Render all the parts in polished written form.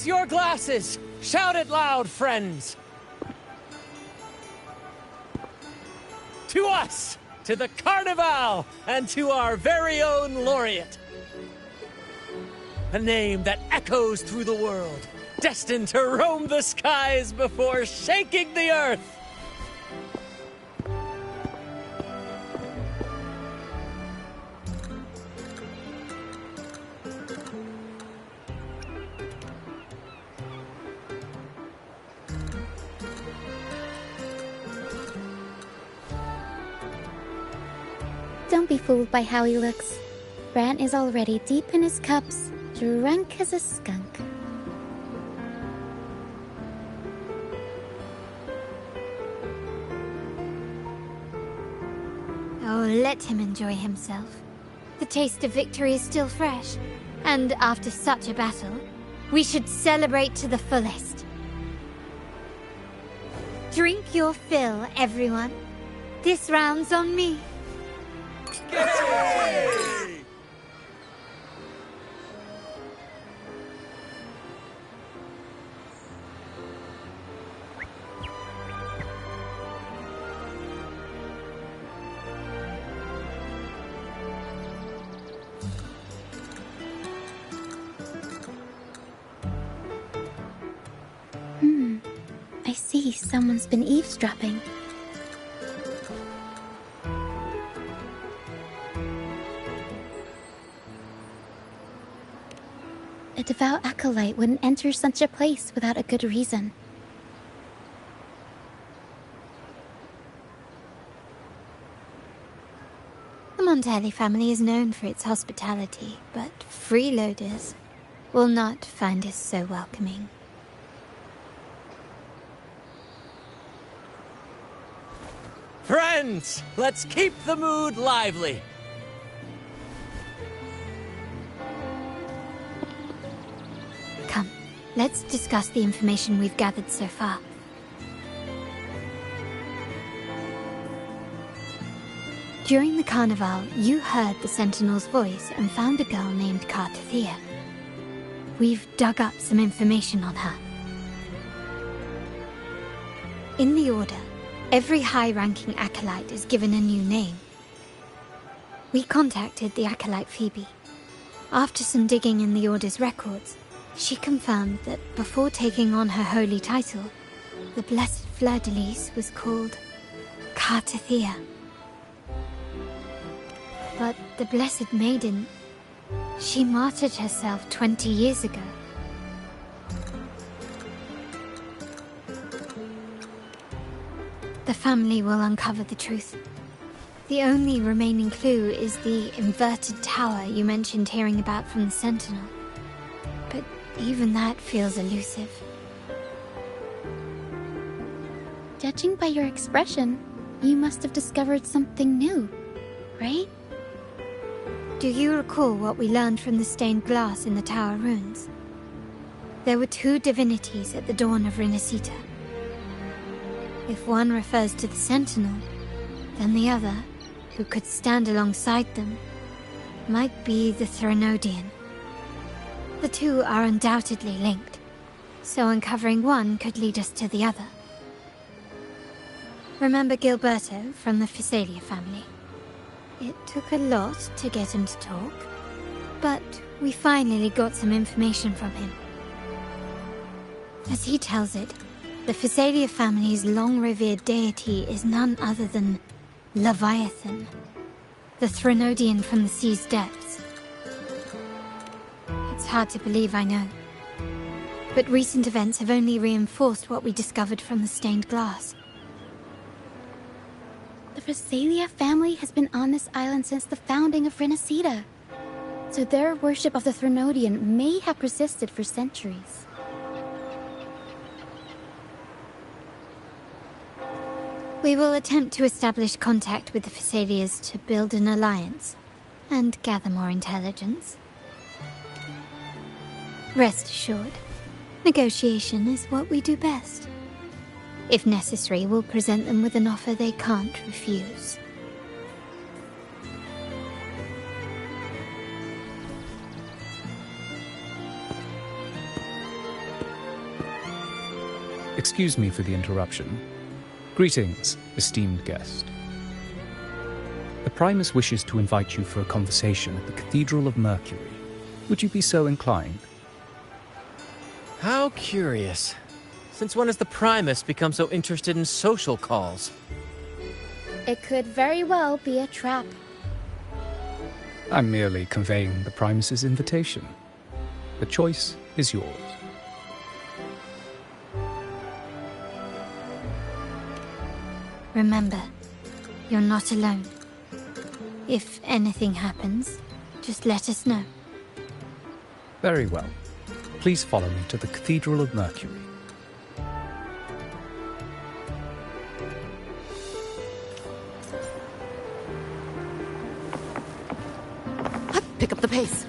Raise your glasses! Shout it loud, friends! To us! To the Carnival! And to our very own laureate! A name that echoes through the world, destined to roam the skies before shaking the earth! Don't be fooled by how he looks. Bran is already deep in his cups, drunk as a skunk. Oh, let him enjoy himself. The taste of victory is still fresh, and after such a battle, we should celebrate to the fullest. Drink your fill, everyone. This round's on me. Yay! I see someone's been eavesdropping. A devout acolyte wouldn't enter such a place without a good reason. The Montelli family is known for its hospitality, but freeloaders will not find us so welcoming. Friends, let's keep the mood lively. Come, let's discuss the information we've gathered so far. During the carnival, you heard the Sentinel's voice and found a girl named Cartathea. We've dug up some information on her. In the Order, every high-ranking acolyte is given a new name. We contacted the acolyte Phoebe. After some digging in the Order's records, she confirmed that before taking on her holy title, the Blessed Fleur-de-Lis was called Cartathea. But the Blessed Maiden, she martyred herself 20 years ago. The family will uncover the truth. The only remaining clue is the inverted tower you mentioned hearing about from the Sentinel. But even that feels elusive. Judging by your expression, you must have discovered something new, right? Do you recall what we learned from the stained glass in the tower ruins? There were two divinities at the dawn of Renacita. If one refers to the Sentinel, then the other, who could stand alongside them, might be the Threnodian. The two are undoubtedly linked, so uncovering one could lead us to the other. Remember Gilberto from the Physalia family? It took a lot to get him to talk, but we finally got some information from him. As he tells it, the Physalia family's long-revered deity is none other than Leviathan, the Threnodian from the sea's depths. It's hard to believe, I know, but recent events have only reinforced what we discovered from the stained glass. The Physalia family has been on this island since the founding of Renacita, so their worship of the Threnodian may have persisted for centuries. We will attempt to establish contact with the Physalias to build an alliance and gather more intelligence. Rest assured, negotiation is what we do best. If necessary, we'll present them with an offer they can't refuse. Excuse me for the interruption. Greetings, esteemed guest. The Primus wishes to invite you for a conversation at the Cathedral of Mercury. Would you be so inclined? How curious. Since when has the Primus become so interested in social calls? It could very well be a trap. I'm merely conveying the Primus's invitation. The choice is yours. Remember, you're not alone. If anything happens, just let us know. Very well. Please follow me to the Cathedral of Mercury. Pick up the pace.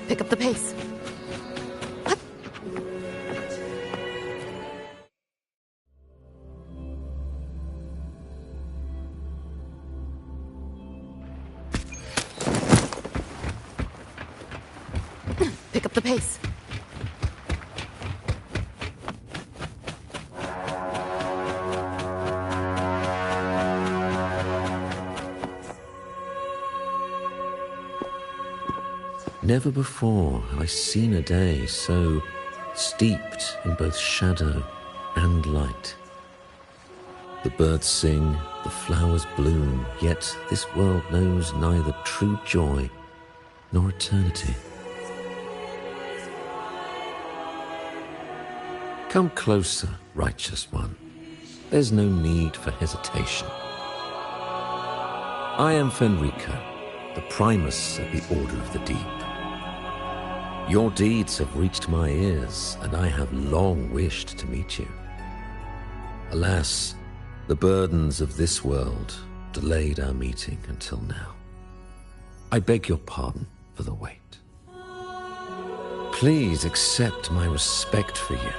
Pick up the pace. Pick up the pace. Never before have I seen a day so steeped in both shadow and light. The birds sing, the flowers bloom, yet this world knows neither true joy nor eternity. Come closer, righteous one. There's no need for hesitation. I am Fenrico, the Primus of the Order of the Deep. Your deeds have reached my ears, and I have long wished to meet you. Alas, the burdens of this world delayed our meeting until now. I beg your pardon for the wait. Please accept my respect for you.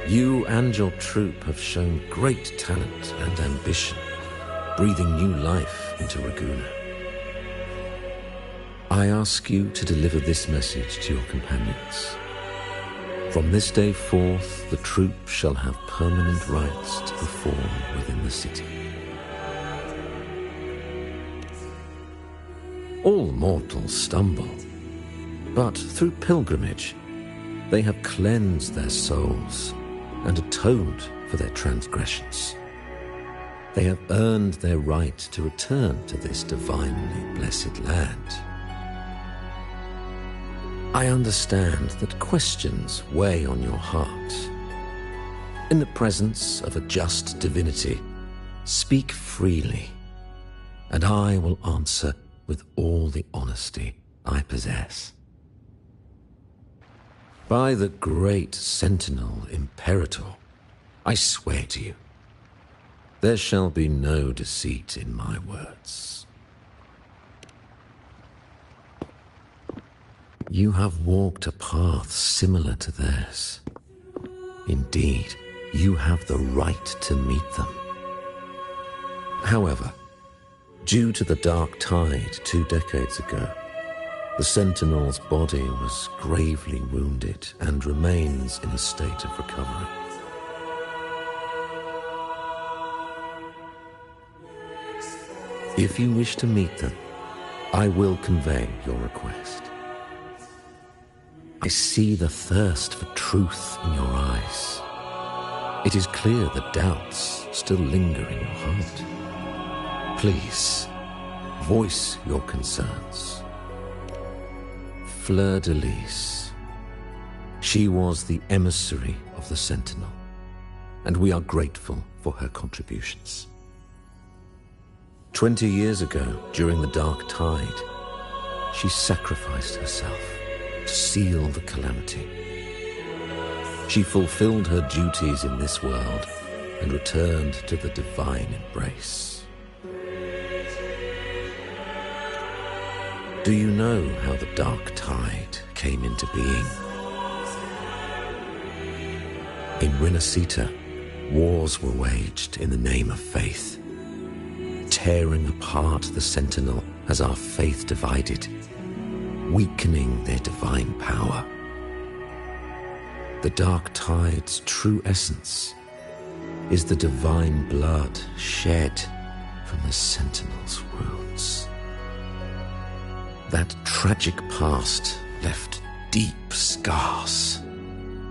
You and your troop have shown great talent and ambition, breathing new life into Raguna. I ask you to deliver this message to your companions. From this day forth, the troop shall have permanent rights to perform within the city. All mortals stumble, but through pilgrimage, they have cleansed their souls and atoned for their transgressions. They have earned their right to return to this divinely blessed land. I understand that questions weigh on your heart. In the presence of a just divinity, speak freely, and I will answer with all the honesty I possess. By the great Sentinel Imperator, I swear to you, there shall be no deceit in my words. You have walked a path similar to theirs. Indeed, you have the right to meet them. However, due to the dark tide 2 decades ago, the Sentinel's body was gravely wounded and remains in a state of recovery. If you wish to meet them, I will convey your request. I see the thirst for truth in your eyes. It is clear that doubts still linger in your heart. Please, voice your concerns. Fleur-de-Lis. She was the emissary of the Sentinel, and we are grateful for her contributions. 20 years ago, during the Dark Tide, she sacrificed herself to seal the calamity. She fulfilled her duties in this world and returned to the divine embrace. Do you know how the Dark Tide came into being? In Renacita, wars were waged in the name of faith, tearing apart the Sentinel as our faith divided, weakening their divine power. The Dark Tide's true essence is the divine blood shed from the Sentinel's wounds. That tragic past left deep scars,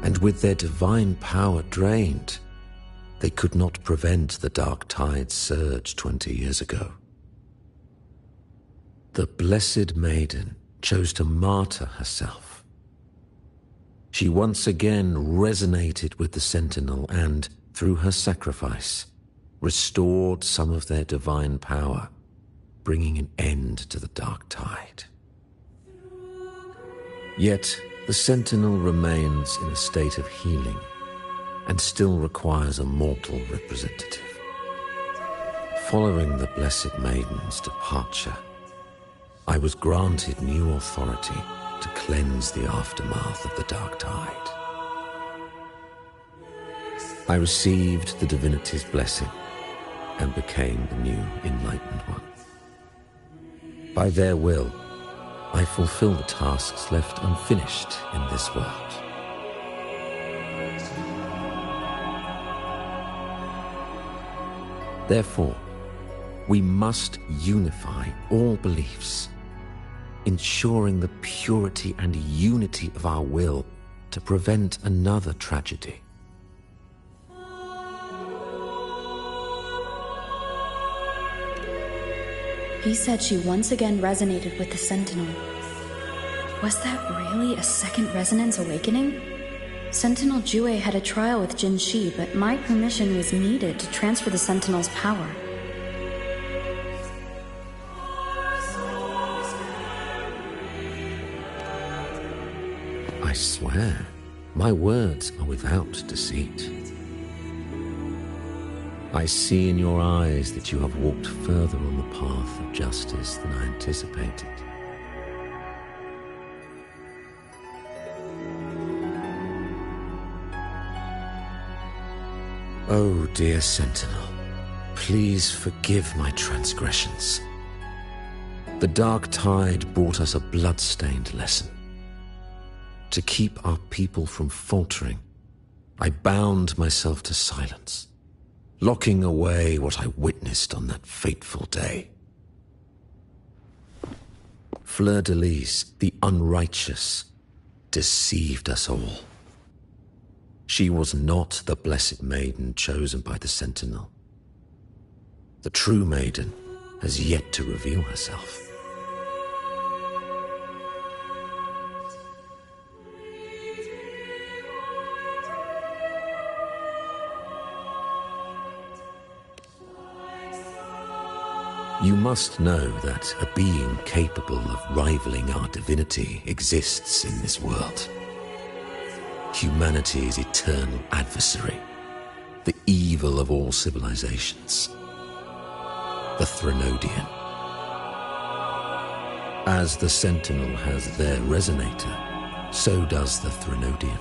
and with their divine power drained, they could not prevent the Dark Tide's surge 20 years ago. The Blessed Maiden chose to martyr herself. She once again resonated with the Sentinel and, through her sacrifice, restored some of their divine power, bringing an end to the Dark Tide. Yet, the Sentinel remains in a state of healing and still requires a mortal representative. Following the Blessed Maiden's departure, I was granted new authority to cleanse the aftermath of the Dark Tide. I received the divinity's blessing and became the new Enlightened One. By their will, I fulfill the tasks left unfinished in this world. Therefore, we must unify all beliefs, ensuring the purity and unity of our will to prevent another tragedy. He said she once again resonated with the Sentinel. Was that really a second resonance awakening? Sentinel Jue had a trial with Jin Shi, but my permission was needed to transfer the Sentinel's power. I swear, my words are without deceit. I see in your eyes that you have walked further on the path of justice than I anticipated. Oh, dear Sentinel, please forgive my transgressions. The Dark Tide brought us a blood-stained lesson. To keep our people from faltering, I bound myself to silence, locking away what I witnessed on that fateful day. Fleur-de-Lis, the unrighteous, deceived us all. She was not the Blessed Maiden chosen by the Sentinel. The true Maiden has yet to reveal herself. You must know that a being capable of rivaling our divinity exists in this world. Humanity's eternal adversary, the evil of all civilizations, the Threnodian. As the Sentinel has their resonator, so does the Threnodian.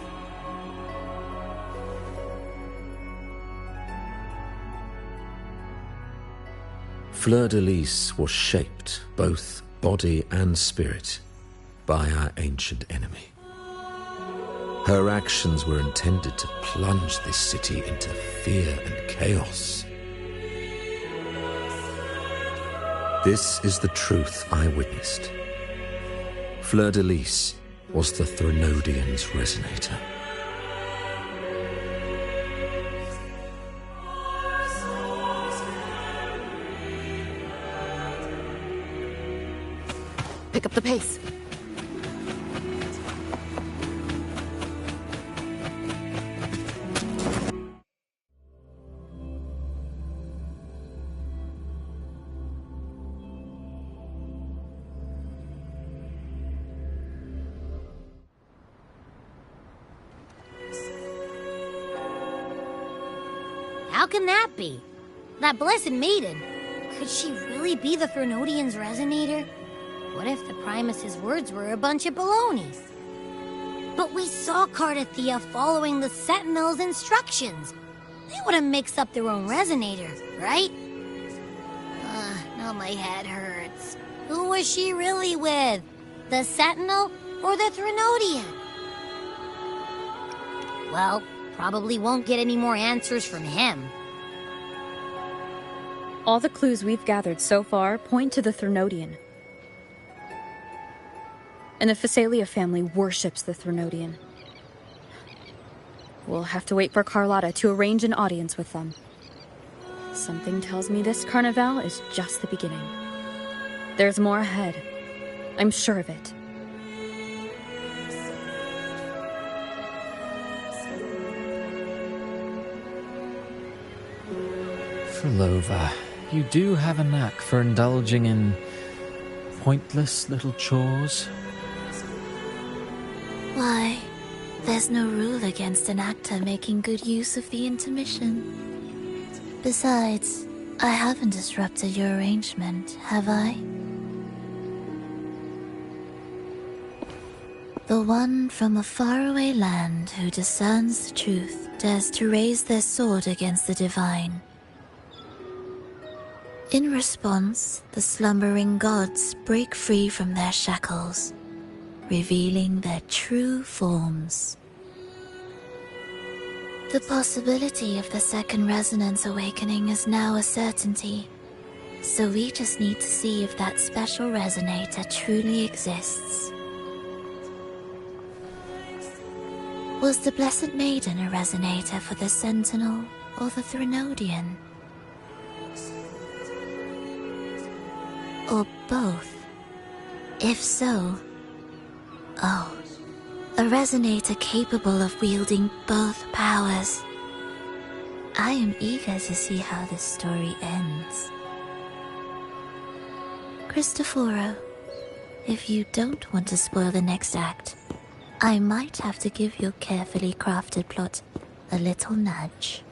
Fleur-de-Lis was shaped, both body and spirit, by our ancient enemy. Her actions were intended to plunge this city into fear and chaos. This is the truth I witnessed. Fleur-de-Lis was the Threnodian's resonator. Pick up the pace. How can that be? That blessed maiden. Could she really be the Threnodian's resonator? What if the Primus's words were a bunch of balonies? But we saw Cardathia following the Sentinel's instructions. They wouldn't mix up their own resonator, right? Now my head hurts. Who was she really with? The Sentinel or the Threnodian? Well, probably won't get any more answers from him. All the clues we've gathered so far point to the Threnodian. And the Phasalia family worships the Threnodian. We'll have to wait for Carlotta to arrange an audience with them. Something tells me this carnival is just the beginning. There's more ahead. I'm sure of it. Frolova, you do have a knack for indulging in pointless little chores. Why, there's no rule against an actor making good use of the intermission. Besides, I haven't disrupted your arrangement, have I? The one from a faraway land who discerns the truth dares to raise their sword against the divine. In response, the slumbering gods break free from their shackles, revealing their true forms. The possibility of the second resonance awakening is now a certainty, so we just need to see if that special resonator truly exists. Was the Blessed Maiden a resonator for the Sentinel or the Threnodian? Or both? If so, oh, a resonator capable of wielding both powers. I am eager to see how this story ends. Cristoforo, if you don't want to spoil the next act, I might have to give your carefully crafted plot a little nudge.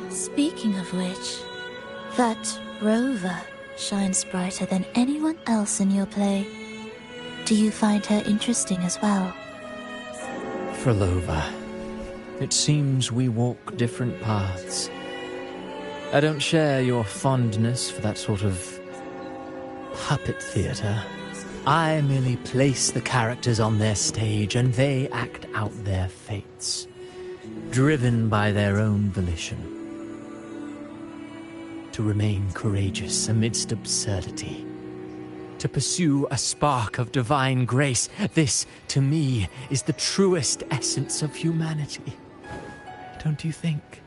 Speaking of which, that rover shines brighter than anyone else in your play. Do you find her interesting as well? Frolova, it seems we walk different paths. I don't share your fondness for that sort of puppet theatre. I merely place the characters on their stage and they act out their fates, driven by their own volition. To remain courageous amidst absurdity. To pursue a spark of divine grace. This, to me, is the truest essence of humanity. Don't you think?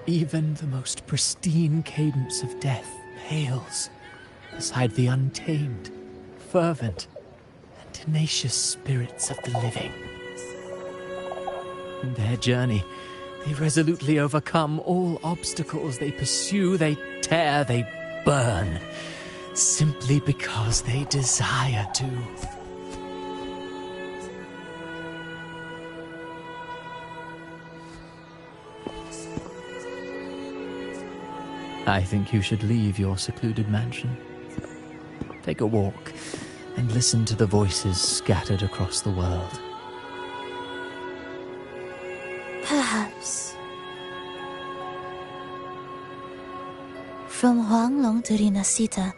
Even the most pristine cadence of death pales beside the untamed, fervent, and tenacious spirits of the living. In their journey, they resolutely overcome all obstacles. They pursue, they tear, they burn, simply because they desire to. I think you should leave your secluded mansion. Take a walk and listen to the voices scattered across the world. Perhaps. From Huanglong to Rinasita,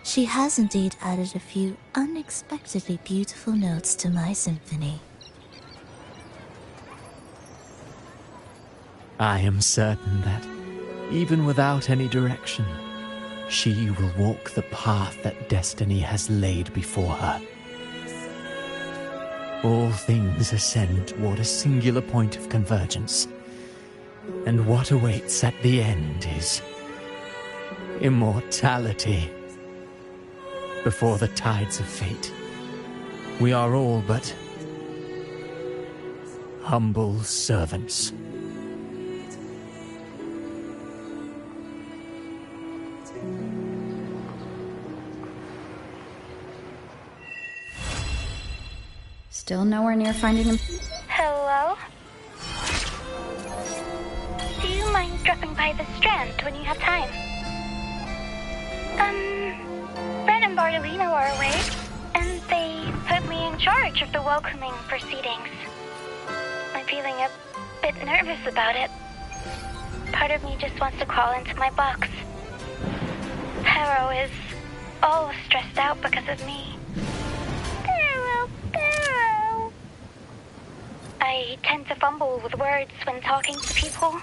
she has indeed added a few unexpectedly beautiful notes to my symphony. I am certain that, even without any direction, she will walk the path that destiny has laid before her. All things ascend toward a singular point of convergence, and what awaits at the end is immortality. Before the tides of fate, we are all but humble servants. Still nowhere near finding him. Hello? Do you mind dropping by the Strand when you have time? Red and Bartolino are away, and they put me in charge of the welcoming proceedings. I'm feeling a bit nervous about it. Part of me just wants to crawl into my box. Pero is all stressed out because of me. Pero. I tend to fumble with words when talking to people.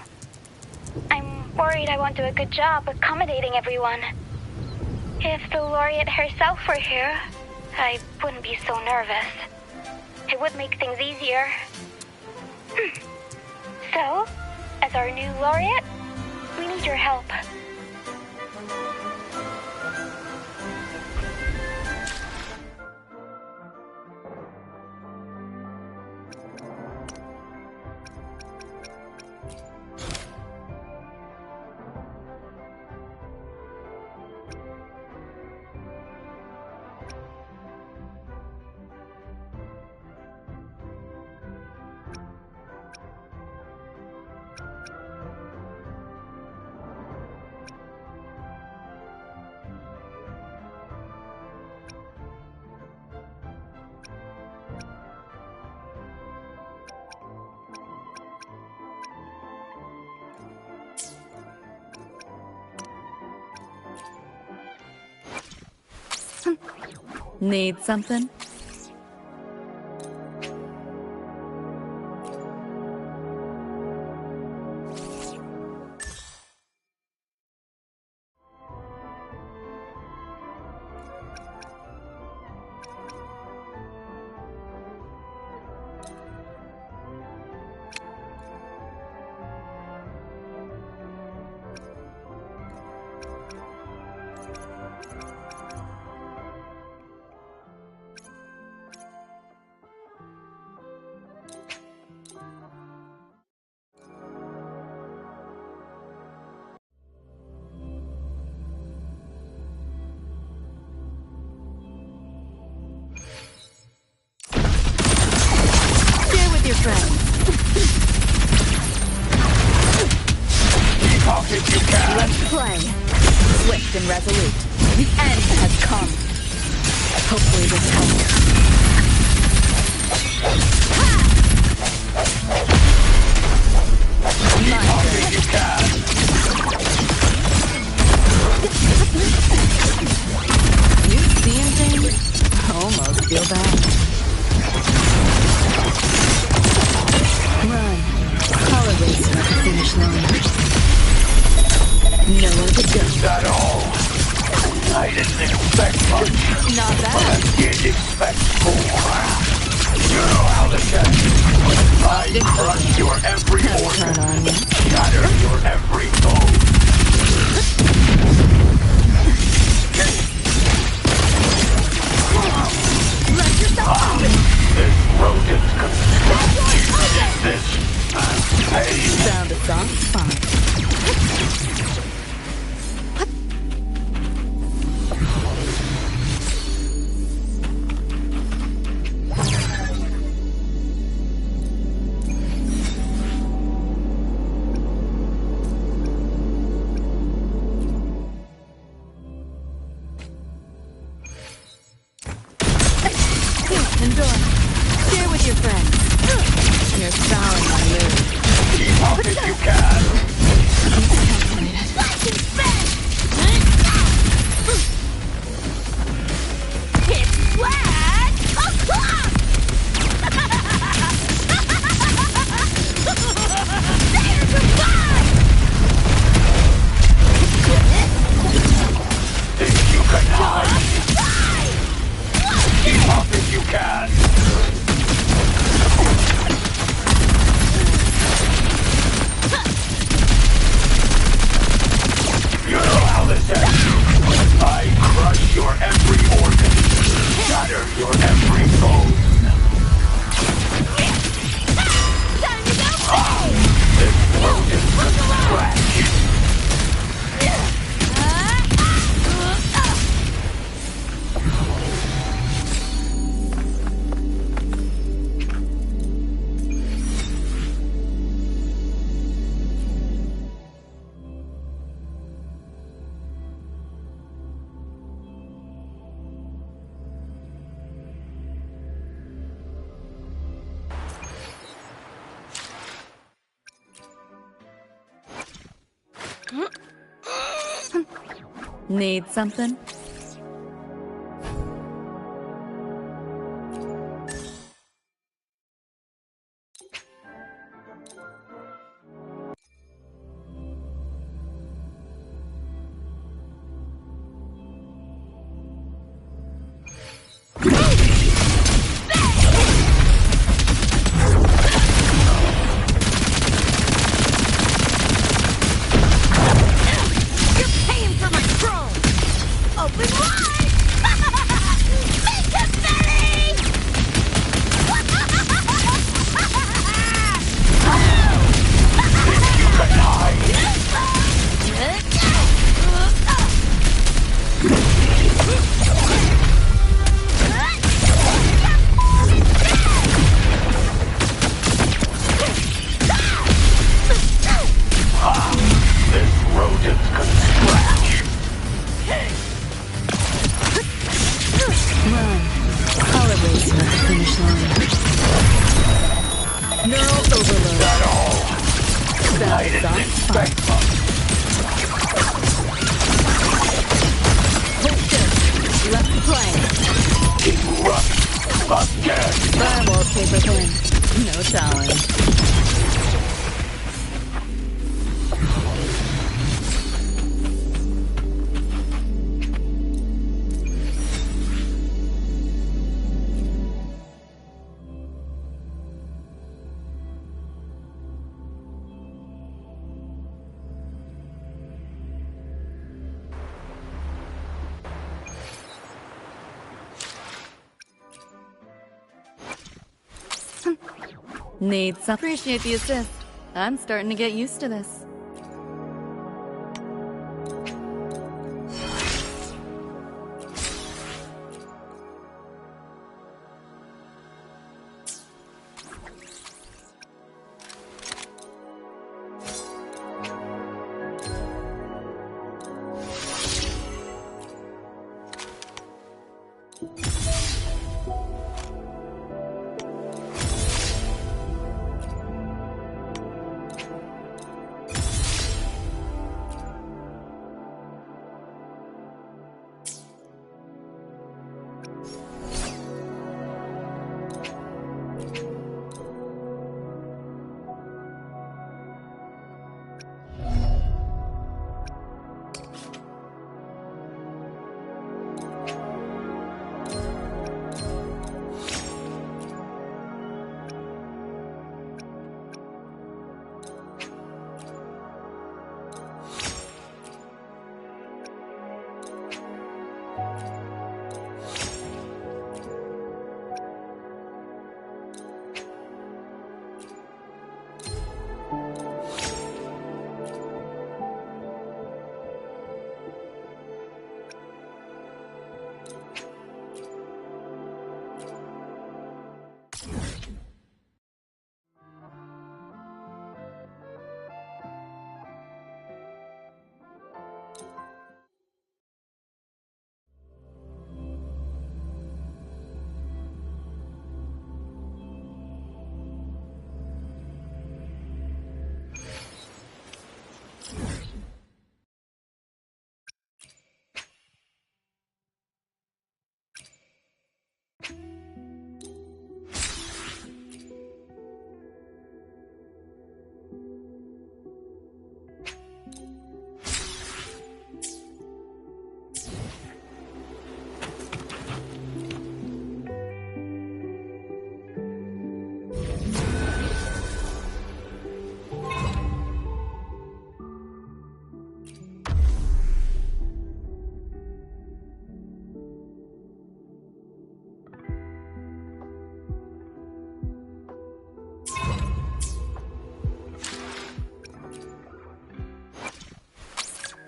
I'm worried I won't do a good job accommodating everyone. If the laureate herself were here, I wouldn't be so nervous. It would make things easier. So, as our new laureate, we need your help. Need something? Your friend. Talk if you can. Let's play. Swift and resolute. The end has come. Hopefully this helps. Talk if you can. You seeing things? I almost feel bad. Run. Color racing at the finish line. Nowhere to go. Is that all? I didn't expect much. Not bad. But I did expect more. You know how to get. I crush your every organ. Shatter your every bone. Let yourself out. This rodent construct. This pain. Sound a song? Fine. Enjoy. Share with your friends. You're souring my mood. Keep up if you can. Need something? Need some. Appreciate the assist. I'm starting to get used to this.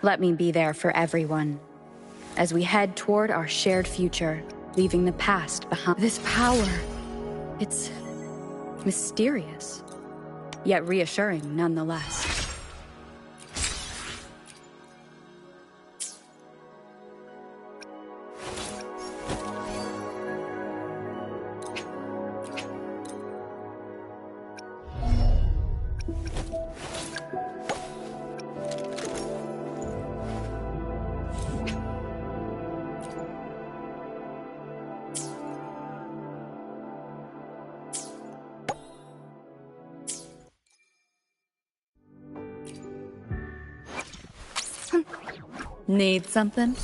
Let me be there for everyone, as we head toward our shared future, leaving the past behind. This power, it's mysterious, yet reassuring nonetheless. Need something?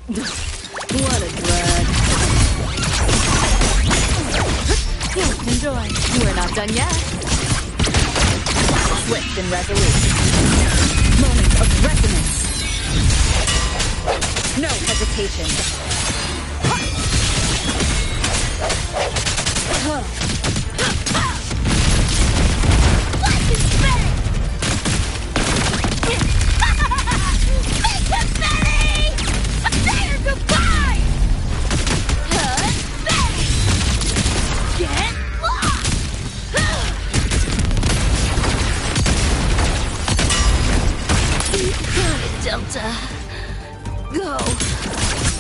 What a drag. Enjoy. We're not done yet. Swift and resolute. Moment of resonance. No hesitation. Delta. Go.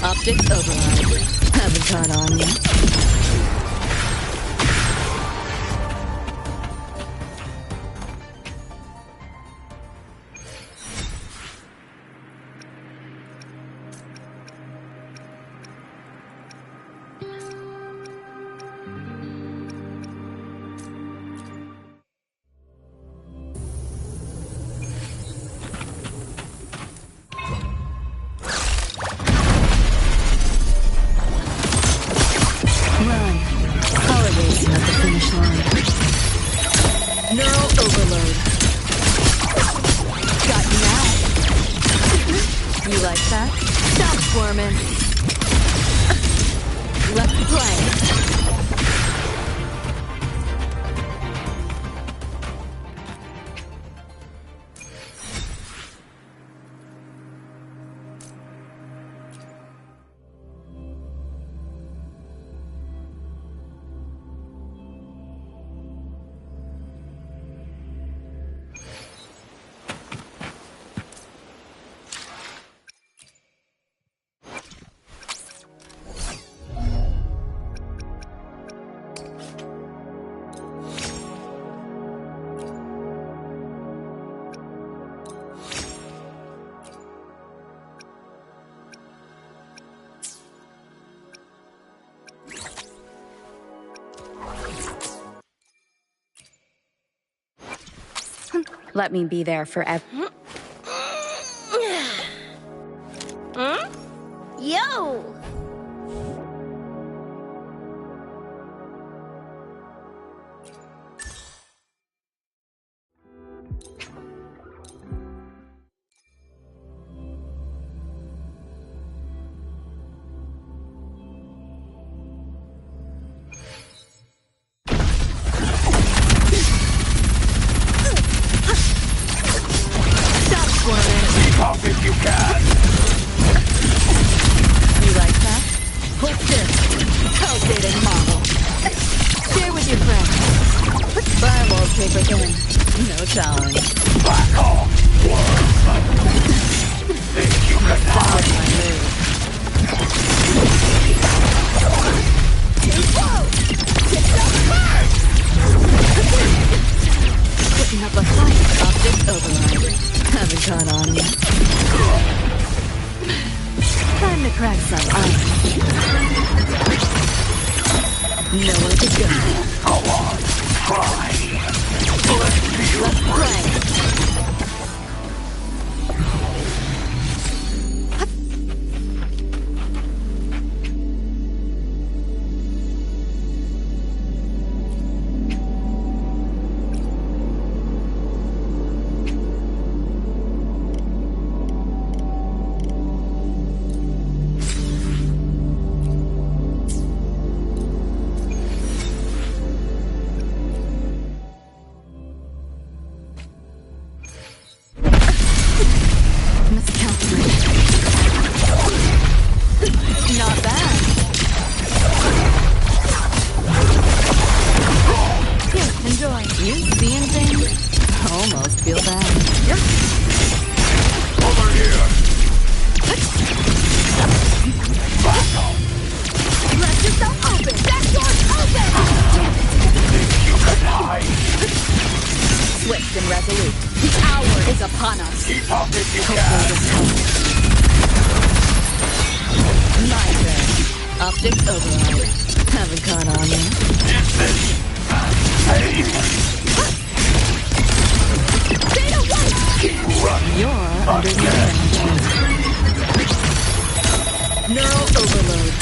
Optics override. Haven't caught on yet. Neural overload. Got you now. You like that? Stop squirming. Let's play. Let me be there forever. Huh? Yo! Pop if you can. You like that? Hold this. Pulsating model. Share with your friends. Buy wallpaper then. No challenge. Back off, worm. Think you can hide? My move. Whoa! Get some fire! Putting up a fight. Optic override. Haven't caught on yet. Time to crack some ice. Nowhere to go. Go on, try. Let's play. joy. You seeing things? Almost feel bad. Over here! Let yourself open! That door's open! Think you can hide? Swift and resolute. The hour is upon us. Keep up if you can! My turn. Optics override. Haven't caught on yet. Is this pain? Beta 1! Keep running! You're under the management. Neural overload.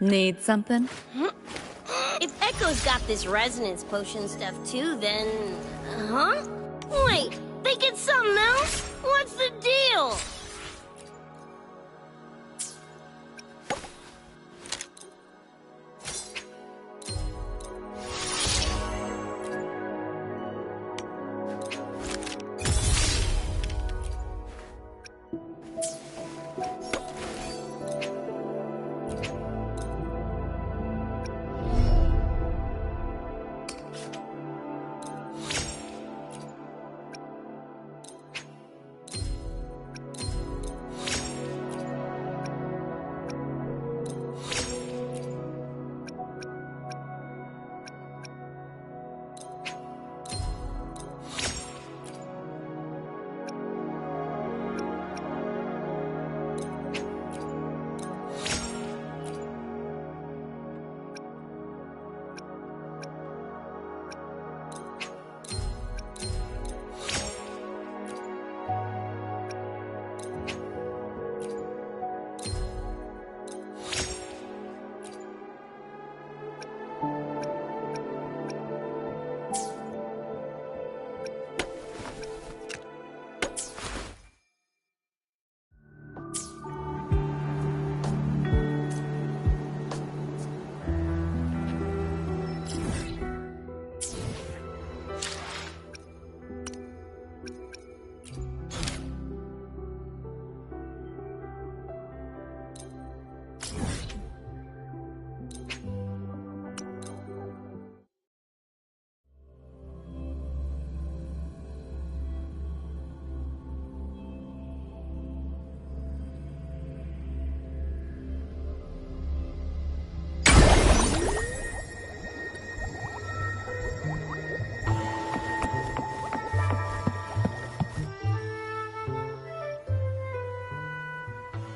Need something? If Echo's got this resonance potion stuff too, then... Huh? Wait, they get something else? What's the deal?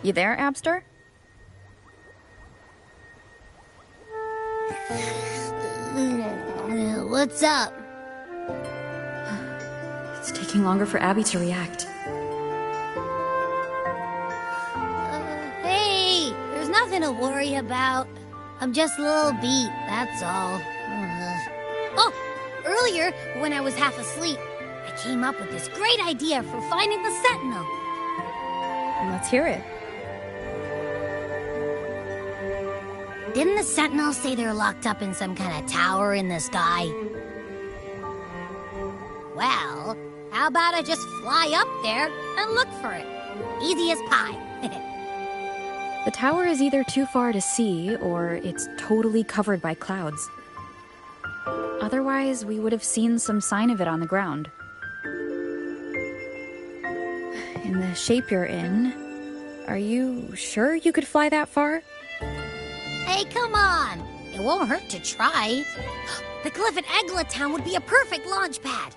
You there, Abster? What's up? It's taking longer for Abby to react. Hey, there's nothing to worry about. I'm just a little beat, that's all. Oh, earlier, when I was half asleep, I came up with this great idea for finding the Sentinel. Let's hear it. Didn't the Sentinel say they're locked up in some kind of tower in the sky? Well, how about I just fly up there and look for it? Easy as pie. The tower is either too far to see, or it's totally covered by clouds. Otherwise, we would have seen some sign of it on the ground. In the shape you're in, are you sure you could fly that far? Hey, come on! It won't hurt to try. The cliff at Eglet Town would be a perfect launch pad.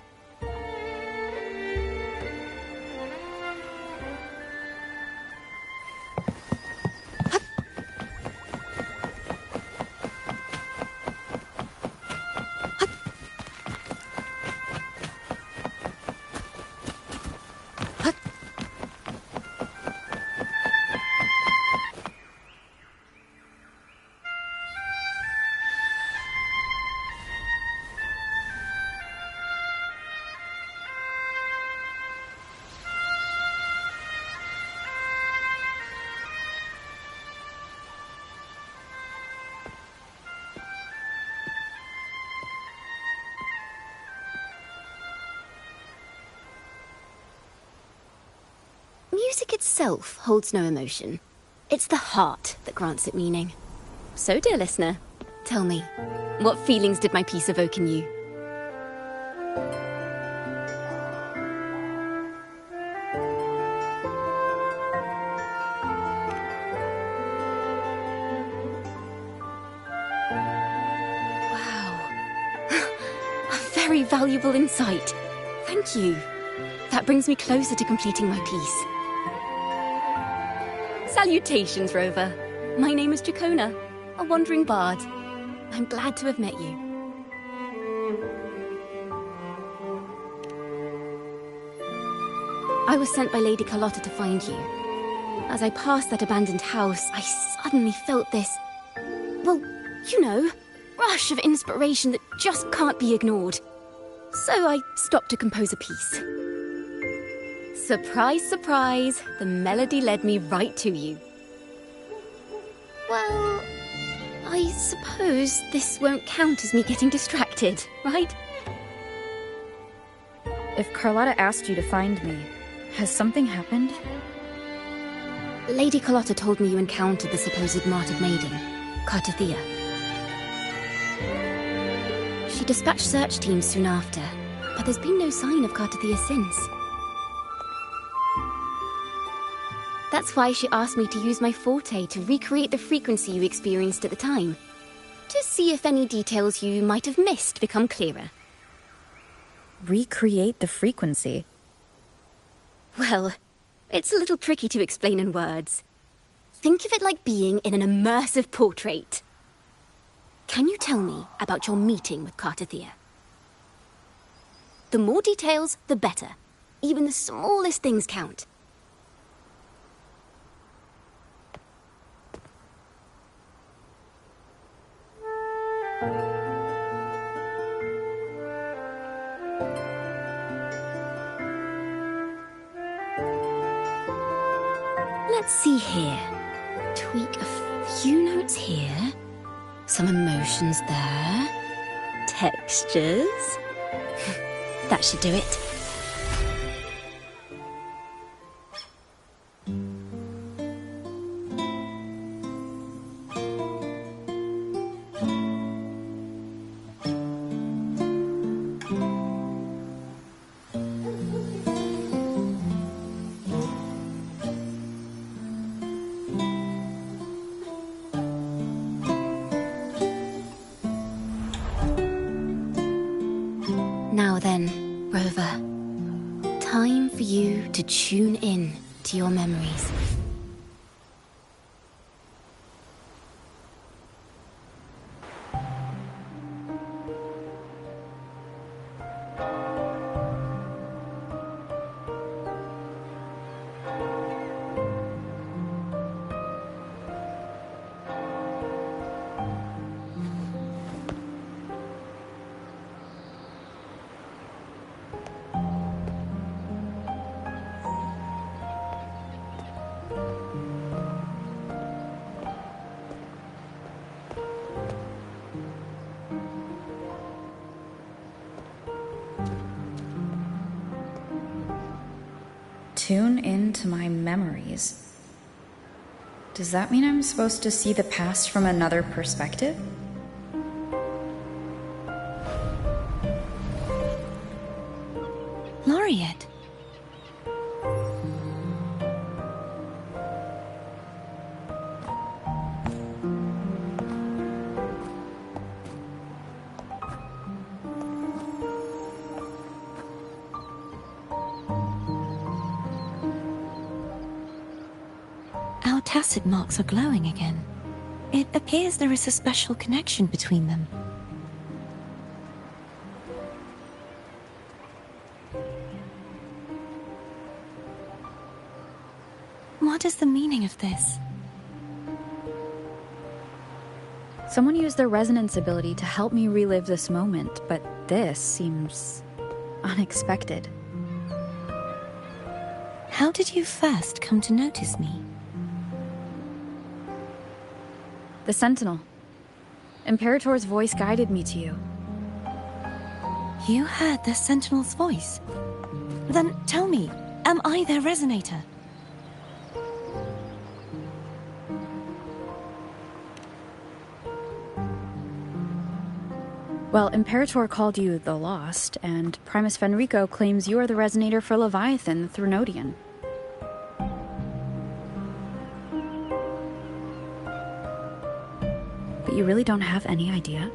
Music itself holds no emotion. It's the heart that grants it meaning. So, dear listener, tell me, what feelings did my piece evoke in you? Wow. A very valuable insight. Thank you. That brings me closer to completing my piece. Salutations, Rover. My name is Jacona, a wandering bard. I'm glad to have met you. I was sent by Lady Carlotta to find you. As I passed that abandoned house, I suddenly felt this, well, you know, rush of inspiration that just can't be ignored. So I stopped to compose a piece. Surprise, surprise, the melody led me right to you. Well, I suppose this won't count as me getting distracted, right? If Carlotta asked you to find me, has something happened? Lady Carlotta told me you encountered the supposed martyred maiden, Cartothea. She dispatched search teams soon after, but there's been no sign of Cartothea since. That's why she asked me to use my forte to recreate the frequency you experienced at the time, to see if any details you might have missed become clearer. Recreate the frequency? Well, it's a little tricky to explain in words. Think of it like being in an immersive portrait. Can you tell me about your meeting with Cartothea? The more details, the better. Even the smallest things count. Let's see here. Tweak a few notes here. Some emotions there. Textures. That should do it. Now then, Rover, time for you to tune in to your memories. Tune into my memories. Does that mean I'm supposed to see the past from another perspective? Laureate. Our tacit marks are glowing again. It appears there is a special connection between them. What is the meaning of this? Someone used their resonance ability to help me relive this moment, but this seems unexpected. How did you first come to notice me? The Sentinel. Imperator's voice guided me to you. You heard the Sentinel's voice? Then tell me, am I their resonator? Well, Imperator called you the Lost, and Primus Fenrico claims you are the resonator for Leviathan, the Threnodian. But you really don't have any idea?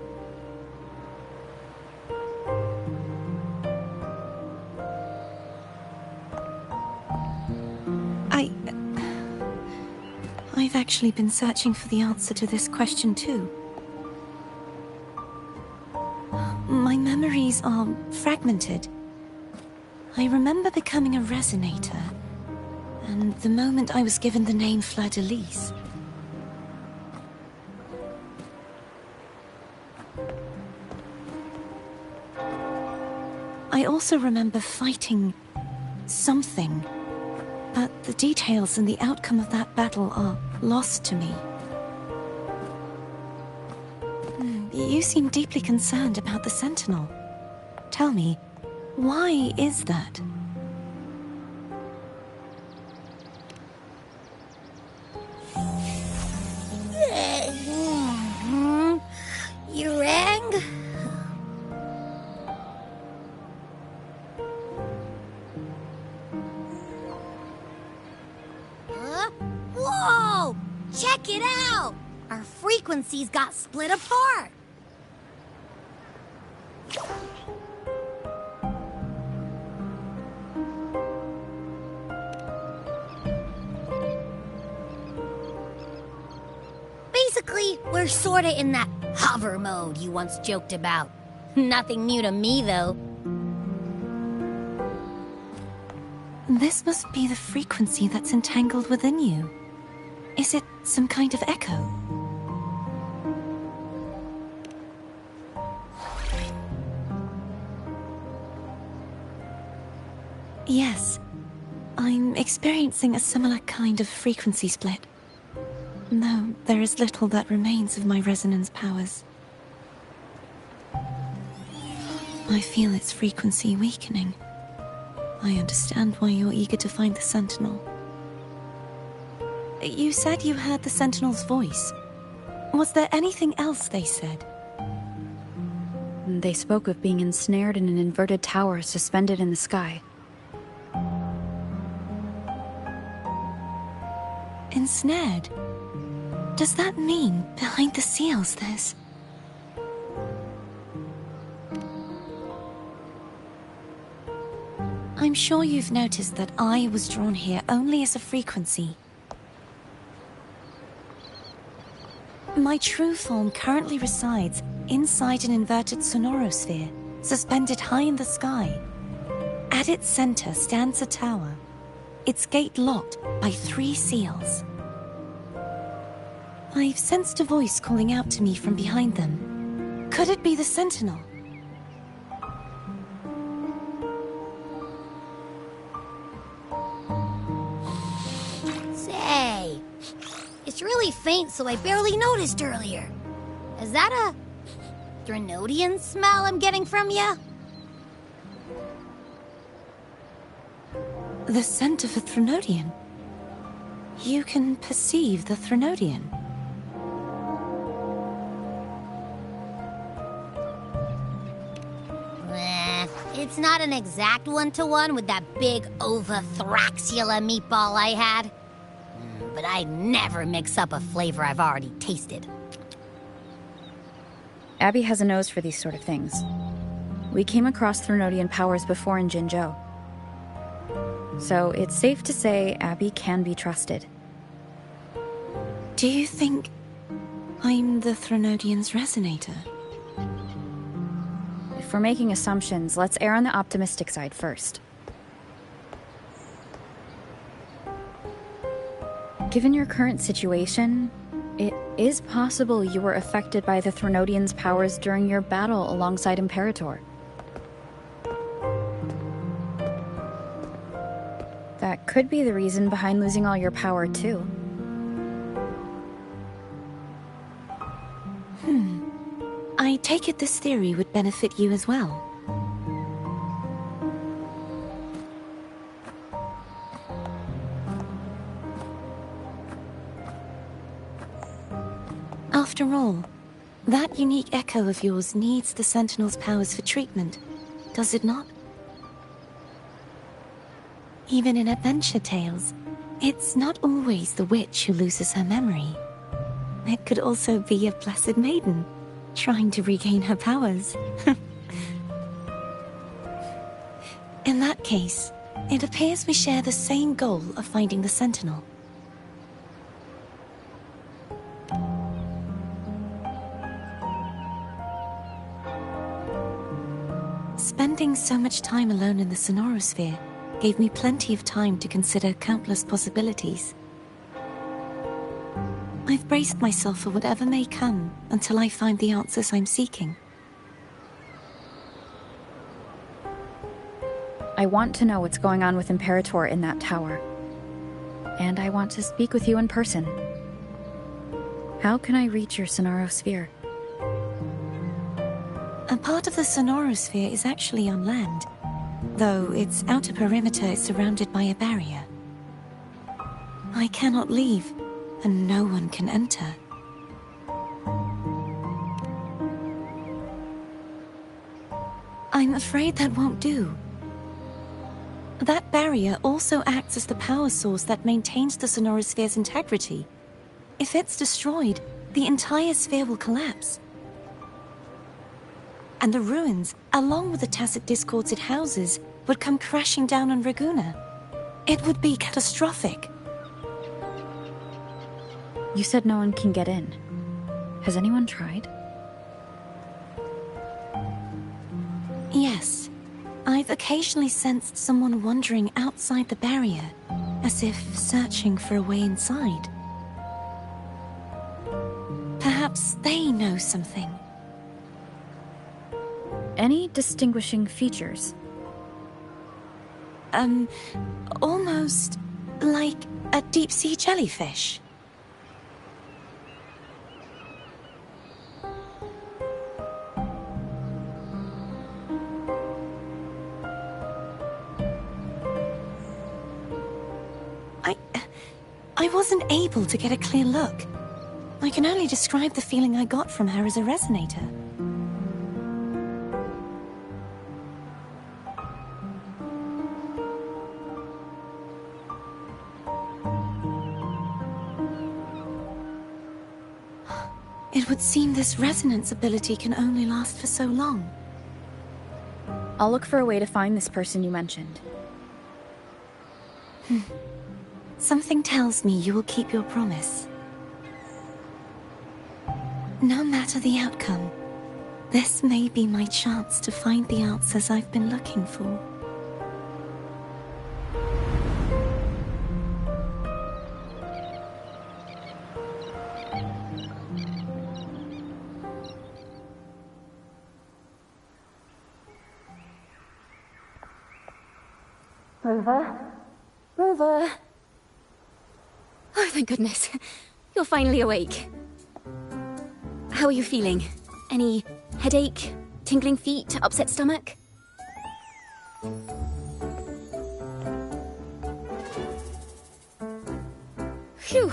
I've actually been searching for the answer to this question too. My memories are fragmented. I remember becoming a resonator, and the moment I was given the name Fleur-de-Lis. I also remember fighting something, but the details and the outcome of that battle are lost to me. You seem deeply concerned about the Sentinel. Tell me, why is that? You rang? Whoa! Check it out! Our frequencies got split apart! Basically, we're sorta in that hover mode you once joked about. Nothing new to me, though. This must be the frequency that's entangled within you. Is it some kind of echo? Yes, I'm experiencing a similar kind of frequency split. Though there is little that remains of my resonance powers. I feel its frequency weakening. I understand why you're eager to find the Sentinel. You said you heard the Sentinel's voice. Was there anything else they said? They spoke of being ensnared in an inverted tower suspended in the sky. Ensnared? Does that mean behind the seals there's... I'm sure you've noticed that I was drawn here only as a frequency. My true form currently resides inside an inverted sonorosphere, suspended high in the sky. At its center stands a tower, its gate locked by 3 seals. I've sensed a voice calling out to me from behind them. Could it be the Sentinel? Say, it's really faint, so I barely noticed earlier. Is that a Threnodian smell I'm getting from you? The center for Threnodian. You can perceive the Threnodian. It's not an exact one-to-one with that big Ovathraxula meatball I had. But I'd never mix up a flavor I've already tasted. Abby has a nose for these sort of things. We came across Threnodian powers before in Jinzhou. So it's safe to say Abby can be trusted. Do you think I'm the Threnodian's resonator? If we're making assumptions, let's err on the optimistic side first. Given your current situation, it is possible you were affected by the Threnodian's powers during your battle alongside Imperator. That could be the reason behind losing all your power, too. I take it this theory would benefit you as well. After all, that unique echo of yours needs the Sentinel's powers for treatment, does it not? Even in adventure tales, it's not always the witch who loses her memory. It could also be a blessed maiden, trying to regain her powers. In that case, it appears we share the same goal of finding the Sentinel. Spending so much time alone in the Sonorosphere gave me plenty of time to consider countless possibilities. I've braced myself for whatever may come until I find the answers I'm seeking. I want to know what's going on with Imperator in that tower. And I want to speak with you in person. How can I reach your Sonorosphere? A part of the Sonorosphere is actually on land, though its outer perimeter is surrounded by a barrier. I cannot leave, and no one can enter. I'm afraid that won't do. That barrier also acts as the power source that maintains the Sonorosphere's integrity. If it's destroyed, the entire sphere will collapse. And the ruins, along with the tacit discords it houses, would come crashing down on Raguna. It would be catastrophic. You said no one can get in. Has anyone tried? Yes. I've occasionally sensed someone wandering outside the barrier, as if searching for a way inside. Perhaps they know something. Any distinguishing features? Almost like a deep-sea jellyfish. I wasn't able to get a clear look. I can only describe the feeling I got from her as a resonator. It would seem this resonance ability can only last for so long. I'll look for a way to find this person you mentioned. Something tells me you will keep your promise. No matter the outcome, this may be my chance to find the answers I've been looking for. Rover? Rover? Oh, thank goodness. You're finally awake. How are you feeling? Any headache, tingling feet, upset stomach? Phew.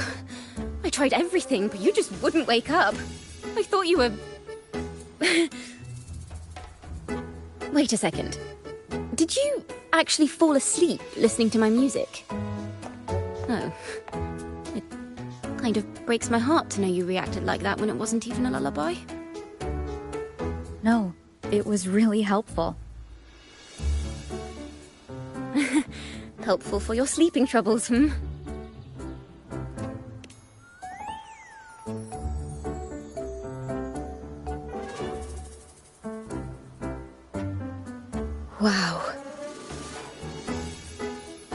I tried everything, but you just wouldn't wake up. I thought you were... Wait a second. Did you actually fall asleep listening to my music? Oh. It kind of breaks my heart to know you reacted like that when it wasn't even a lullaby. No, it was really helpful. Helpful for your sleeping troubles, hmm? Wow.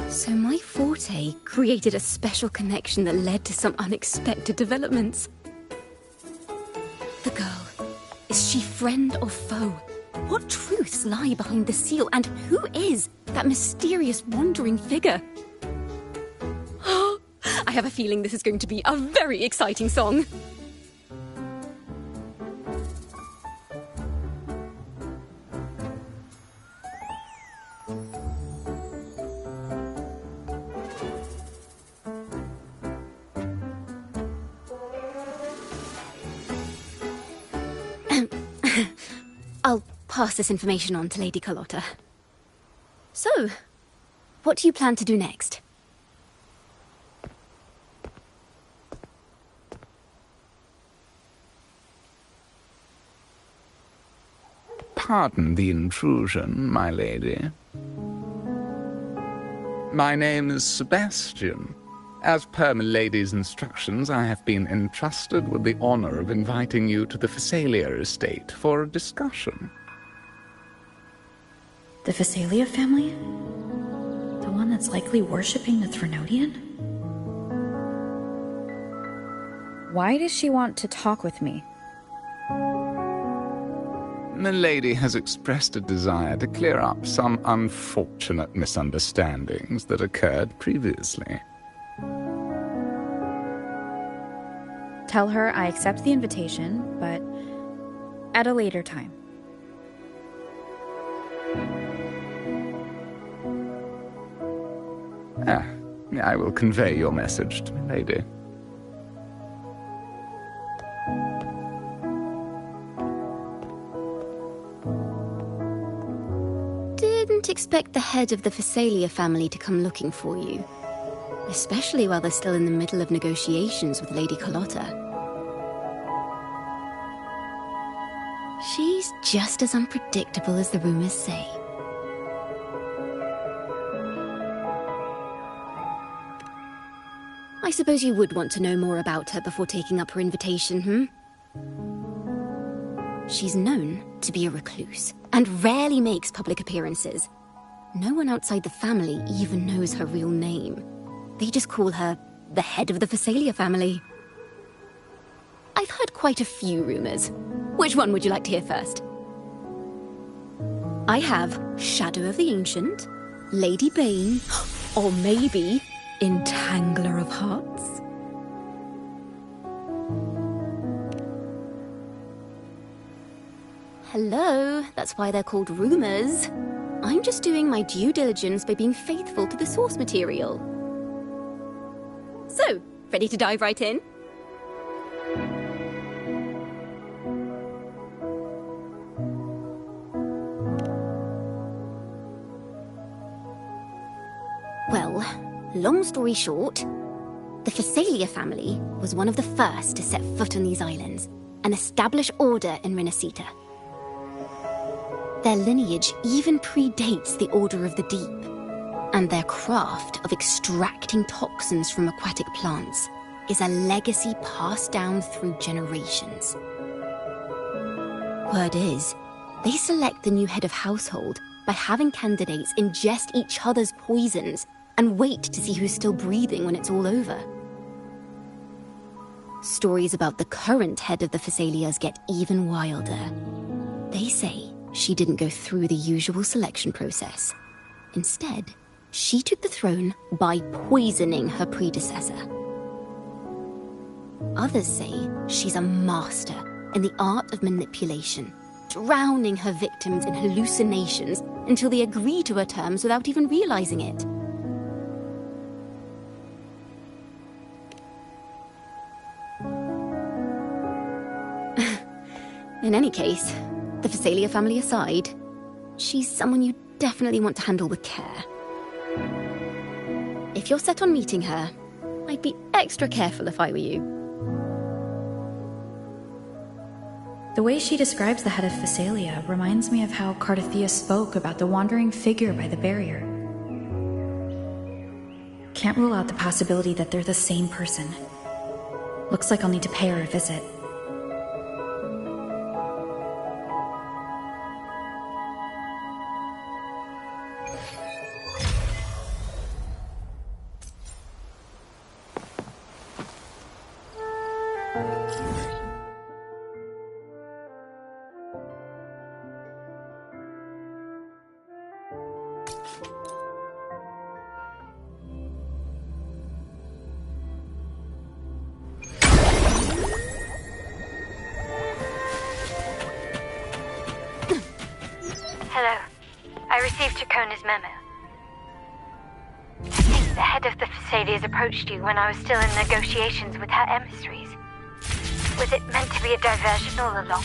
So my forte created a special connection that led to some unexpected developments. The girl, is she friend or foe? What truths lie behind the seal, and who is that mysterious wandering figure? I have a feeling this is going to be a very exciting song. I'll pass this information on to Lady Carlotta. So, what do you plan to do next? Pardon the intrusion, my lady. My name is Sebastian. As per milady's instructions, I have been entrusted with the honor of inviting you to the Phasalia estate for a discussion. The Phasalia family? The one that's likely worshipping the Threnodian? Why does she want to talk with me? Milady has expressed a desire to clear up some unfortunate misunderstandings that occurred previously. Tell her I accept the invitation, but at a later time. I will convey your message to Milady. Didn't expect the head of the Phasalia family to come looking for you. Especially while they're still in the middle of negotiations with Lady Carlotta. She's just as unpredictable as the rumors say. I suppose you would want to know more about her before taking up her invitation, hmm? She's known to be a recluse, and rarely makes public appearances. No one outside the family even knows her real name. They just call her the head of the Phasalia family. I've heard quite a few rumors. Which one would you like to hear first? I have Shadow of the Ancient, Lady Bane, or maybe Entangler of Hearts. Hello, that's why they're called rumors. I'm just doing my due diligence by being faithful to the source material. So, ready to dive right in? Well, long story short, the Phasalia family was one of the first to set foot on these islands and establish order in Renacita. Their lineage even predates the Order of the Deep, and their craft of extracting toxins from aquatic plants is a legacy passed down through generations. Word is, they select the new head of household by having candidates ingest each other's poisons and wait to see who's still breathing when it's all over. Stories about the current head of the Phasalias get even wilder. They say she didn't go through the usual selection process. Instead, she took the throne by poisoning her predecessor. Others say she's a master in the art of manipulation, drowning her victims in hallucinations until they agree to her terms without even realizing it. In any case, the Phasalia family aside, she's someone you definitely want to handle with care. If you're set on meeting her, I'd be extra careful if I were you. The way she describes the head of Phasalia reminds me of how Cardothea spoke about the wandering figure by the barrier. Can't rule out the possibility that they're the same person. Looks like I'll need to pay her a visit. Hello. I received Chacona's memo. I think the head of the Phasalias approached you when I was still in negotiations with her emissaries. Was it meant to be a diversion all along?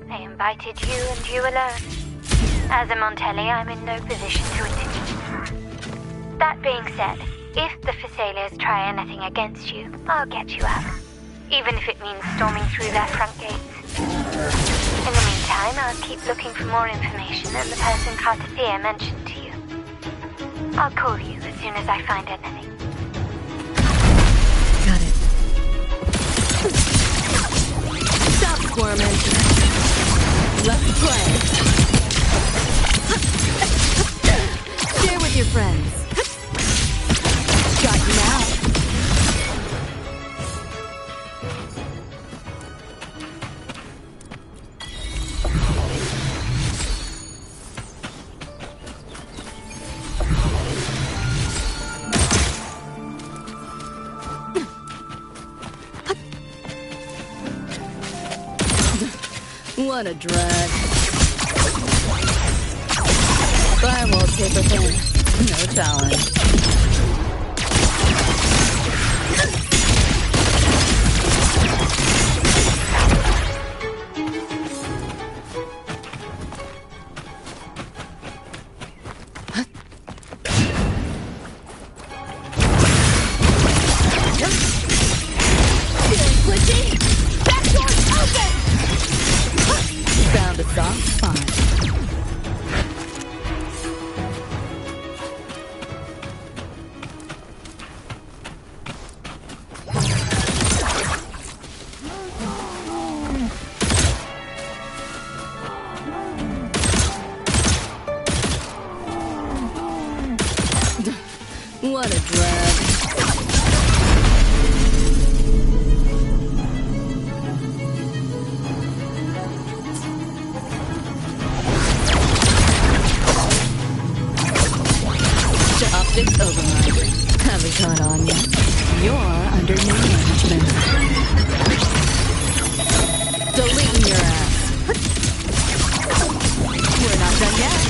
They invited you and you alone. As a Montelli, I'm in no position to intervene. That being said, if the Phasalias try anything against you, I'll get you out. Even if it means storming through their front gates. In the meantime, I'll keep looking for more information than the person Cardothea mentioned to you. I'll call you as soon as I find anything. Got it. Stop squirming. Let's play. Share with your friends. Got you now. What a drag. Firewall paper thin. No challenge. Feeling glitchy? Back door's open! Found a soft spot. What a drag. Optics override. Haven't caught on yet. You're under new management. Deleting your ass. We're not done yet.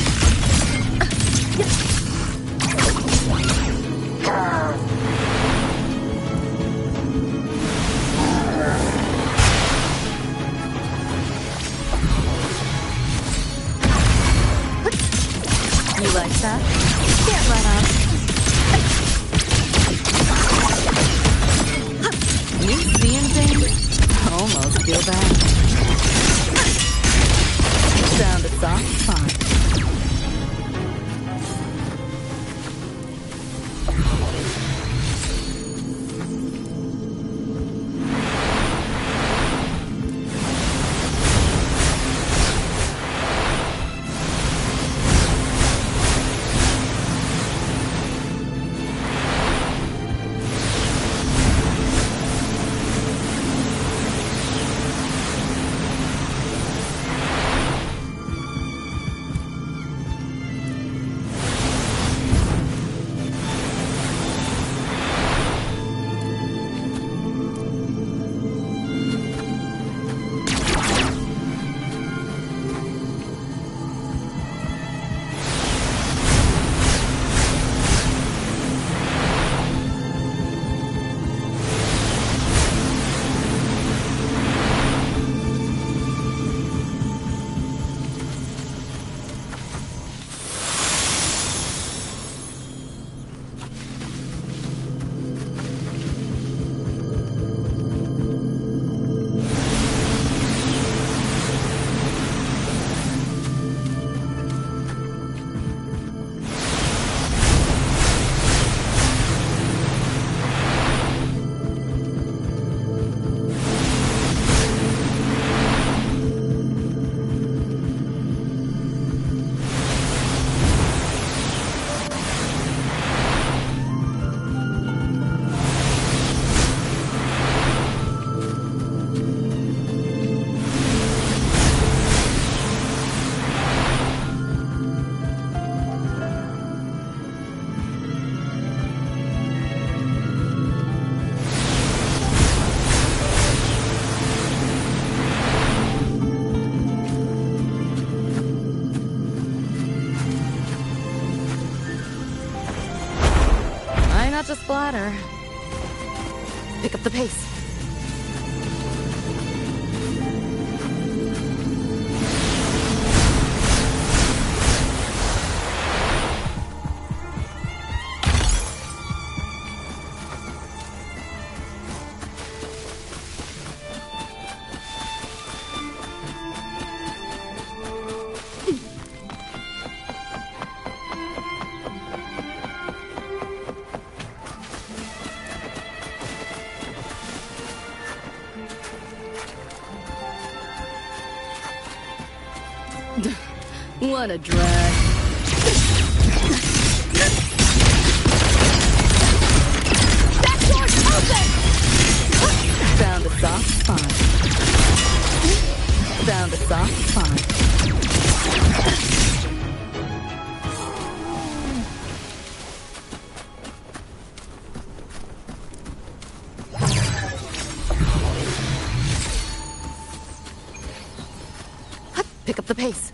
You like that? Can't run up. You seeing things? Almost feel bad. Found a soft spot. catch a splatter. Pick up the pace. What a drag. Back door's open! Found a soft spot. Found a soft spot. Pick up the pace.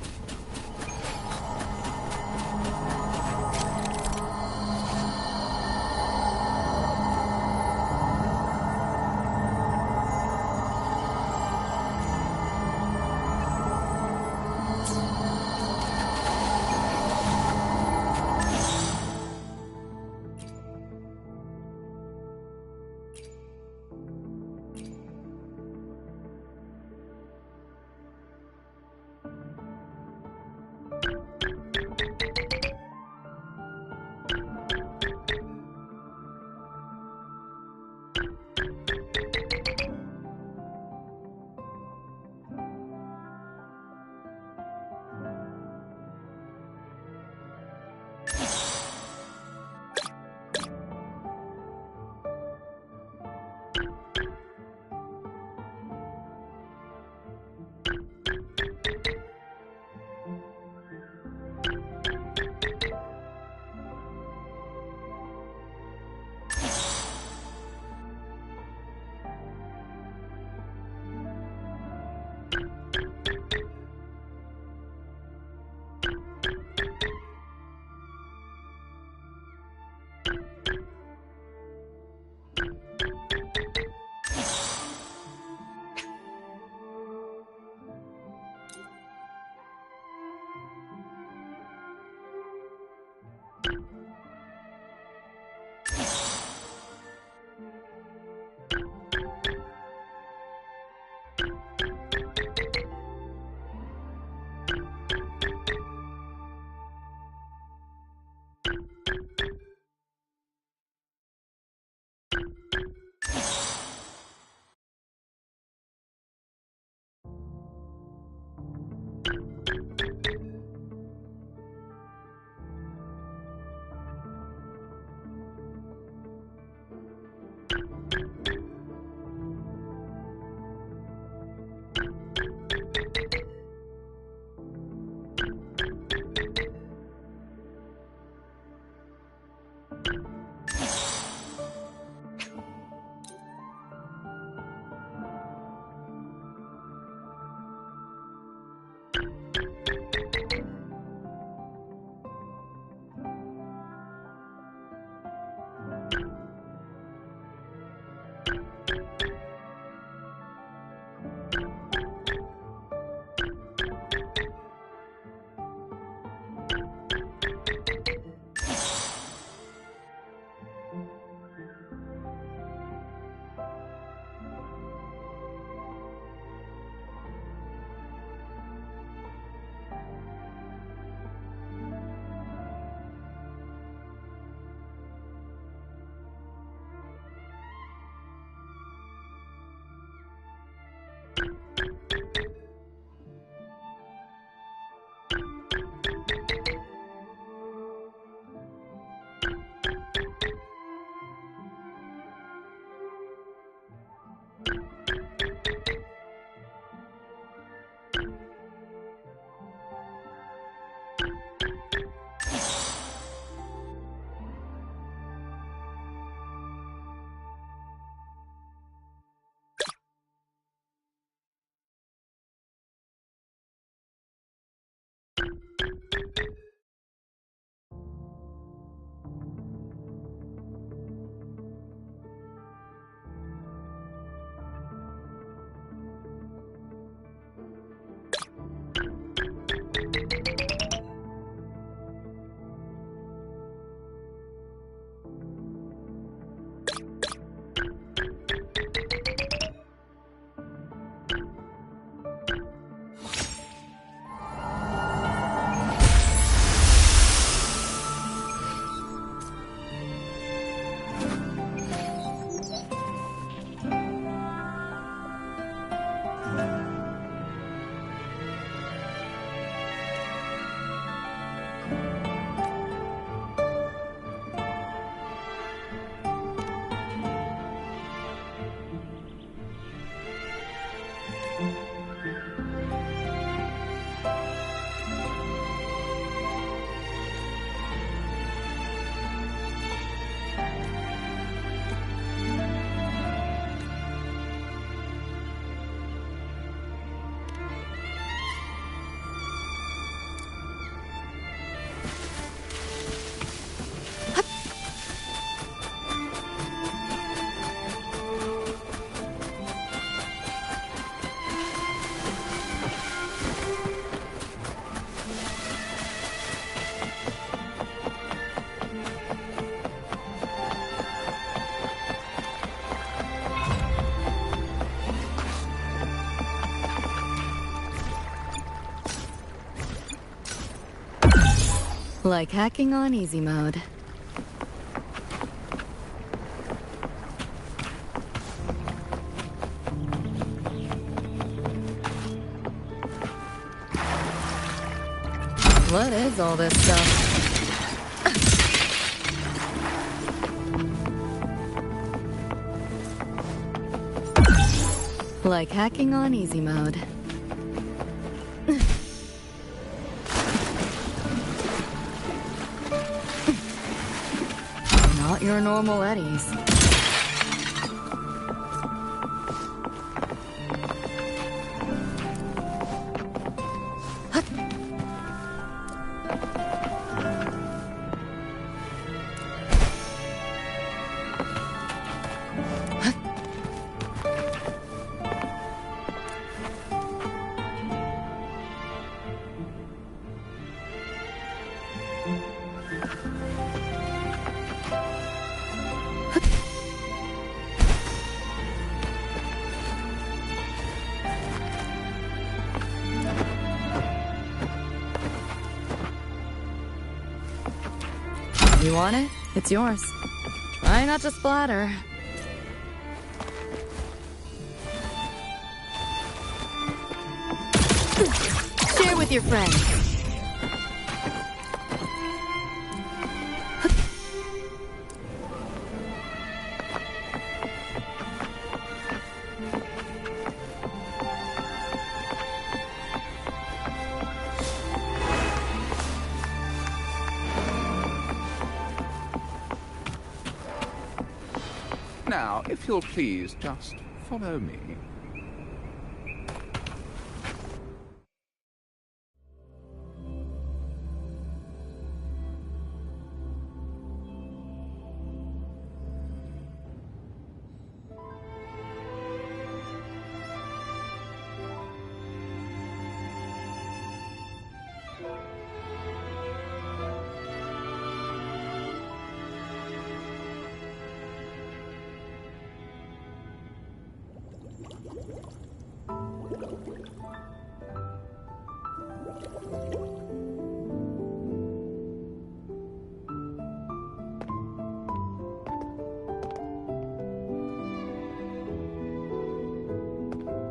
Like hacking on easy mode. What is all this stuff? Like hacking on easy mode. Not your normal eddies. You want it? It's yours. Try not to splatter. Share with your friends. Now, if you'll please just follow me.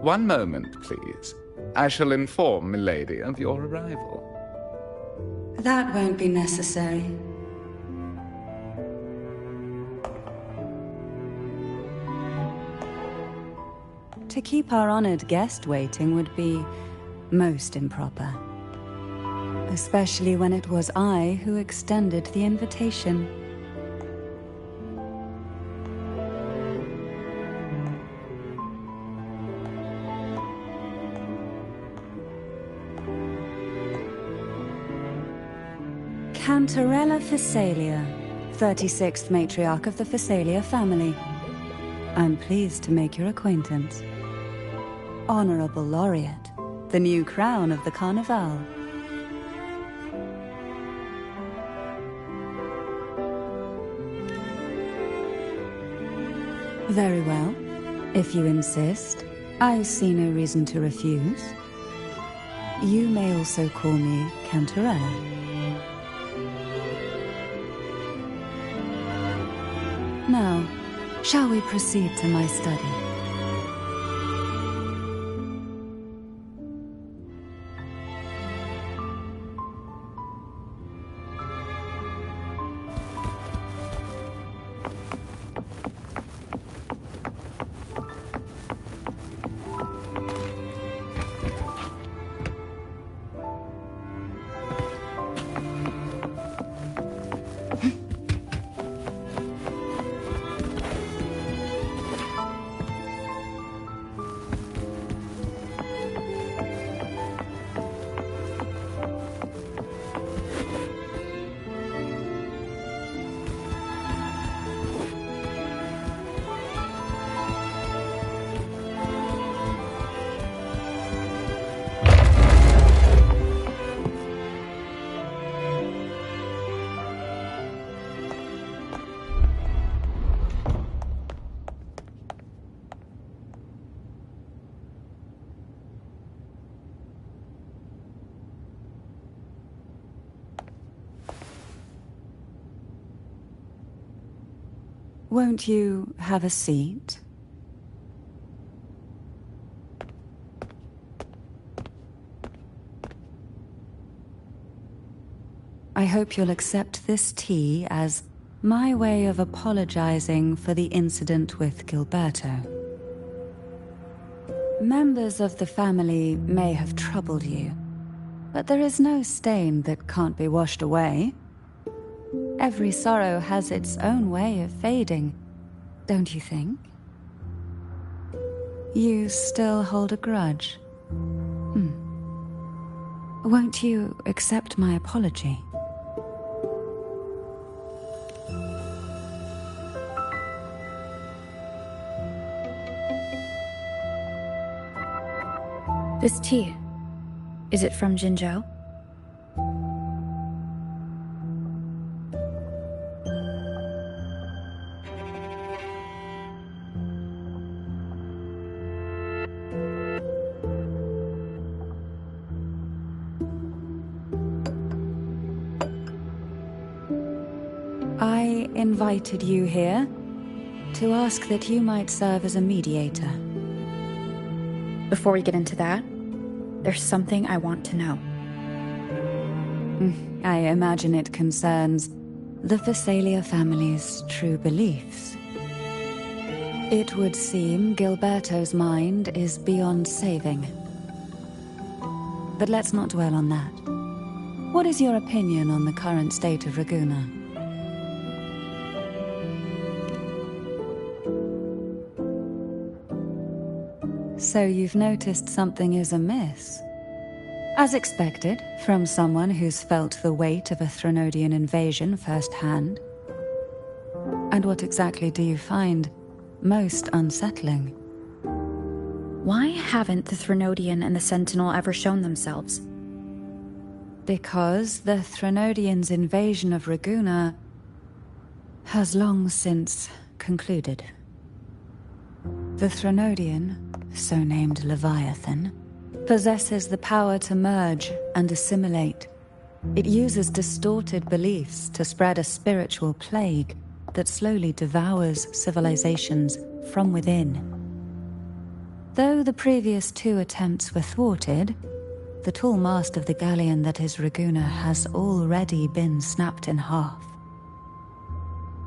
One moment, please. I shall inform Milady of your arrival. That won't be necessary. To keep our honored guest waiting would be most improper. Especially when it was I who extended the invitation. Cantarella Phasalia, 36th matriarch of the Phasalia family. I'm pleased to make your acquaintance. Honorable Laureate, the new crown of the Carnival. Very well. If you insist, I see no reason to refuse. You may also call me Cantarella. Now, shall we proceed to my study? Won't you have a seat? I hope you'll accept this tea as my way of apologizing for the incident with Gilberto. Members of the family may have troubled you, but there is no stain that can't be washed away. Every sorrow has its own way of fading, don't you think? You still hold a grudge? Won't you accept my apology? This tea, is it from Jinzhou? I invited you here to ask that you might serve as a mediator. Before we get into that, there's something I want to know. I imagine it concerns the Phasalia family's true beliefs. It would seem Gilberto's mind is beyond saving. But let's not dwell on that. What is your opinion on the current state of Raguna? So you've noticed something is amiss. As expected, from someone who's felt the weight of a Threnodian invasion firsthand. And what exactly do you find most unsettling? Why haven't the Threnodian and the Sentinel ever shown themselves? Because the Threnodians' invasion of Raguna has long since concluded. The Threnodian, so named Leviathan, possesses the power to merge and assimilate. It uses distorted beliefs to spread a spiritual plague that slowly devours civilizations from within. Though the previous 2 attempts were thwarted, the tall mast of the galleon that is Raguna has already been snapped in half.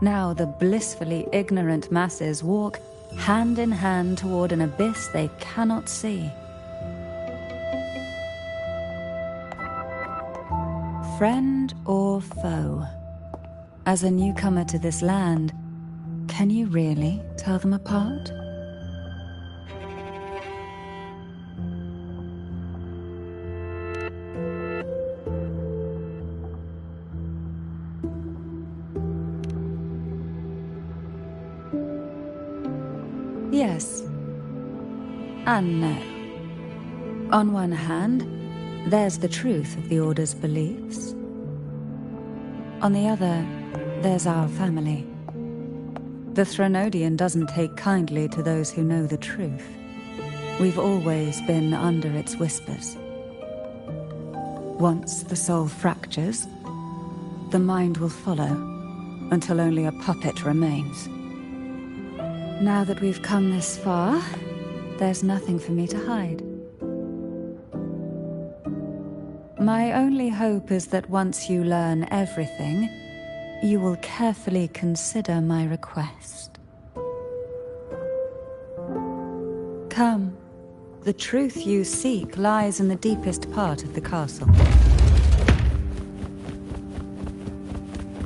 Now the blissfully ignorant masses walk hand in hand toward an abyss they cannot see. Friend or foe? As a newcomer to this land, can you really tell them apart? Yes. And no. On one hand, there's the truth of the Order's beliefs. On the other, there's our family. The Threnodian doesn't take kindly to those who know the truth. We've always been under its whispers. Once the soul fractures, the mind will follow, until only a puppet remains. Now that we've come this far, there's nothing for me to hide. My only hope is that once you learn everything, you will carefully consider my request. Come. The truth you seek lies in the deepest part of the castle.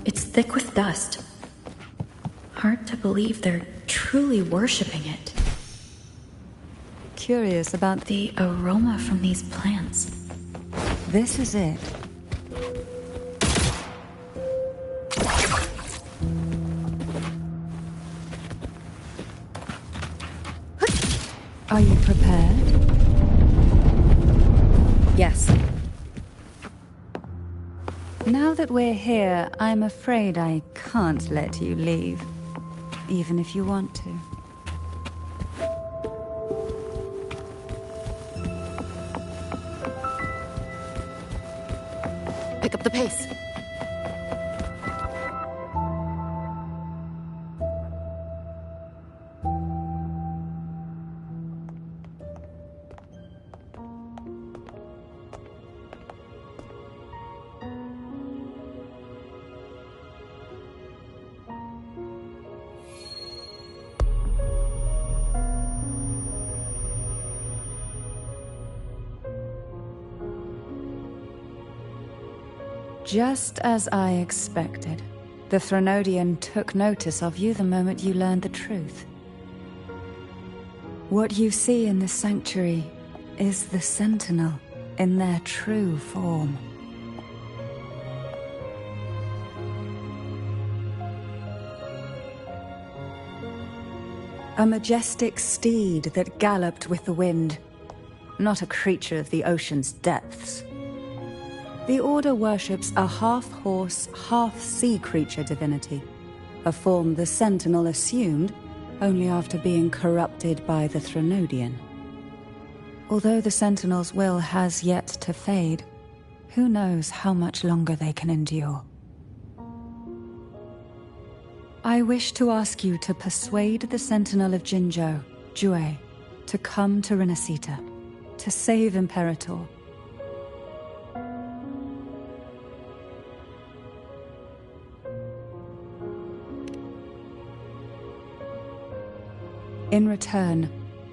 It's thick with dust. Hard to believe they're truly worshipping it. Curious about the aroma from these plants. This is it. Are you prepared? Yes. Now that we're here, I'm afraid I can't let you leave, even if you want to. Pick up the pace. Just as I expected, the Threnodian took notice of you the moment you learned the truth. What you see in the sanctuary is the Sentinel in their true form. A majestic steed that galloped with the wind, not a creature of the ocean's depths. The Order worships a half-horse, half-sea creature divinity, a form the Sentinel assumed only after being corrupted by the Threnodian. Although the Sentinel's will has yet to fade, who knows how much longer they can endure. I wish to ask you to persuade the Sentinel of Jinzhou, Jue, to come to Renacita, to save Imperator. In return,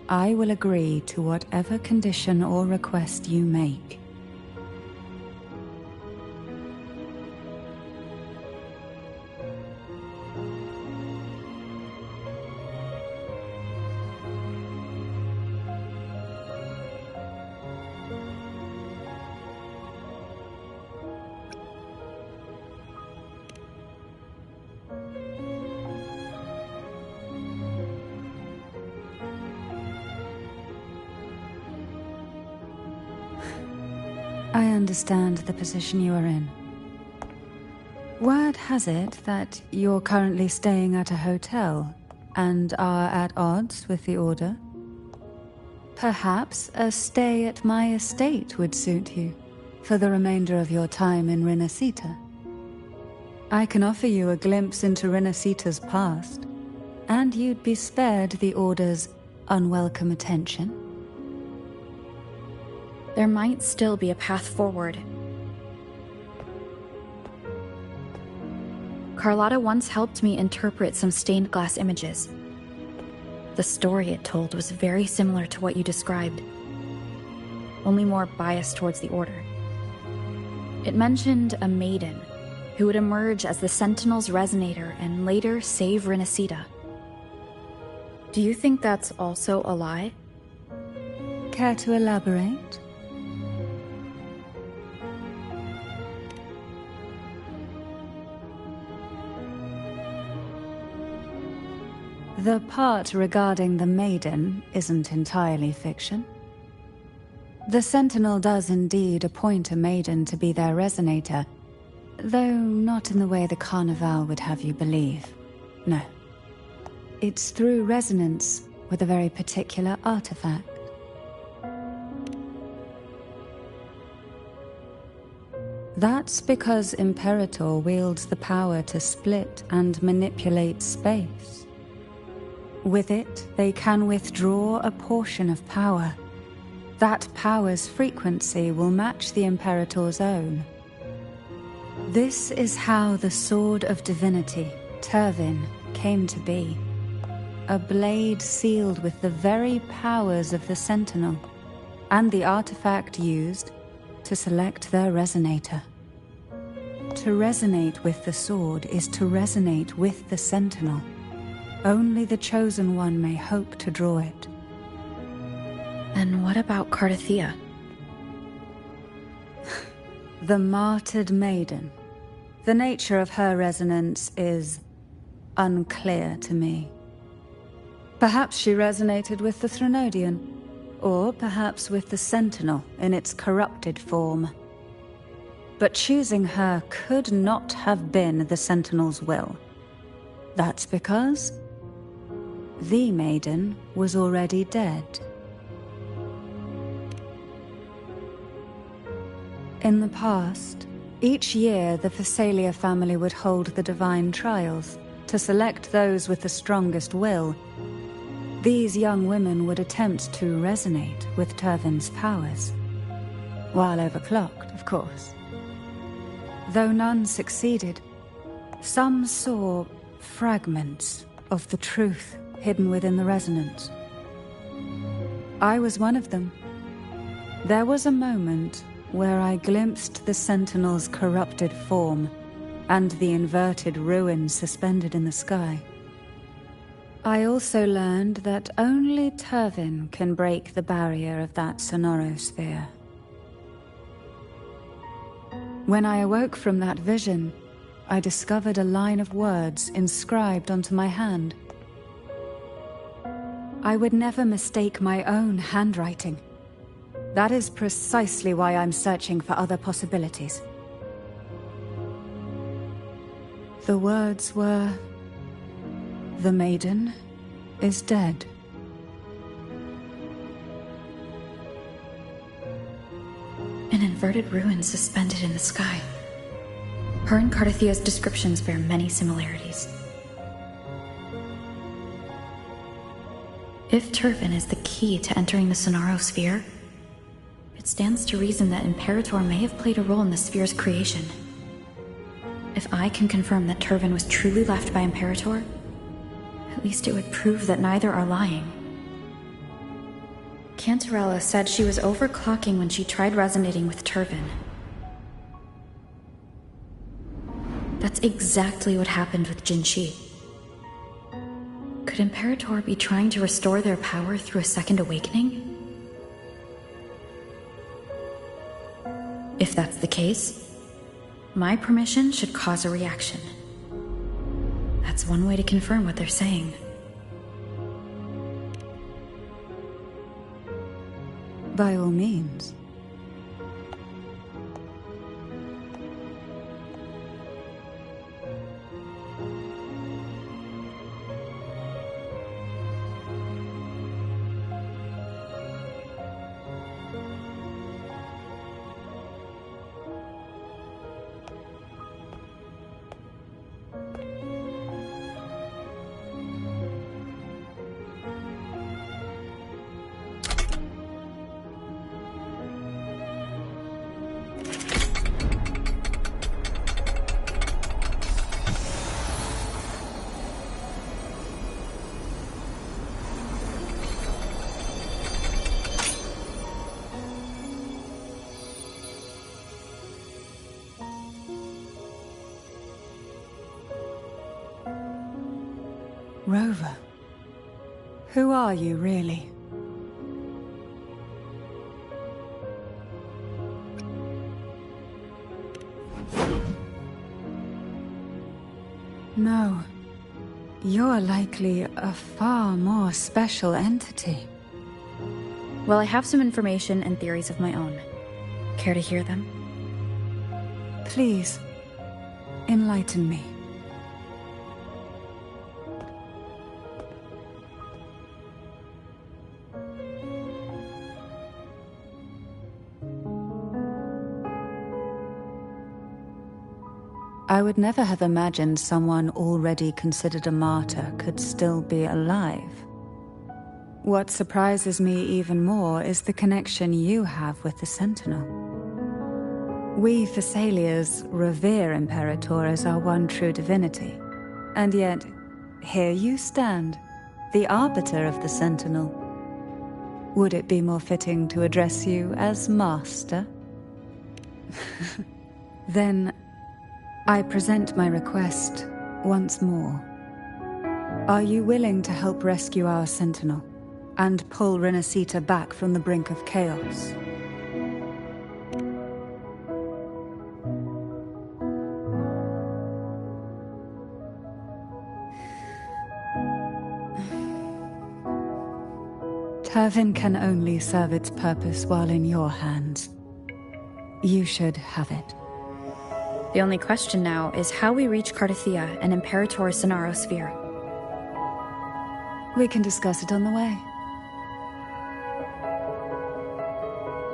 I will agree to whatever condition or request you make. I understand the position you are in. Word has it that you're currently staying at a hotel and are at odds with the Order. Perhaps a stay at my estate would suit you for the remainder of your time in Renacita. I can offer you a glimpse into Renacita's past, and you'd be spared the Order's unwelcome attention. There might still be a path forward. Carlotta once helped me interpret some stained glass images. The story it told was very similar to what you described, only more biased towards the Order. It mentioned a maiden who would emerge as the Sentinel's resonator and later save Renacita. Do you think that's also a lie? Care to elaborate? The part regarding the maiden isn't entirely fiction. The Sentinel does indeed appoint a maiden to be their resonator, though not in the way the Carnival would have you believe. No. It's through resonance with a very particular artifact. That's because Imperator wields the power to split and manipulate space. With it, they can withdraw a portion of power. That power's frequency will match the Imperator's own. This is how the Sword of Divinity, Turvin, came to be. A blade sealed with the very powers of the Sentinel, and the artifact used to select their resonator. To resonate with the sword is to resonate with the Sentinel. Only the Chosen One may hope to draw it. And what about Cardathea? The martyred maiden. The nature of her resonance is unclear to me. Perhaps she resonated with the Threnodian, or perhaps with the Sentinel in its corrupted form. But choosing her could not have been the Sentinel's will. That's because the maiden was already dead. In the past, each year the Phasalia family would hold the divine trials to select those with the strongest will. These young women would attempt to resonate with Turvin's powers, while overclocked, of course. Though none succeeded, some saw fragments of the truth hidden within the resonance. I was one of them. There was a moment where I glimpsed the Sentinel's corrupted form and the inverted ruins suspended in the sky. I also learned that only Turvin can break the barrier of that sonorosphere. When I awoke from that vision, I discovered a line of words inscribed onto my hand. I would never mistake my own handwriting. That is precisely why I'm searching for other possibilities. The words were, "The maiden is dead." An inverted ruin suspended in the sky. Her and Cardathia's descriptions bear many similarities. If Turvin is the key to entering the Sonarosphere, it stands to reason that Imperator may have played a role in the sphere's creation. If I can confirm that Turvin was truly left by Imperator, at least it would prove that neither are lying. Cantarella said she was overclocking when she tried resonating with Turvin. That's exactly what happened with Jinshi. Could Imperator be trying to restore their power through a second awakening? If that's the case, my permission should cause a reaction. That's one way to confirm what they're saying. By all means. Rover, who are you really? No, you're likely a far more special entity. Well, I have some information and theories of my own. Care to hear them? Please, enlighten me. I would never have imagined someone already considered a martyr could still be alive. What surprises me even more is the connection you have with the Sentinel. We Thessalians revere Imperator as our one true divinity, and yet, here you stand, the arbiter of the Sentinel. Would it be more fitting to address you as Master? Then, I present my request once more. Are you willing to help rescue our Sentinel and pull Renacita back from the brink of chaos? Turvin can only serve its purpose while in your hands. You should have it. The only question now is how we reach Cardathia and Imperator's Sonarosphere. We can discuss it on the way.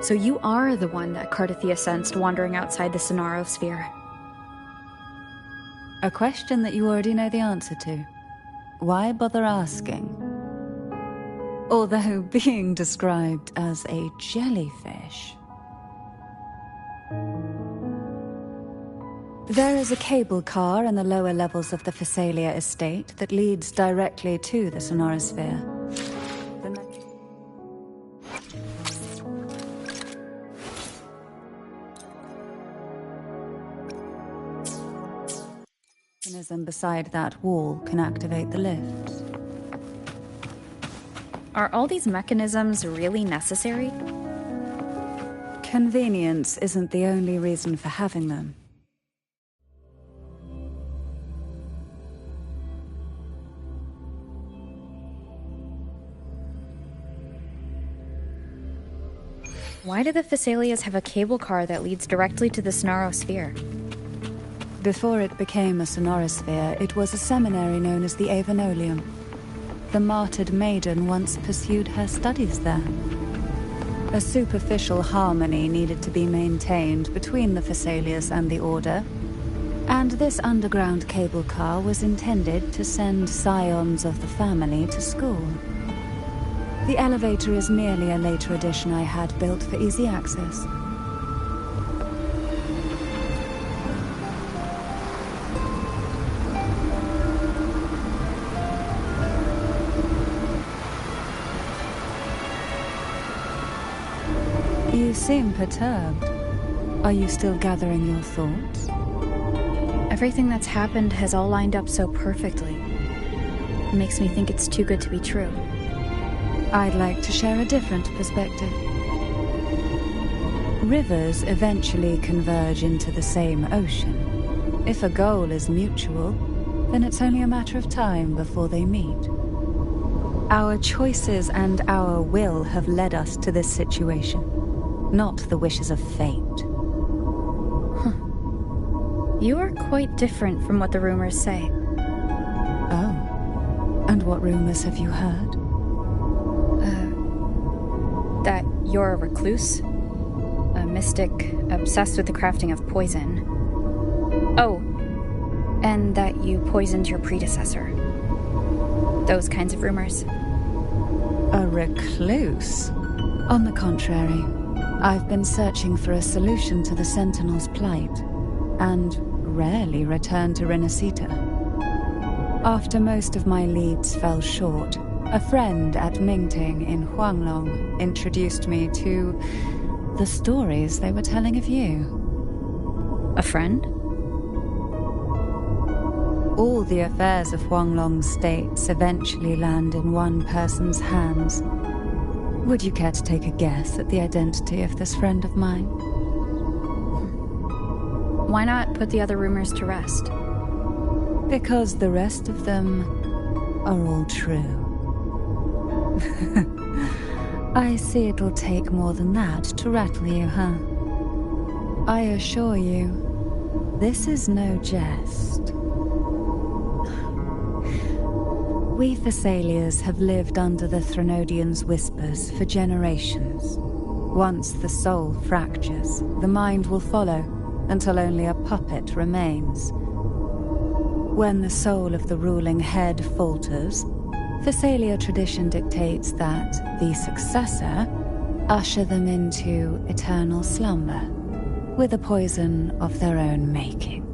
So you are the one that Cardathia sensed wandering outside the Sonarosphere. A question that you already know the answer to. Why bother asking? Although being described as a jellyfish. There is a cable car in the lower levels of the Thessalia estate that leads directly to the Sonarosphere. mechanism beside that wall can activate the lifts. Are all these mechanisms really necessary? Convenience isn't the only reason for having them. Why do the Thessalias have a cable car that leads directly to the Sonosphere? Before it became a Sonosphere, it was a seminary known as the Avenolium. The martyred maiden once pursued her studies there. A superficial harmony needed to be maintained between the Thessalias and the Order, and this underground cable car was intended to send scions of the family to school. The elevator is merely a later addition I had built for easy access. You seem perturbed. Are you still gathering your thoughts? Everything that's happened has all lined up so perfectly. It makes me think it's too good to be true. I'd like to share a different perspective. Rivers eventually converge into the same ocean. If a goal is mutual, then it's only a matter of time before they meet. Our choices and our will have led us to this situation, not the wishes of fate. You are quite different from what the rumors say. Oh. And what rumors have you heard? That you're a recluse, a mystic obsessed with the crafting of poison. Oh, and that you poisoned your predecessor. Those kinds of rumors. A recluse? On the contrary, I've been searching for a solution to the Sentinel's plight, and rarely return to Renacita. After most of my leads fell short, a friend at Mingting in Huanglong introduced me to the stories they were telling of you. A friend? All the affairs of Huanglong states eventually land in one person's hands. Would you care to take a guess at the identity of this friend of mine? Why not put the other rumors to rest? Because the rest of them are all true. I see it'll take more than that to rattle you, huh? I assure you, this is no jest. We Thessalias have lived under the Threnodians' whispers for generations. Once the soul fractures, the mind will follow, until only a puppet remains. When the soul of the ruling head falters, Thessalia tradition dictates that the successor usher them into eternal slumber, with a poison of their own making.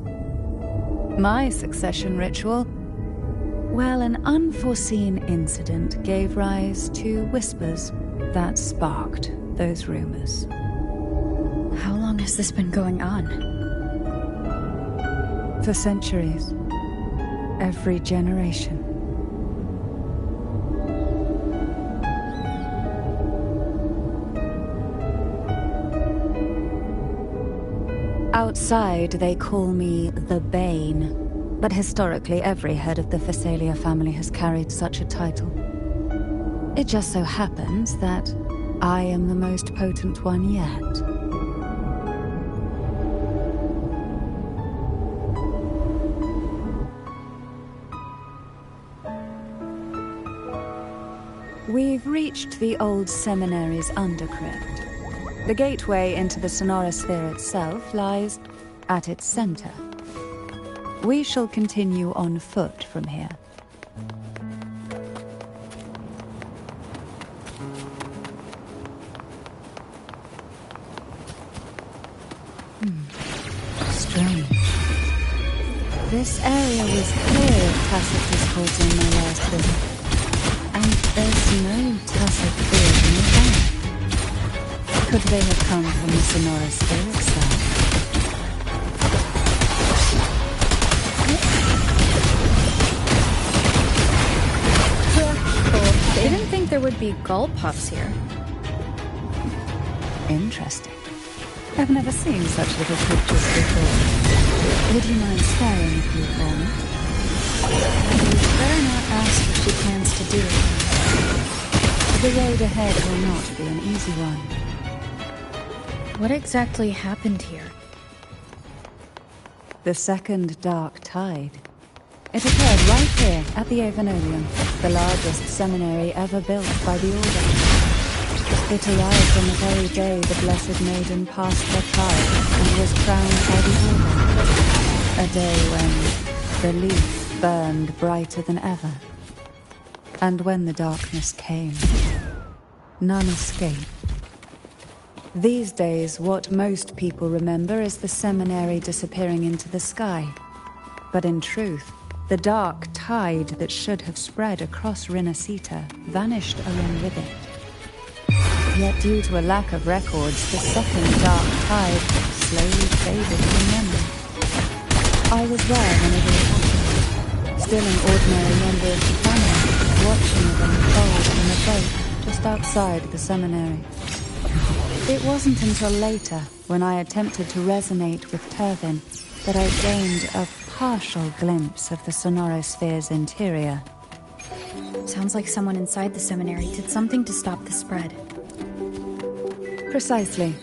My succession ritual? Well, an unforeseen incident gave rise to whispers that sparked those rumors. How long has this been going on? For centuries. Every generation. Outside, they call me the Bane, but historically every head of the Thessalia family has carried such a title. It just so happens that I am the most potent one yet. We've reached the old seminary's undercrypt. The gateway into the Sonosphere itself lies at its center. We shall continue on foot from here. Strange. This area was clear of Tacit discords in my last visit. And there's no Tacit field nearby. Could they have come from the Sonosphere itself? there would be gull puffs here. Interesting. I've never seen such little creatures before. Would you mind staring a few for me? I'd better not ask what she plans to do. The road ahead will not be an easy one. What exactly happened here? The second dark tide. It occurred right here at the Avenolium, the largest seminary ever built by the Order. It arrived on the very day the Blessed Maiden passed her tide and was crowned by the Order. A day when the leaf burned brighter than ever. And when the darkness came, none escaped. These days, what most people remember is the seminary disappearing into the sky. But in truth, the dark tide that should have spread across Rinascita vanished along with it. Yet due to a lack of records, the second dark tide slowly faded from memory. I was there when it all happened, still an ordinary member of the family, watching it unfold in a boat just outside the seminary. It wasn't until later, when I attempted to resonate with Turvin, that I gained a partial glimpse of the Sonorosphere's interior. Sounds like someone inside the seminary did something to stop the spread. Precisely.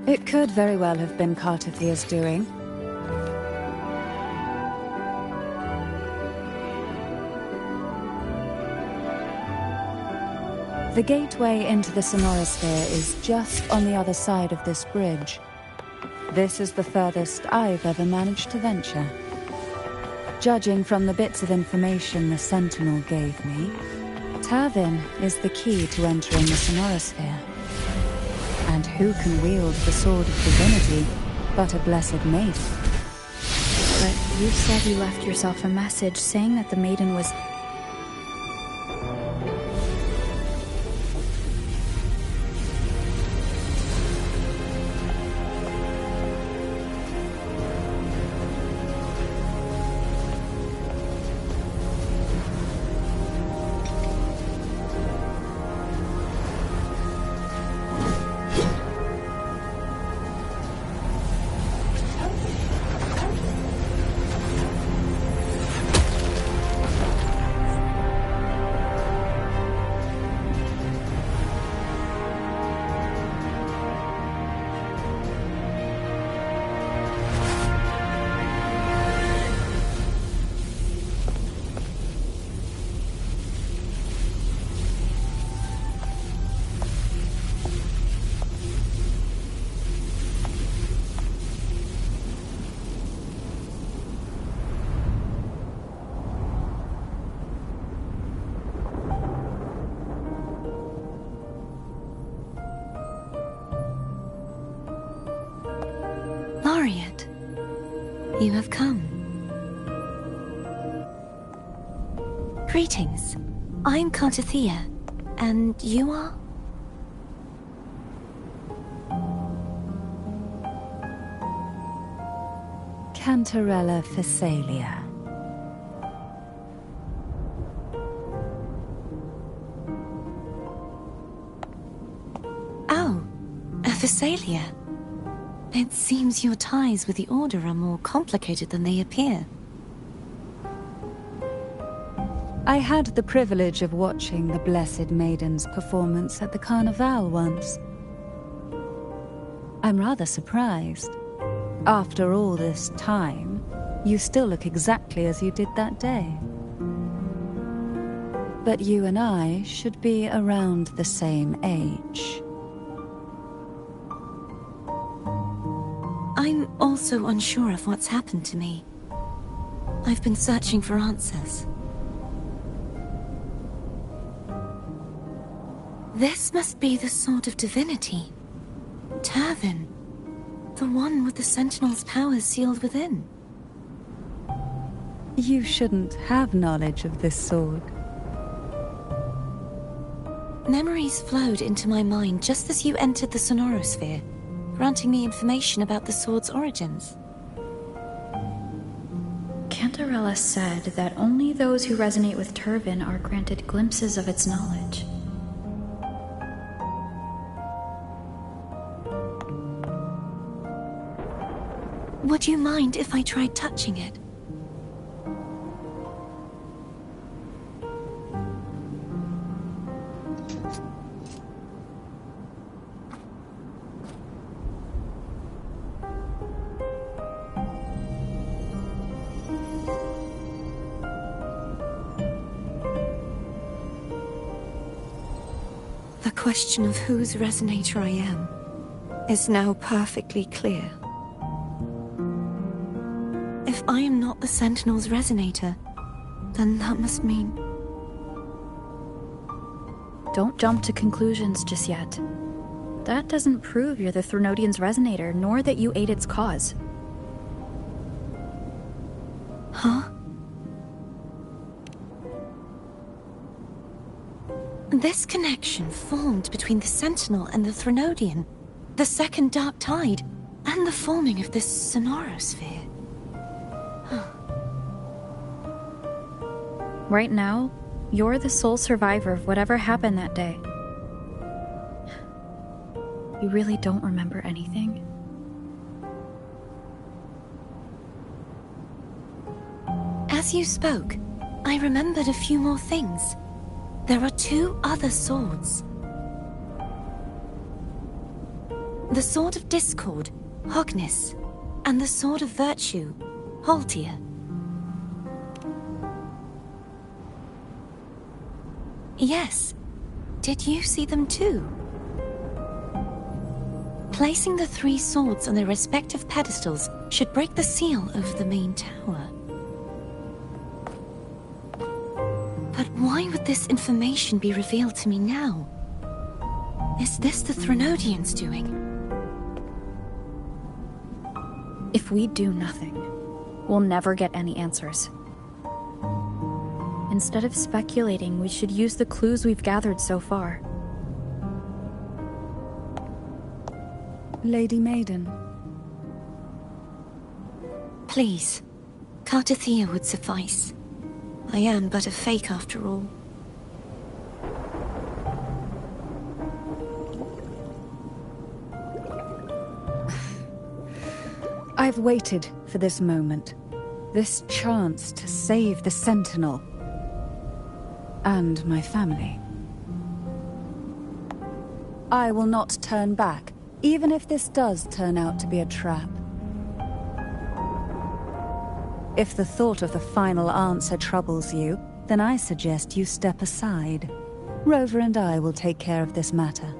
It could very well have been Cartathia's doing. The gateway into the Sonorosphere is just on the other side of this bridge. This is the furthest I've ever managed to venture. Judging from the bits of information the Sentinel gave me, Turvin is the key to entering the Sonorosphere. And who can wield the Sword of Divinity but a Blessed Maiden? But you said you left yourself a message saying that the maiden was... Laureate, you have come. Greetings. I'm Cartathia, and you are? Cantarella Phasalia. Oh, a Phasalia. It seems your ties with the Order are more complicated than they appear. I had the privilege of watching the Blessed Maiden's performance at the Carnival once. I'm rather surprised. After all this time, you still look exactly as you did that day. But you and I should be around the same age. I'm also unsure of what's happened to me. I've been searching for answers. This must be the Sword of Divinity. Turvin. The one with the Sentinel's powers sealed within. You shouldn't have knowledge of this sword. Memories flowed into my mind just as you entered the Sonorosphere, granting me information about the sword's origins. Cantarella said that only those who resonate with Turvin are granted glimpses of its knowledge. Would you mind if I tried touching it? The question of whose resonator I am is now perfectly clear. If I am not the Sentinel's resonator, then that must mean... Don't jump to conclusions just yet. That doesn't prove you're the Threnodian's resonator, nor that you aid its cause. Huh? This connection formed between the Sentinel and the Threnodian, the second Dark Tide, and the forming of this sonorosphere. Right now, you're the sole survivor of whatever happened that day. You really don't remember anything? As you spoke, I remembered a few more things. There are 2 other swords. The Sword of Discord, Hognis, and the Sword of Virtue, Haltia. Yes. Did you see them too? Placing the 3 swords on their respective pedestals should break the seal over the main tower. But why would this information be revealed to me now? Is this the Threnodians' doing? If we do nothing, we'll never get any answers. Instead of speculating, we should use the clues we've gathered so far. Lady Maiden. Please, Cartathea would suffice. I am but a fake after all. I've waited for this moment. This chance to save the Sentinel. And my family. I will not turn back, even if this does turn out to be a trap. If the thought of the final answer troubles you, then I suggest you step aside. Rover and I will take care of this matter.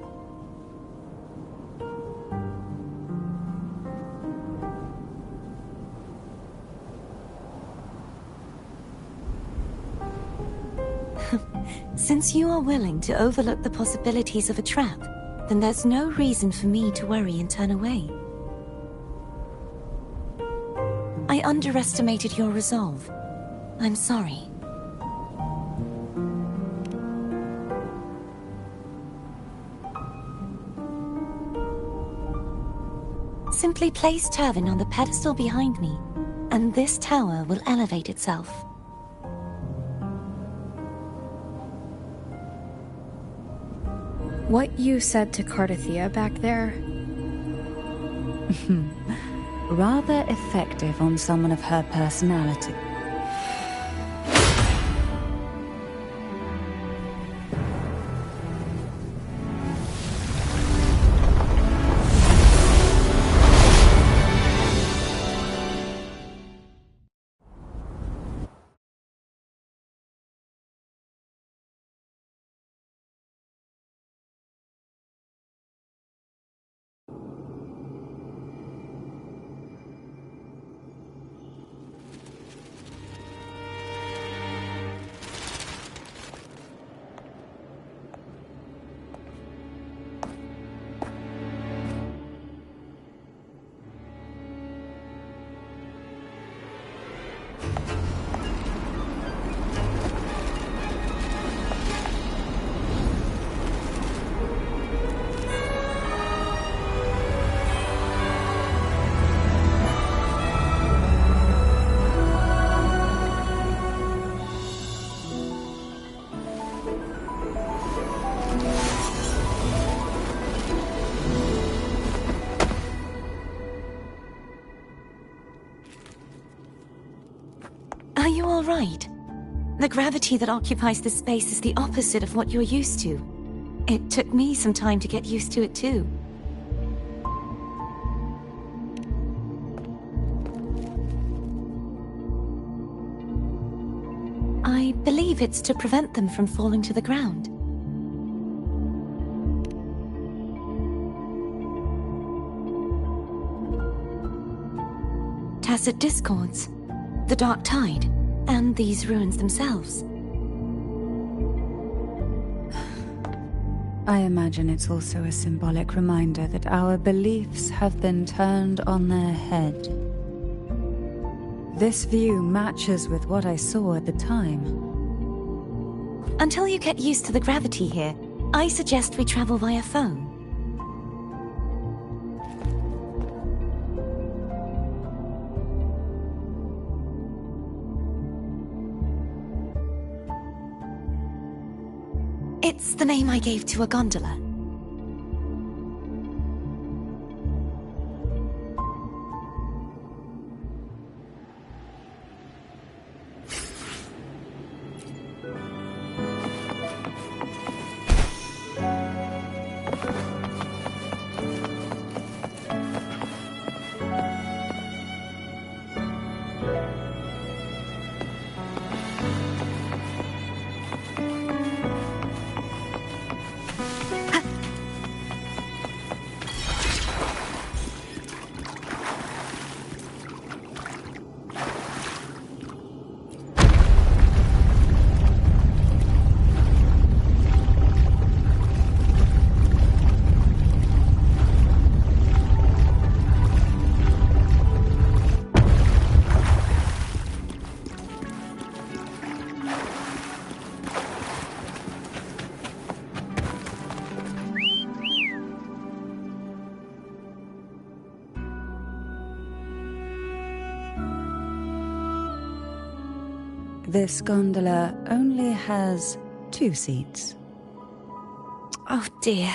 Since you are willing to overlook the possibilities of a trap, then there's no reason for me to worry and turn away. I underestimated your resolve. I'm sorry. Simply place Turvin on the pedestal behind me, and this tower will elevate itself. What you said to Cartathea back there... Rather effective on someone of her personality. you all right? The gravity that occupies this space is the opposite of what you're used to. It took me some time to get used to it too. I believe it's to prevent them from falling to the ground. Tacit discords, the dark tide, and these ruins themselves. I imagine it's also a symbolic reminder that our beliefs have been turned on their head. This view matches with what I saw at the time. Until you get used to the gravity here, I suggest we travel via phone. It's the name I gave to a gondola. This gondola only has 2 seats. Oh dear,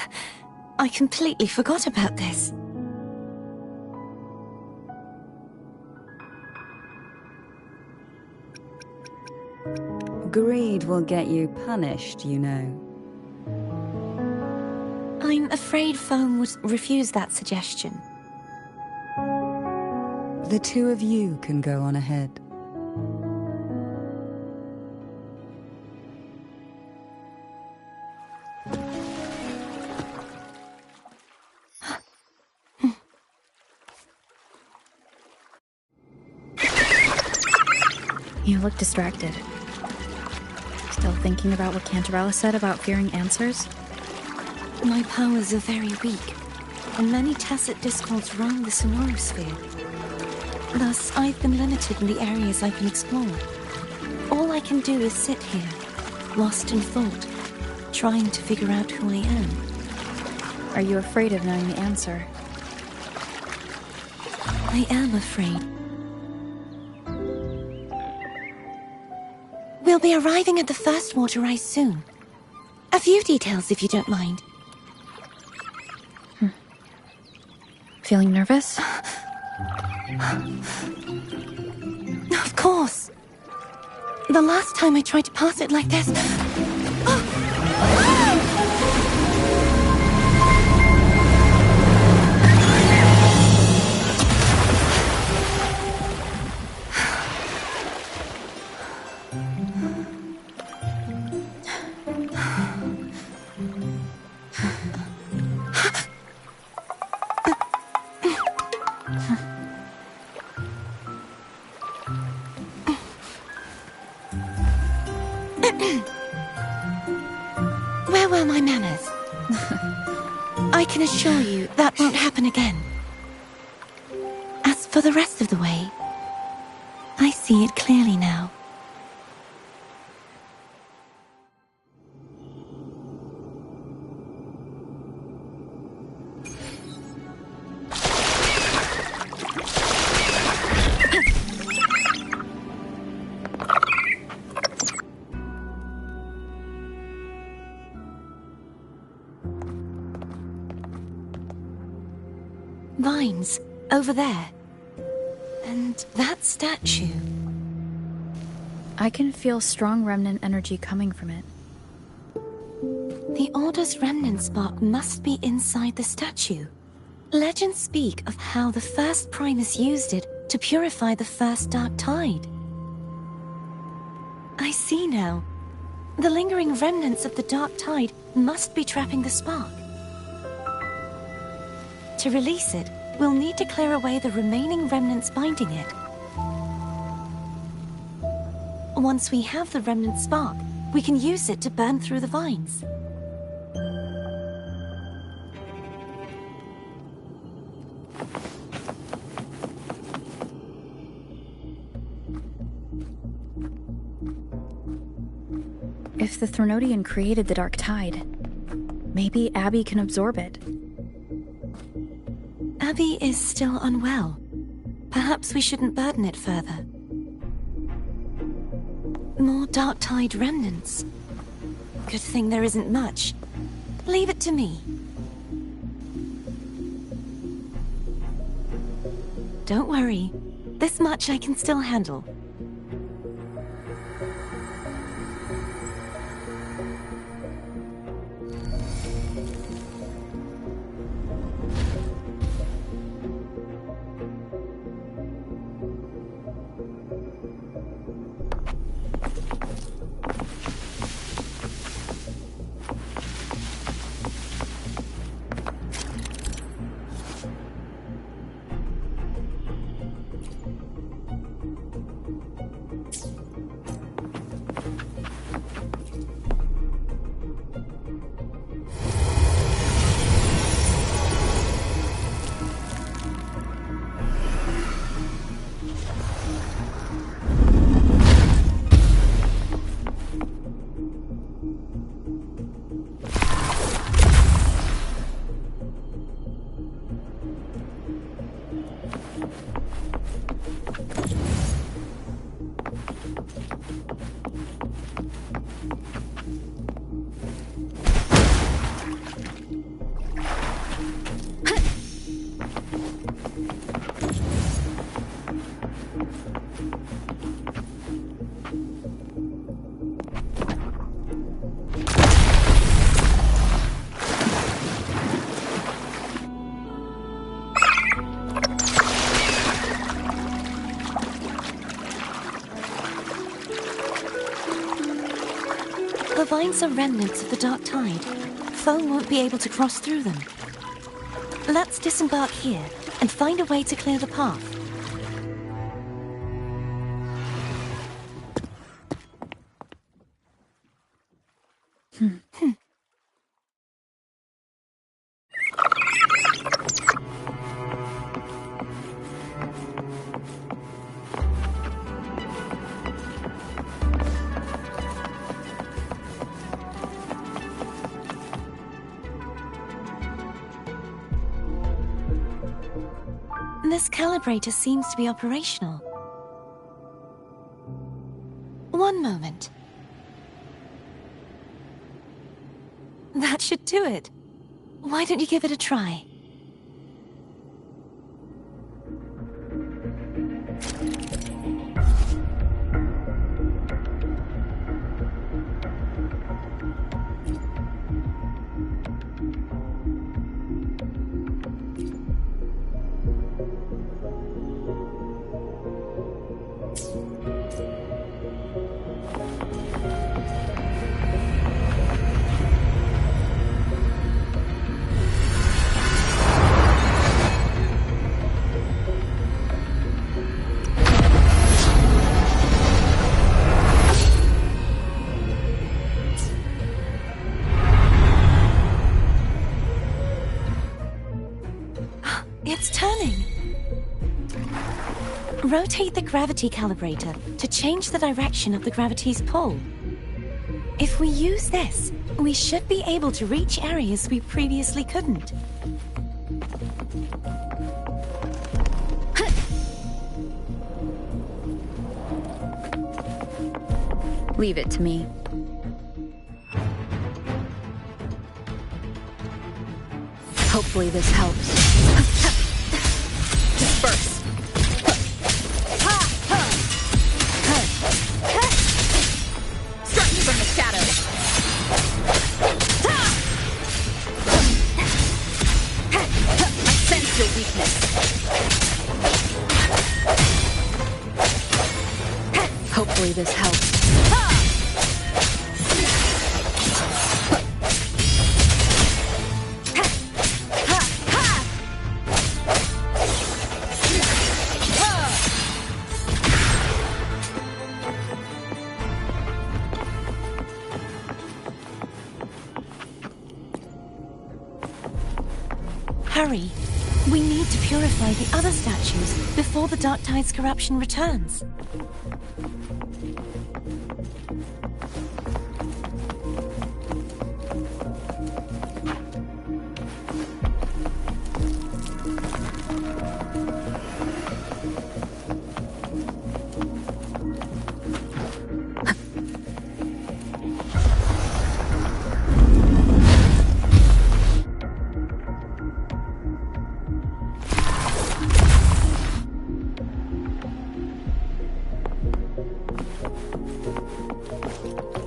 I completely forgot about this. Greed will get you punished, you know. I'm afraid Foam would refuse that suggestion. The 2 of you can go on ahead. You look distracted. Still thinking about what Cantarella said about fearing answers? My powers are very weak, and many tacit discords roam the sonorosphere. Thus, I've been limited in the areas I can explore. All I can do is sit here, lost in thought, trying to figure out who I am. Are you afraid of knowing the answer? I am afraid. We'll be arriving at the first water rise soon. A few details, if you don't mind. Feeling nervous? Of course. The last time I tried to pass it like this... Where were my manners? I can assure you that won't happen again. As for the rest of the way, I see it clearly now. Vines, over there. And that statue. I can feel strong remnant energy coming from it. The Order's remnant spark must be inside the statue. Legends speak of how the first Primus used it to purify the first Dark Tide. I see now. The lingering remnants of the Dark Tide must be trapping the spark. To release it, we'll need to clear away the remaining remnants binding it. Once we have the remnant spark, we can use it to burn through the vines. If the Threnodian created the Dark Tide, maybe Abby can absorb it. Abby is still unwell. Perhaps we shouldn't burden it further. More Dark Tide remnants. Good thing there isn't much. Leave it to me. Don't worry. This much I can still handle. The vines are remnants of the Dark Tide. Foam won't be able to cross through them. Let's disembark here and find a way to clear the path. This calibrator seems to be operational. One moment. That should do it. Why don't you give it a try? It's turning. Rotate the gravity calibrator to change the direction of the gravity's pull. If we use this, we should be able to reach areas we previously couldn't. Leave it to me. Hopefully this helps. Disperse. Hopefully this helps. Hurry! We need to purify the other statues before the Dark Tide's corruption returns.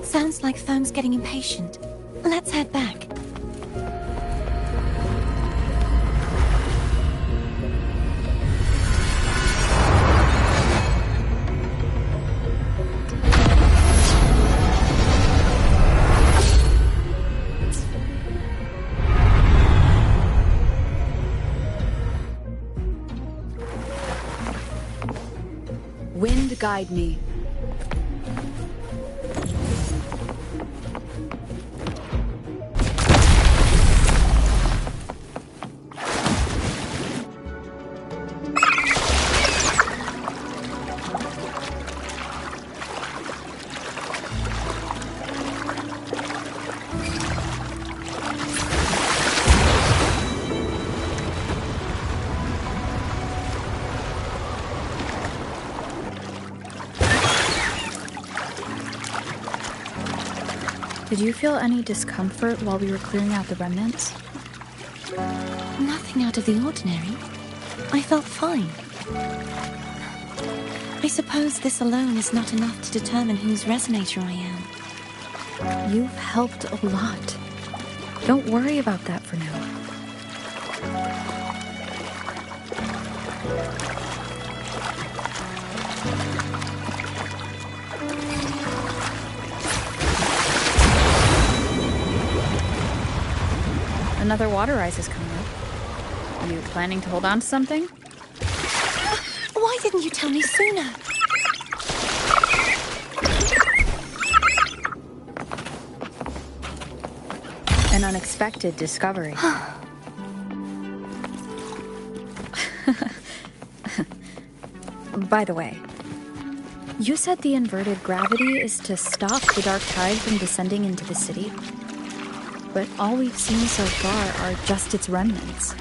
Sounds like Foam's getting impatient. Let's head back. Wind guide me. Did you feel any discomfort while we were clearing out the remnants? Nothing out of the ordinary. I felt fine. I suppose this alone is not enough to determine whose resonator I am. You've helped a lot. Don't worry about that for now. Another water rise is coming up. You planning to hold on to something? Why didn't you tell me sooner? An unexpected discovery. By the way, you said the inverted gravity is to stop the dark tide from descending into the city? But all we've seen so far are just its remnants.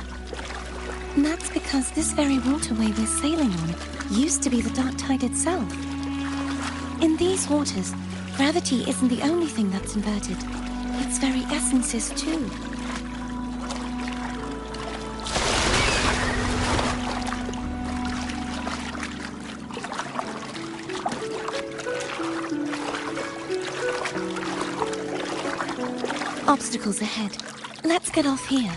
And that's because this very waterway we're sailing on used to be the dark tide itself. In these waters, gravity isn't the only thing that's inverted. Its very essence is too. Obstacles ahead. Let's get off here.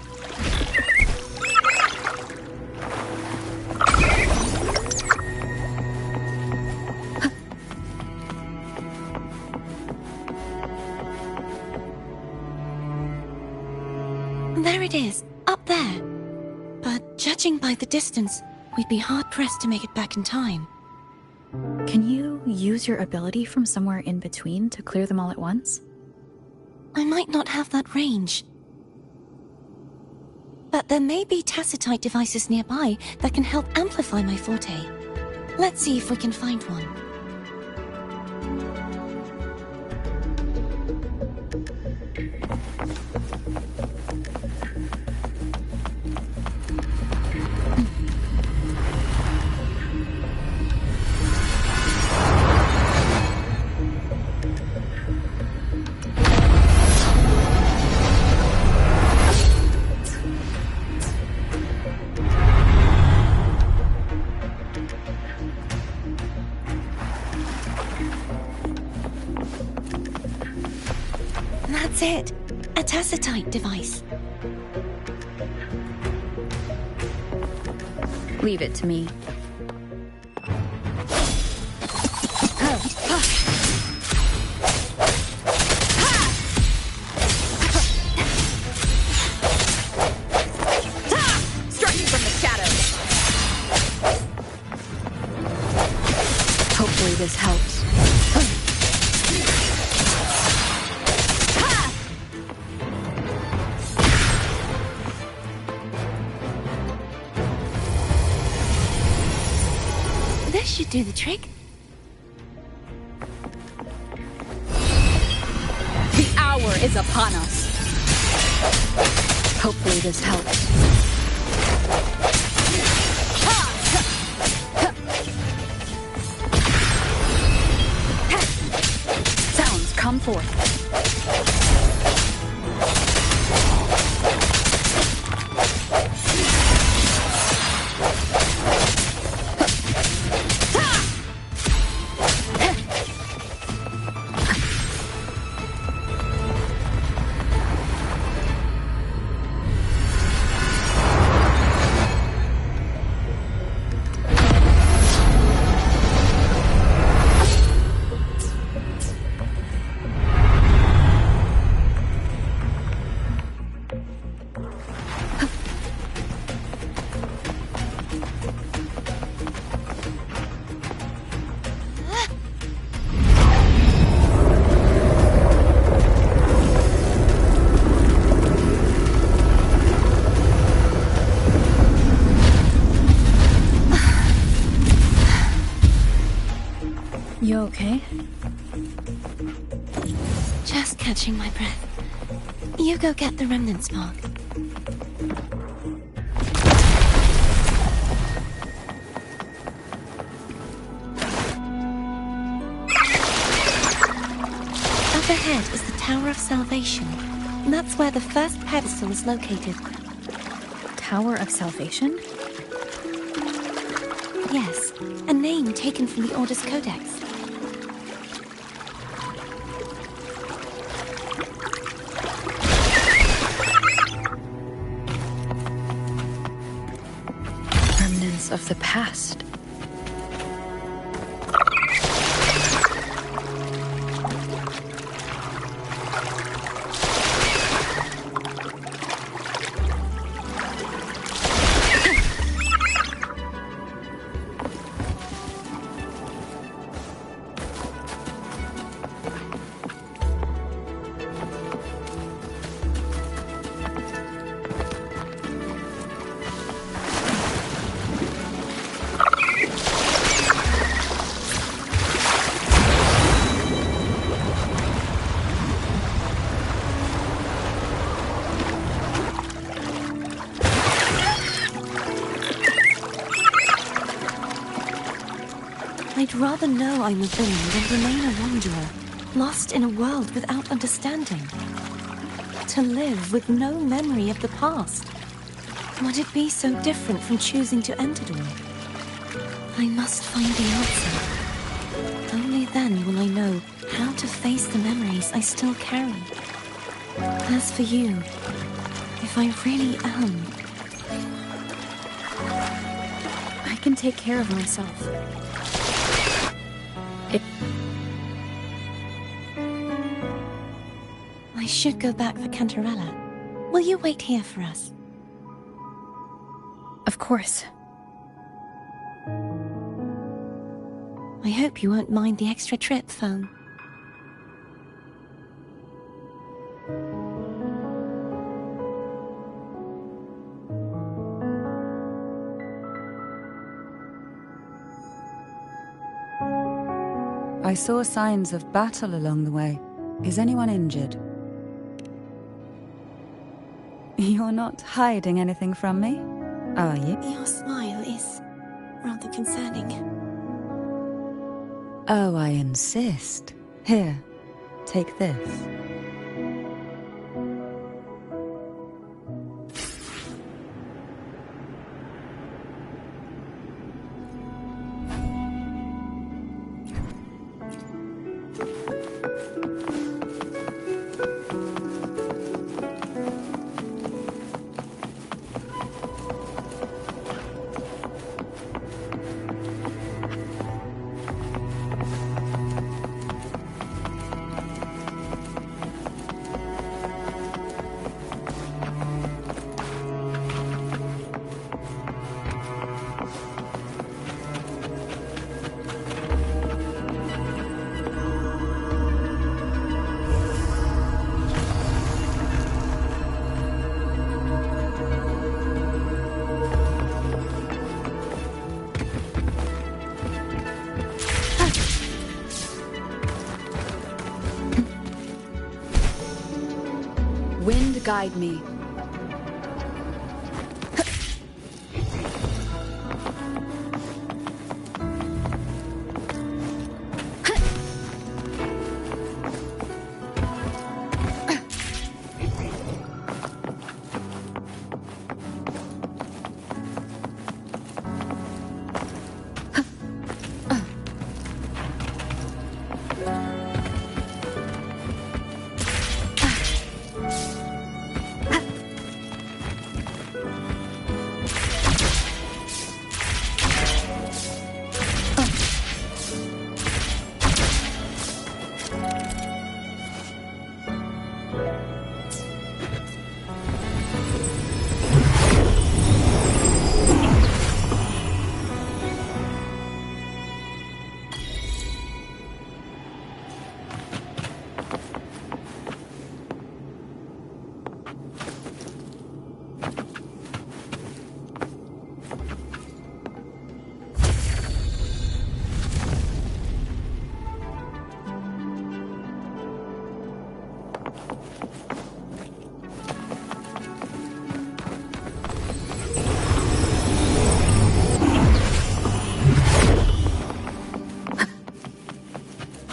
There it is, up there. But judging by the distance, we'd be hard-pressed to make it back in time. Can you use your ability from somewhere in between to clear them all at once? I might not have that range. But there may be tacitite devices nearby that can help amplify my forte. Let's see if we can find one. That's it. A tacitite device. Leave it to me. do the trick? The hour is upon us. Hopefully this helps. Sounds come forth. You okay? Just catching my breath. You go get the remnants, Mark. Up ahead is the Tower of Salvation. And that's where the first pedestal is located. Tower of Salvation? Yes, a name taken from the Order's Codex. Remnants of the past. I'd rather know I'm a villain than remain a wanderer, lost in a world without understanding. To live with no memory of the past. Would it be so different from choosing to end it all? I must find the answer. Only then will I know how to face the memories I still carry. As for you, if I really am... I can take care of myself. I should go back for Cantarella. Will you wait here for us? Of course. I hope you won't mind the extra trip, Foam. I saw signs of battle along the way. Is anyone injured? You're not hiding anything from me, are you? Your smile is rather concerning. Oh, I insist. Here, take this. guide me.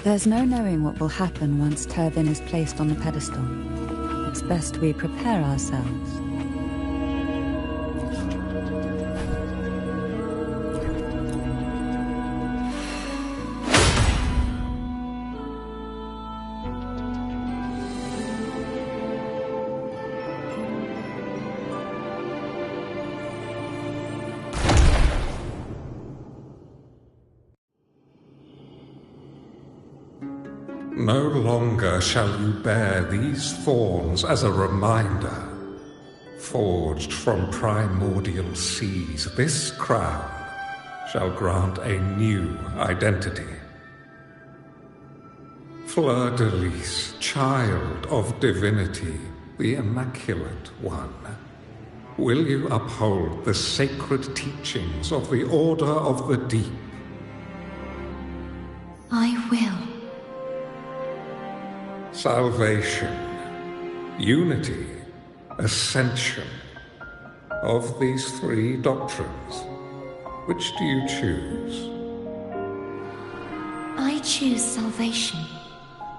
There's no knowing what will happen once Tervin is placed on the pedestal. It's best we prepare ourselves. No longer shall you bear these thorns as a reminder. Forged from primordial seas, this crown shall grant a new identity. Fleur-de-Lis, child of divinity, the Immaculate One, will you uphold the sacred teachings of the Order of the Deep? I will. Salvation, unity, ascension. Of these three doctrines, which do you choose? I choose salvation.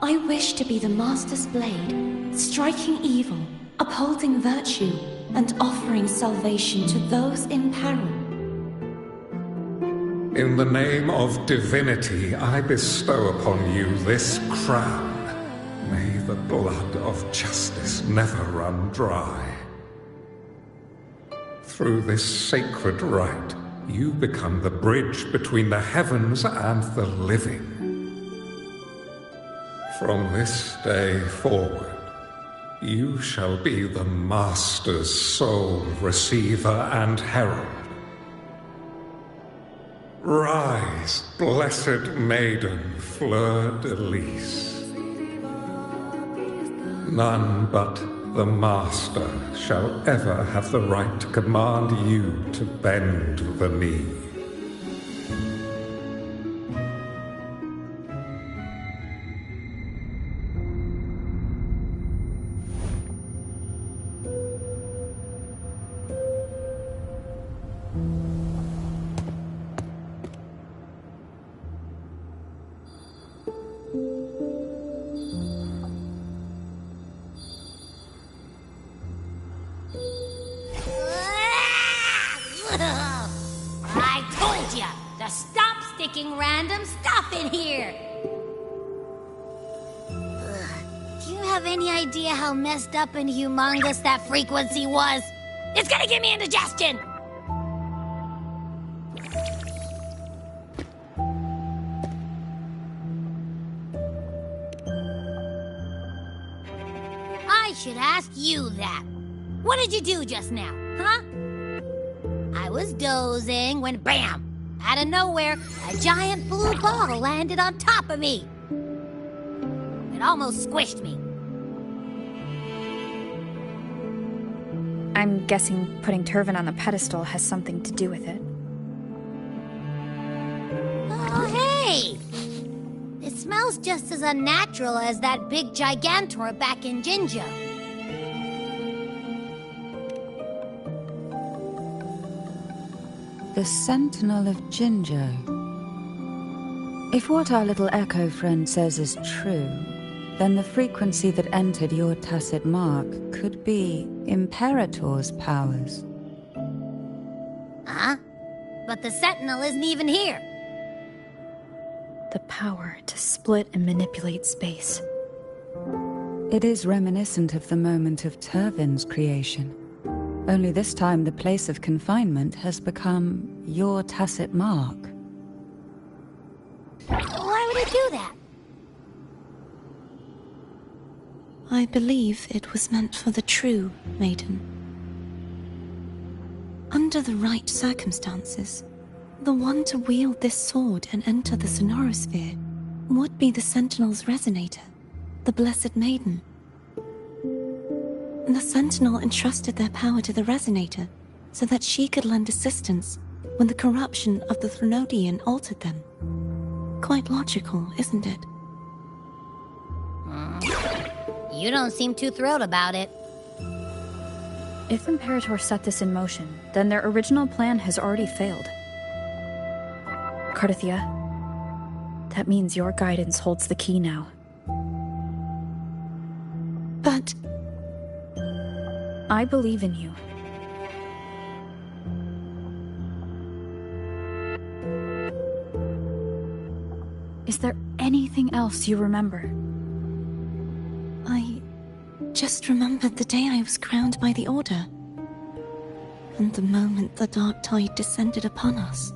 I wish to be the Master's blade, striking evil, upholding virtue, and offering salvation to those in peril. In the name of divinity, I bestow upon you this crown. May the blood of justice never run dry. Through this sacred rite, you become the bridge between the heavens and the living. From this day forward, you shall be the Master's sole receiver and herald. Rise, blessed maiden Fleur-de-Lis. None but the Master shall ever have the right to command you to bend the knee. I told ya to stop sticking random stuff in here! Do you have any idea how messed up and humongous that frequency was? It's gonna give me indigestion! I should ask you that. What did you do just now, huh? I was dozing when BAM! Out of nowhere, a giant blue ball landed on top of me. It almost squished me. I'm guessing putting Tervin on the pedestal has something to do with it. Oh, hey! It smells just as unnatural as that big Gigantor back in Jinjo. The Sentinel of Jinjo. If what our little echo friend says is true, then the frequency that entered your tacit mark could be Imperator's powers. Huh? But the Sentinel isn't even here. The power to split and manipulate space. It is reminiscent of the moment of Turvin's creation. Only this time the place of confinement has become your tacit mark. Why would it do that? I believe it was meant for the true maiden. Under the right circumstances, the one to wield this sword and enter the Sonorosphere would be the Sentinel's resonator, the Blessed Maiden. The Sentinel entrusted their power to the resonator so that she could lend assistance when the corruption of the Threnodian altered them. Quite logical, isn't it? You don't seem too thrilled about it. If Imperator set this in motion, then their original plan has already failed. Cardathia, that means your guidance holds the key now. But... I believe in you. Is there anything else you remember? I just remembered the day I was crowned by the Order, and the moment the dark tide descended upon us.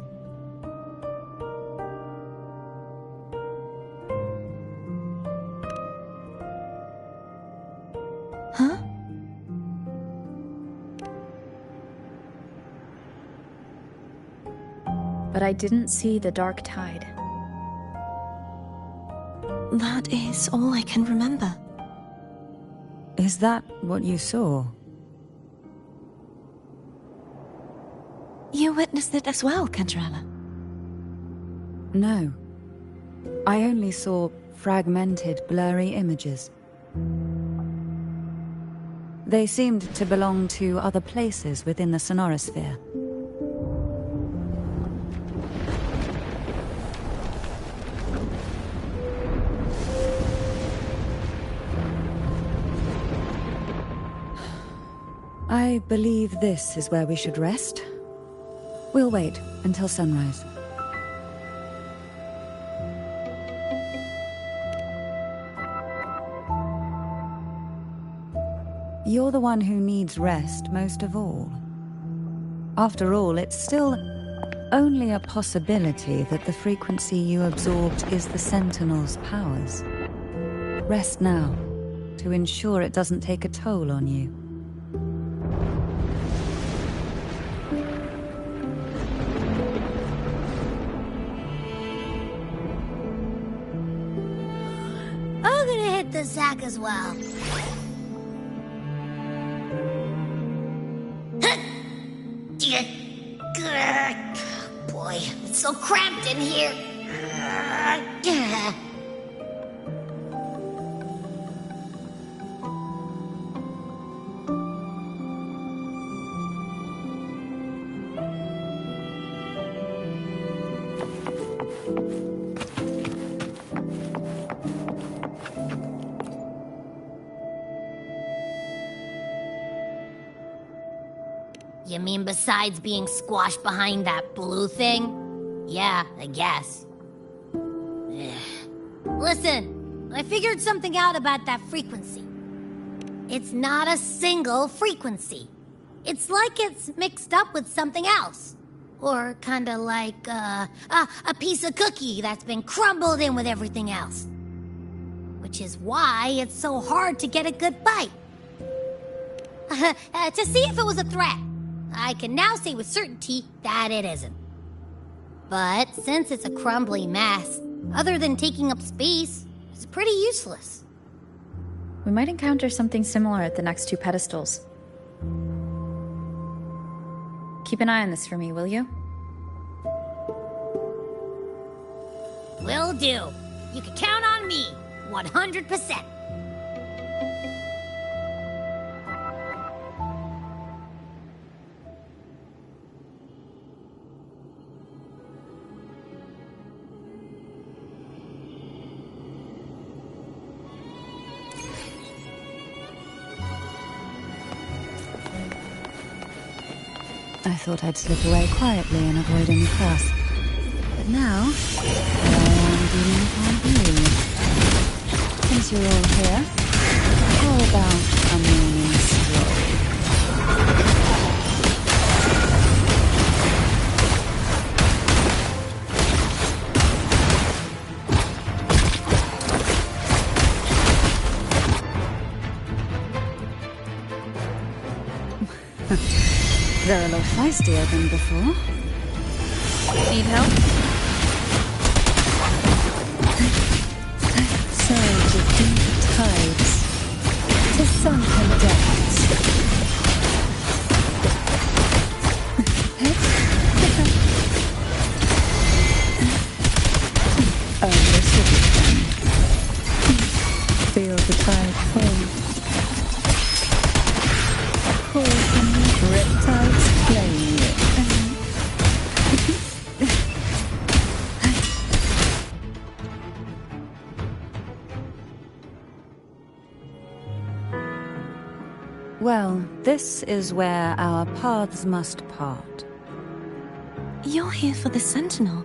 Huh? But I didn't see the dark tide. That is all I can remember. Is that what you saw? You witnessed it as well, Cantarella? No. I only saw fragmented, blurry images. They seemed to belong to other places within the Sonorosphere. I believe this is where we should rest. We'll wait until sunrise. You're the one who needs rest most of all. After all, it's still only a possibility that the frequency you absorbed is the Sentinel's powers. Rest now, to ensure it doesn't take a toll on you. I'm gonna hit the sack as well. Boy, it's so cramped in here. You mean besides being squashed behind that blue thing? Yeah, I guess. Listen, I figured something out about that frequency. It's not a single frequency. It's like it's mixed up with something else. Or kinda like, a piece of cookie that's been crumbled in with everything else. Which is why it's so hard to get a good bite. To see if it was a threat. I can now say with certainty that it isn't. But since it's a crumbly mess, other than taking up space, it's pretty useless. We might encounter something similar at the next two pedestals. Keep an eye on this for me, will you? Will do. You can count on me, 100%. I thought I'd slip away quietly and avoid any fuss. But now, I am dealing upon you. Since you're all here, how about a morning stroll? They're a lot feistier than before. Need help? Sail to deep tides, to sunken depths. Oh, this will be fun. Feel the tide pull. Pull from the riptides playing it. Well, this is where our paths must part. You're here for the Sentinel.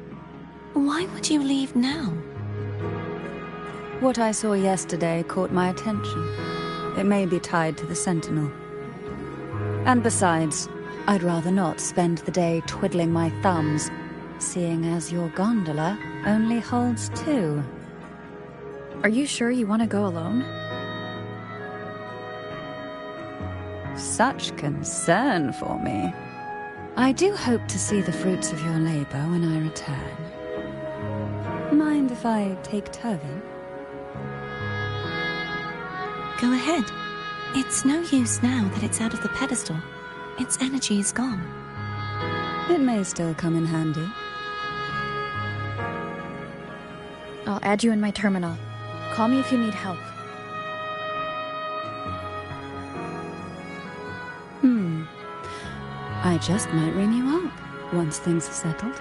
Why would you leave now? What I saw yesterday caught my attention. It may be tied to the Sentinel. And besides, I'd rather not spend the day twiddling my thumbs, seeing as your gondola only holds 2. Are you sure you want to go alone? Such concern for me. I do hope to see the fruits of your labor when I return. Mind if I take Turvin? Go ahead. It's no use now that it's out of the pedestal. Its energy is gone. It may still come in handy. I'll add you in my terminal. Call me if you need help. I just might ring you up once things are settled.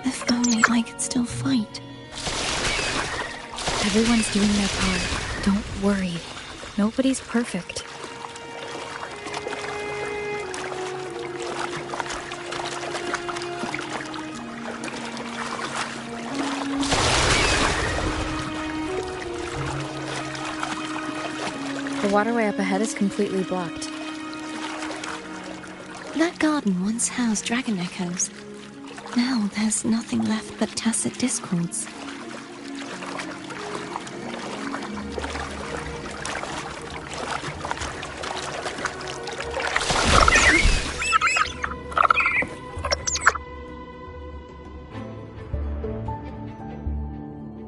If only I could still fight. Everyone's doing their part. Don't worry. Nobody's perfect. The waterway up ahead is completely blocked. That garden once housed dragon echoes. Now there's nothing left but tacit discords.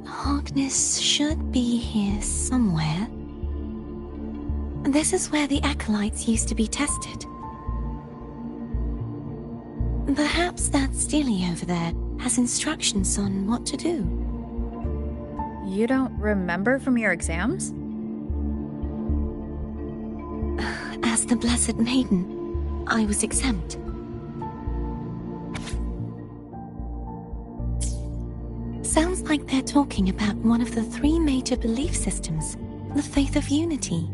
Harkness should be here somewhere. This is where the acolytes used to be tested. Perhaps that Steely over there has instructions on what to do. You don't remember from your exams? As the Blessed Maiden, I was exempt. Sounds like they're talking about one of the 3 major belief systems, the faith of unity.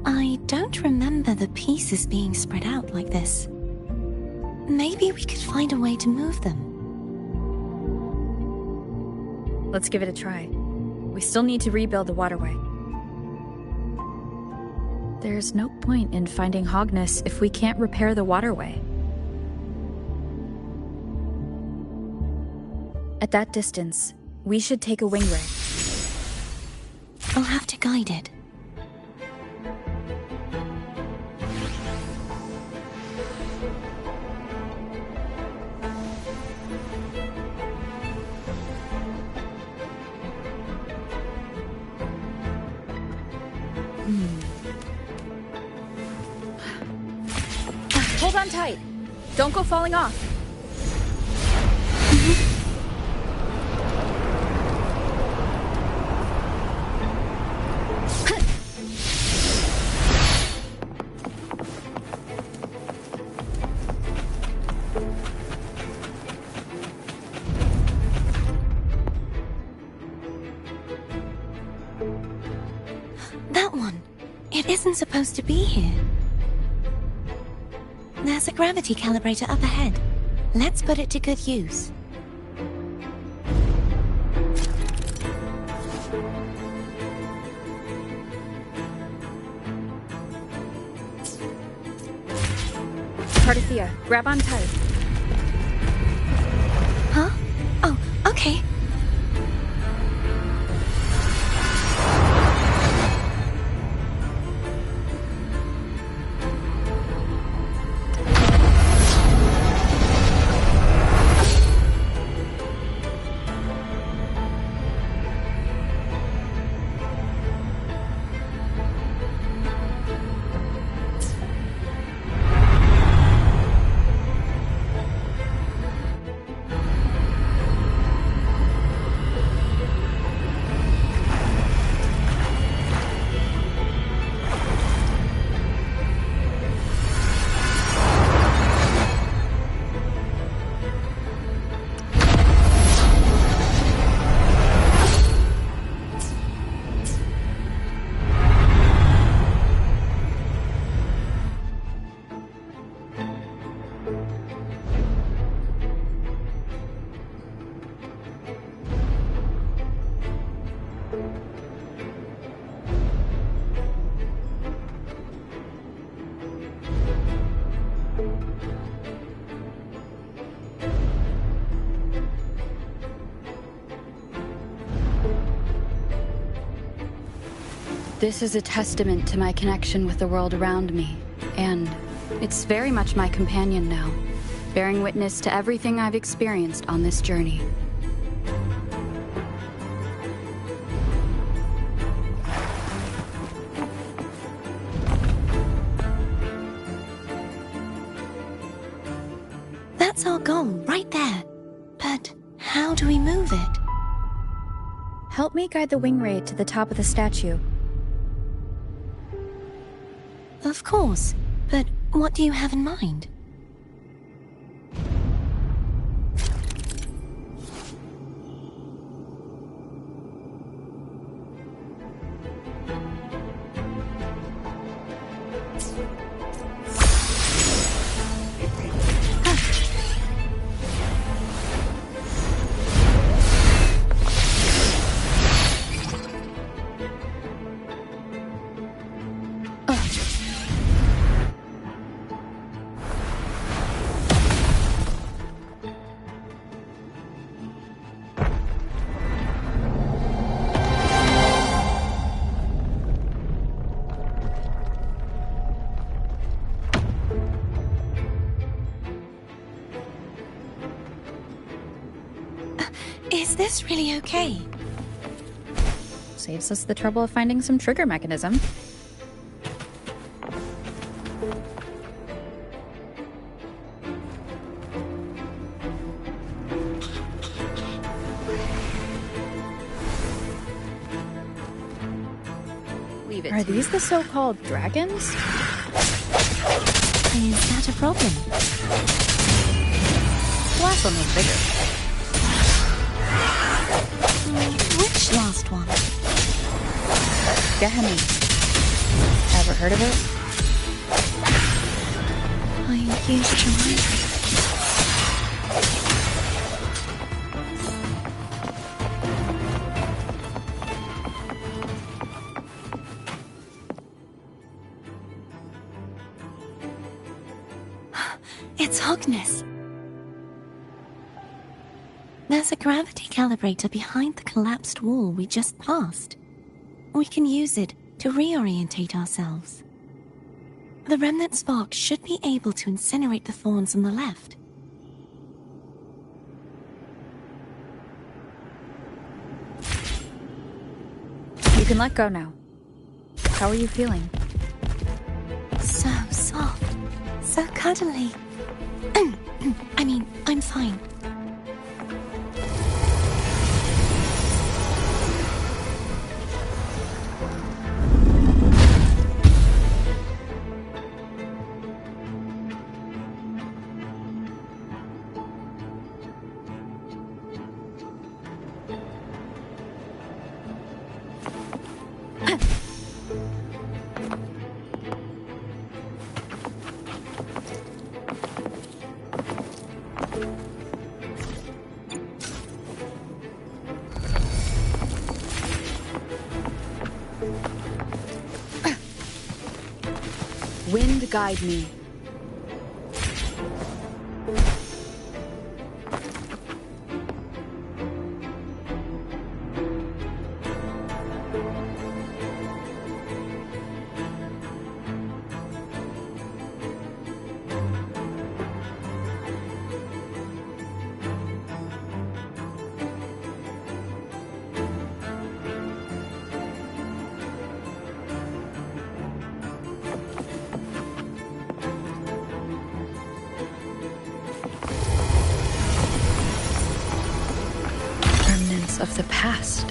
I don't remember the pieces being spread out like this. Maybe we could find a way to move them. Let's give it a try. We still need to rebuild the waterway. There's no point in finding Hogness if we can't repair the waterway. At that distance, we should take a wing ray. I'll have to guide it. Hold on tight. Don't go falling off. That one. It isn't supposed to be here. There's a gravity calibrator up ahead. Let's put it to good use. Cardathea, grab on tight. Huh? Oh, okay. This is a testament to my connection with the world around me, and it's very much my companion now, bearing witness to everything I've experienced on this journey. That's our goal, right there. But how do we move it? Help me guide the wing ray to the top of the statue. Of course, but what do you have in mind? Is this really okay? Saves us the trouble of finding some trigger mechanism. We leave it. Are these the so-called dragons? Is that a problem? Last one was bigger. Which last one? Gehenna. Ever heard of it? I used to like it. It's Hogness. There's a gravity calibrator behind the collapsed wall we just passed. We can use it to reorientate ourselves. The remnant spark should be able to incinerate the thorns on the left. You can let go now. How are you feeling? So soft. So cuddly. I mean, I'm fine. Wind guide me. Of the past.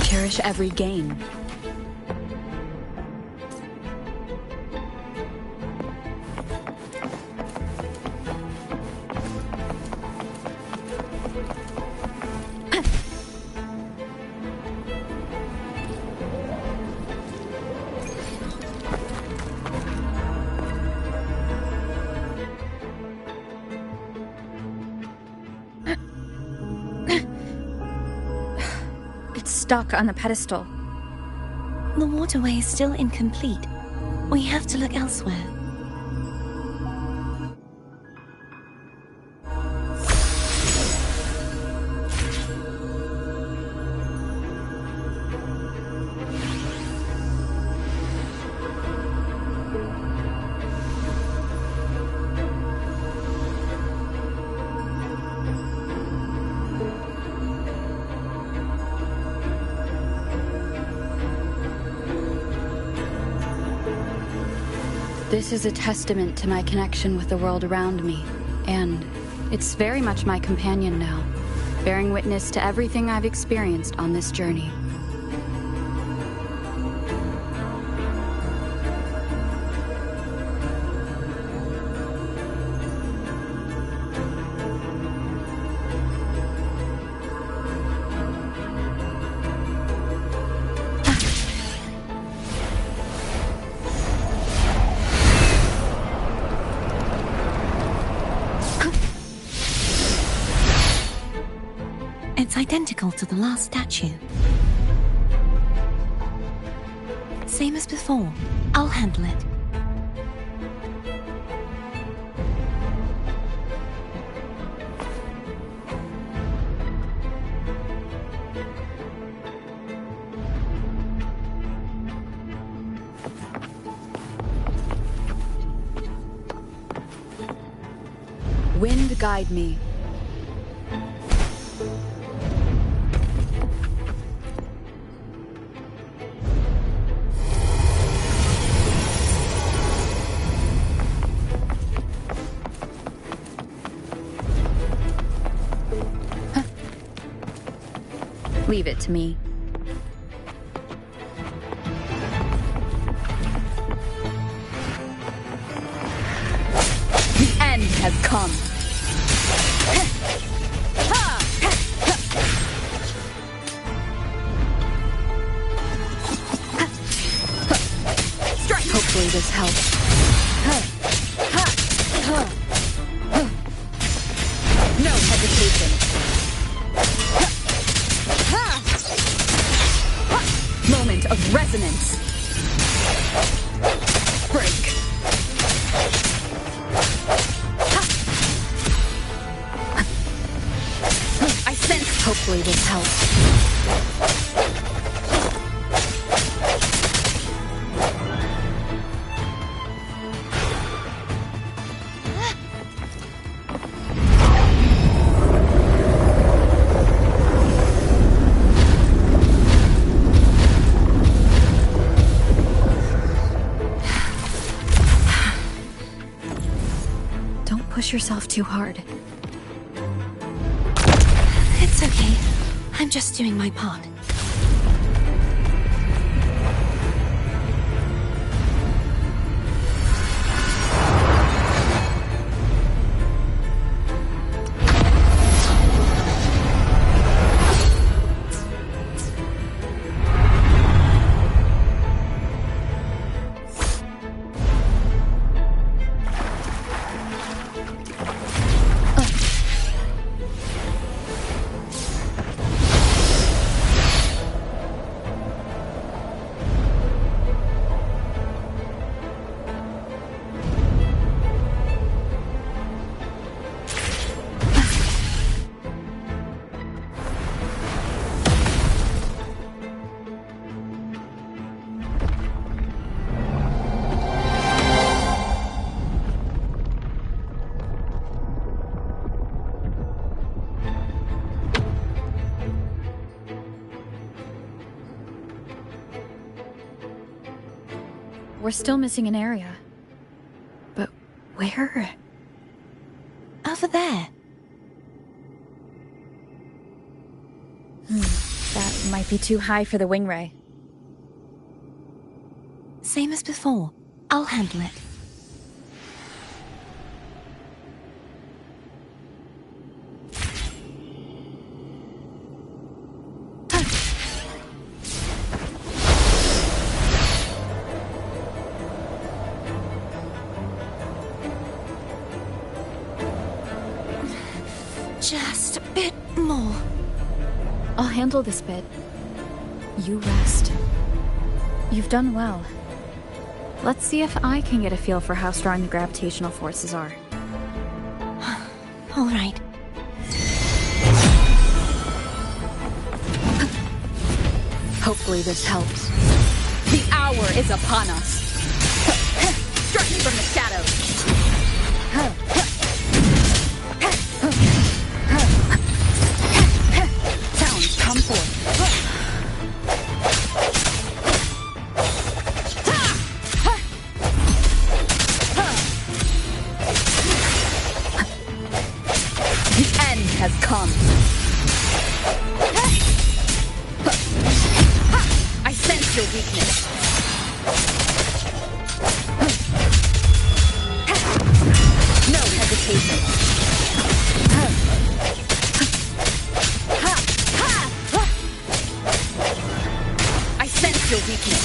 Cherish every gain. Stuck on the pedestal. The waterway is still incomplete. We have to look elsewhere. This is a testament to my connection with the world around me, and it's very much my companion now, bearing witness to everything I've experienced on this journey. It's identical to the last statue. Same as before. I'll handle it. Wind guide me. Leave it to me. The end has come. Strike. Hopefully this helps. No hesitation. Moment of resonance. Break. I sense. Hopefully this helps. Push yourself too hard. It's okay. I'm just doing my part. We're still missing an area. But where? Over there. That might be too high for the wing ray. Same as before. I'll handle it. Just a bit more. I'll handle this bit. You rest. You've done well. Let's see if I can get a feel for how strong the gravitational forces are. All right. Hopefully this helps. The hour is upon us. Strike from the shadows. Sounds come forth. Come. I sense your weakness. No hesitation. I sense your weakness.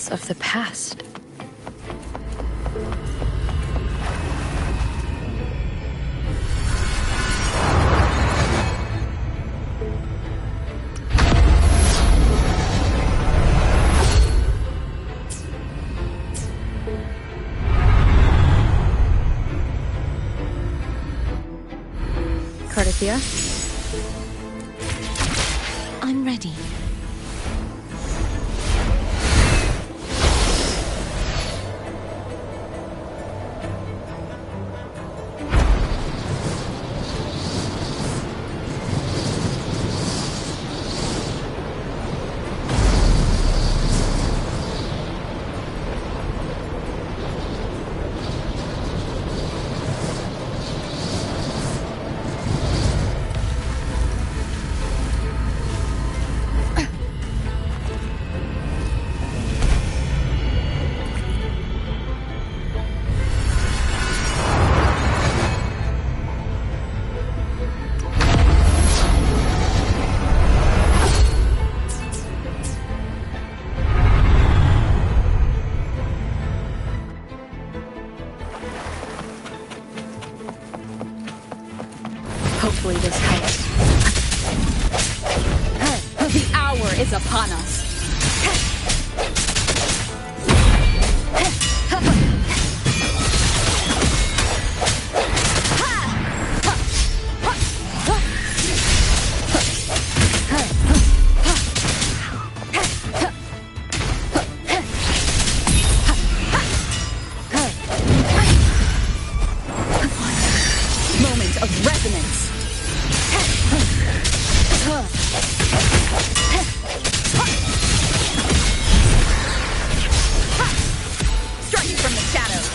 Of the past. Cardithia? I'm ready. Hopefully this helps. The hour is upon us. Moment of resonance. Striking from the shadows.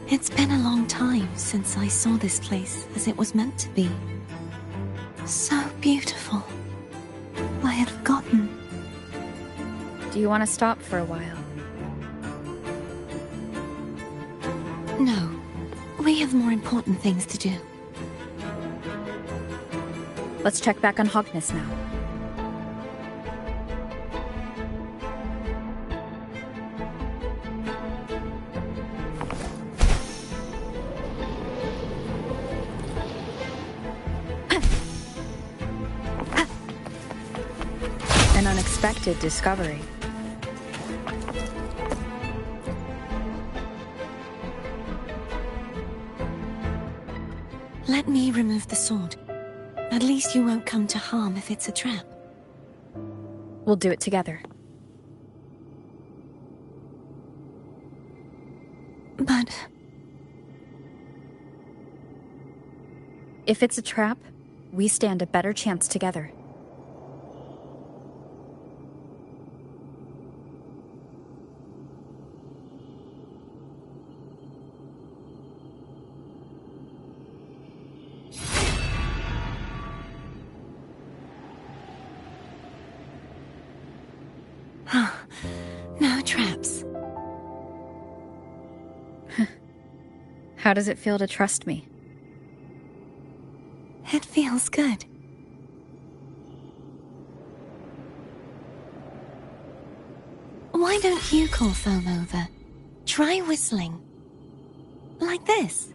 It's been a long time since I saw this place as it was meant to be. So beautiful. I had forgotten. Do you want to stop for a while? No. We have more important things to do. Let's check back on Hogness now. An unexpected discovery. Let me remove the sword. At least you won't come to harm if it's a trap. We'll do it together. But... If it's a trap, we stand a better chance together. No traps. How does it feel to trust me? It feels good. Why don't you call Foam over? Try whistling. Like this.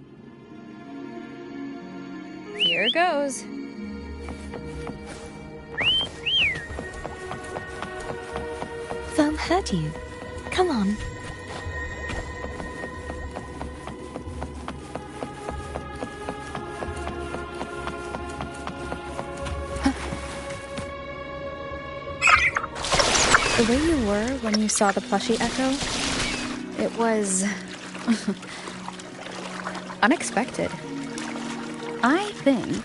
Here goes. Foam heard you. Come on. The way you were when you saw the plushie Echo, it was... unexpected. I think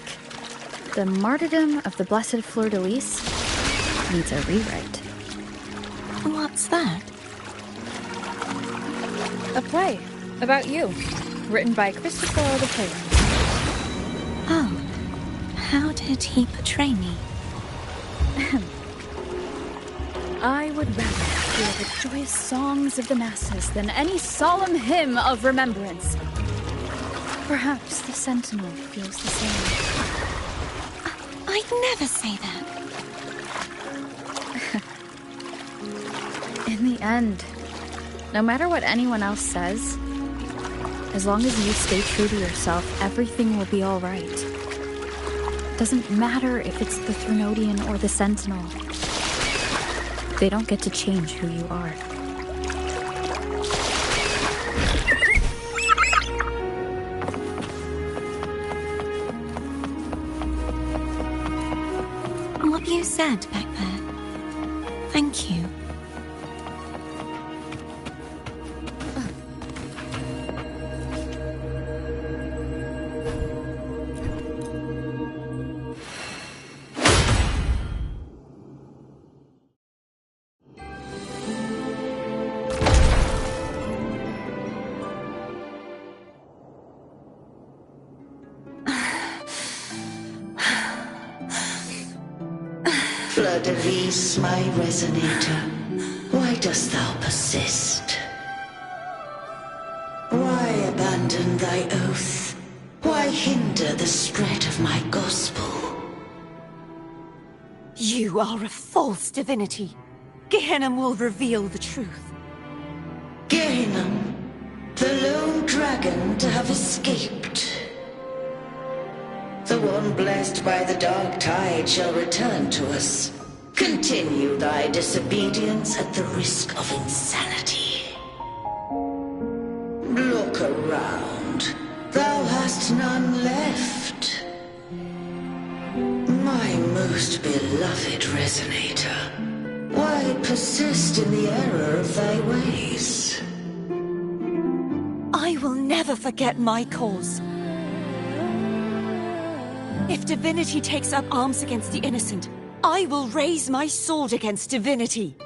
the martyrdom of the Blessed Fleur-de-Lis needs a rewrite. What's that? A play about you, written by Christopher the Playwright. Oh, how did he portray me? I would rather hear the joyous songs of the masses than any solemn hymn of remembrance. Perhaps the Sentinel feels the same. I'd never say that. In the end, no matter what anyone else says, as long as you stay true to yourself, everything will be all right. Doesn't matter if it's the Threnodian or the Sentinel. They don't get to change who you are. What you said back there. Thank you. Fleur-de-Lis, my resonator, why dost thou persist? Why abandon thy oath? Why hinder the spread of my gospel? You are a false divinity. Gehenna will reveal the truth. Gehenna, the lone dragon to have escaped. The one blessed by the dark tide shall return to us. Continue thy disobedience at the risk of insanity. Look around. Thou hast none left. My most beloved resonator, why persist in the error of thy ways? I will never forget my cause. If divinity takes up arms against the innocent, I will raise my sword against divinity.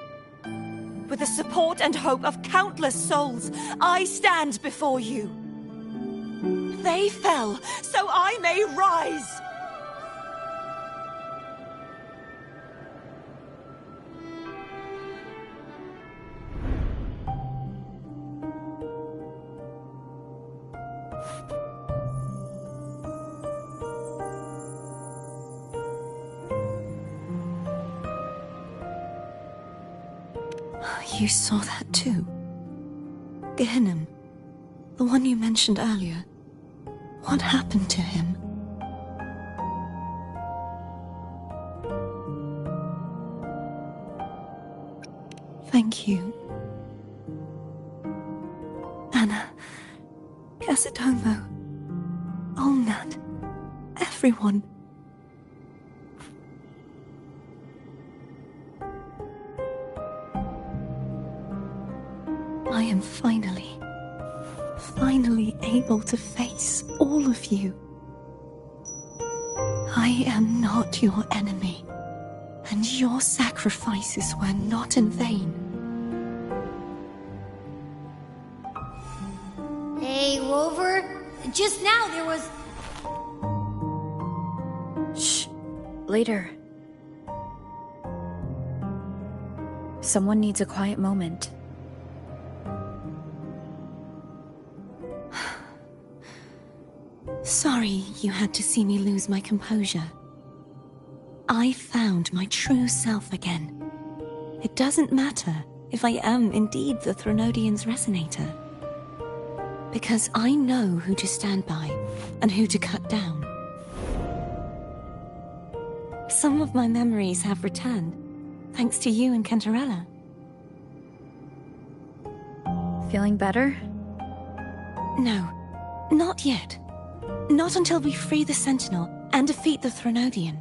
With the support and hope of countless souls, I stand before you. They fell, so I may rise! You saw that too? Gehenna, the one you mentioned earlier. What happened to him? Thank you. Anna, Casitomo, Olnat, everyone. I am finally finally able to face all of you. I am not your enemy, and your sacrifices were not in vain. Hey, Rover, just now there was... Shh. Later. Someone needs a quiet moment. Sorry you had to see me lose my composure. I found my true self again. It doesn't matter if I am indeed the Threnodian's resonator, because I know who to stand by and who to cut down. Some of my memories have returned, thanks to you and Cantarella. Feeling better? No, not yet. Not until we free the Sentinel and defeat the Threnodian.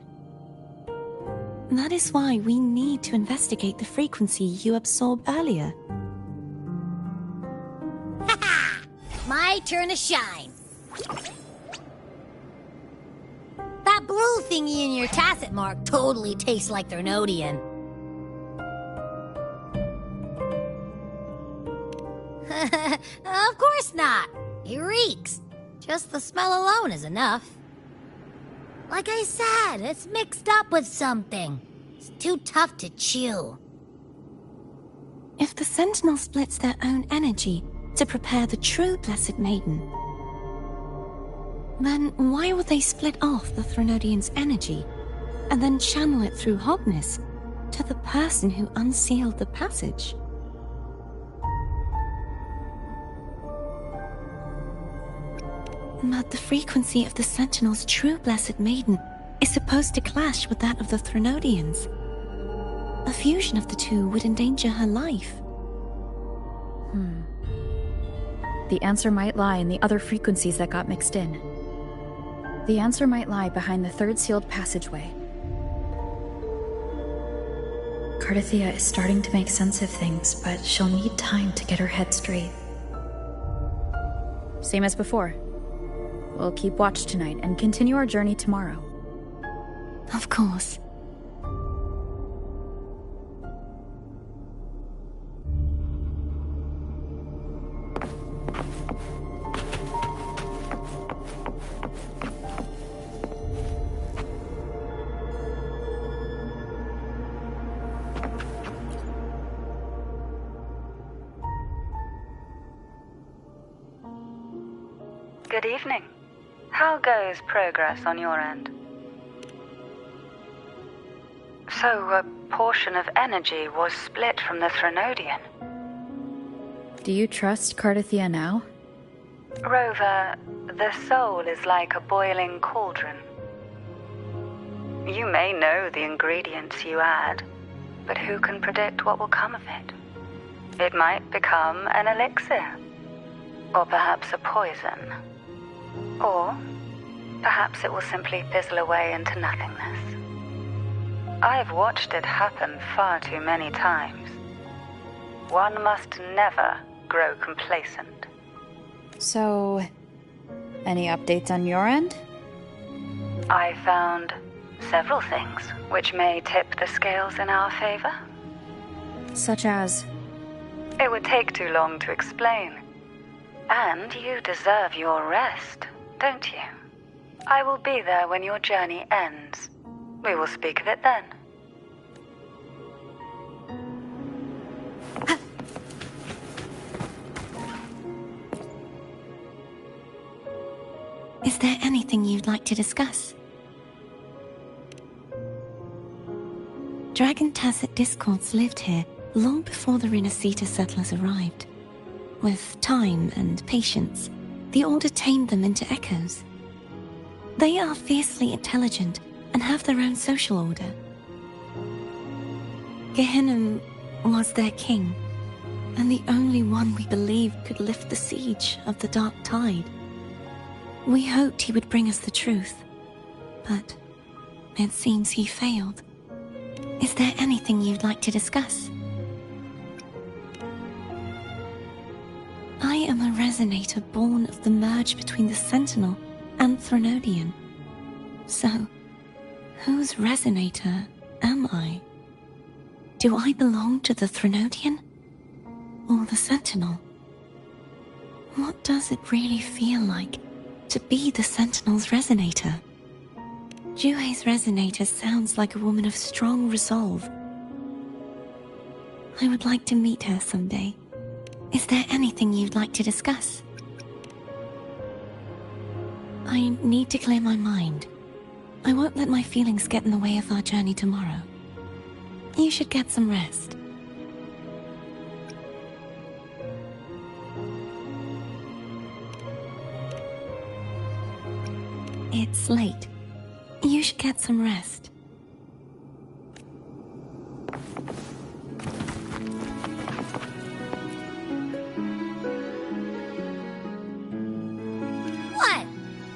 That is why we need to investigate the frequency you absorbed earlier. My turn to shine. That blue thingy in your tacit mark totally tastes like Threnodian. Of course not. It reeks. Just the smell alone is enough. Like I said, it's mixed up with something. It's too tough to chew. If the Sentinel splits their own energy to prepare the true Blessed Maiden, then why would they split off the Threnodian's energy and then channel it through Hognis to the person who unsealed the passage? But the frequency of the Sentinel's true Blessed Maiden is supposed to clash with that of the Threnodians. A fusion of the two would endanger her life. The answer might lie in the other frequencies that got mixed in. The answer might lie behind the third sealed passageway. Cardathia is starting to make sense of things, but she'll need time to get her head straight. Same as before. We'll keep watch tonight and continue our journey tomorrow. Of course. Good evening. How goes progress on your end? So, a portion of energy was split from the Threnodian. Do you trust Cardathia now? Rover, the soul is like a boiling cauldron. You may know the ingredients you add, but who can predict what will come of it? It might become an elixir, or perhaps a poison. Or perhaps it will simply fizzle away into nothingness. I've watched it happen far too many times. One must never grow complacent. So, any updates on your end? I found several things which may tip the scales in our favor. Such as? It would take too long to explain. And you deserve your rest, don't you? I will be there when your journey ends. We will speak of it then. Is there anything you'd like to discuss? Dragon Tacet discords lived here long before the Renacita settlers arrived. With time and patience, the Order tamed them into echoes. They are fiercely intelligent and have their own social order. Gehinnom was their king, and the only one we believed could lift the siege of the Dark Tide. We hoped he would bring us the truth, but it seems he failed. Is there anything you'd like to discuss? I am a resonator born of the merge between the Sentinel and Threnodian. So, whose resonator am I? Do I belong to the Threnodian? Or the Sentinel? What does it really feel like to be the Sentinel's resonator? Jue's resonator sounds like a woman of strong resolve. I would like to meet her someday. Is there anything you'd like to discuss? I need to clear my mind. I won't let my feelings get in the way of our journey tomorrow. You should get some rest. It's late. You should get some rest. What?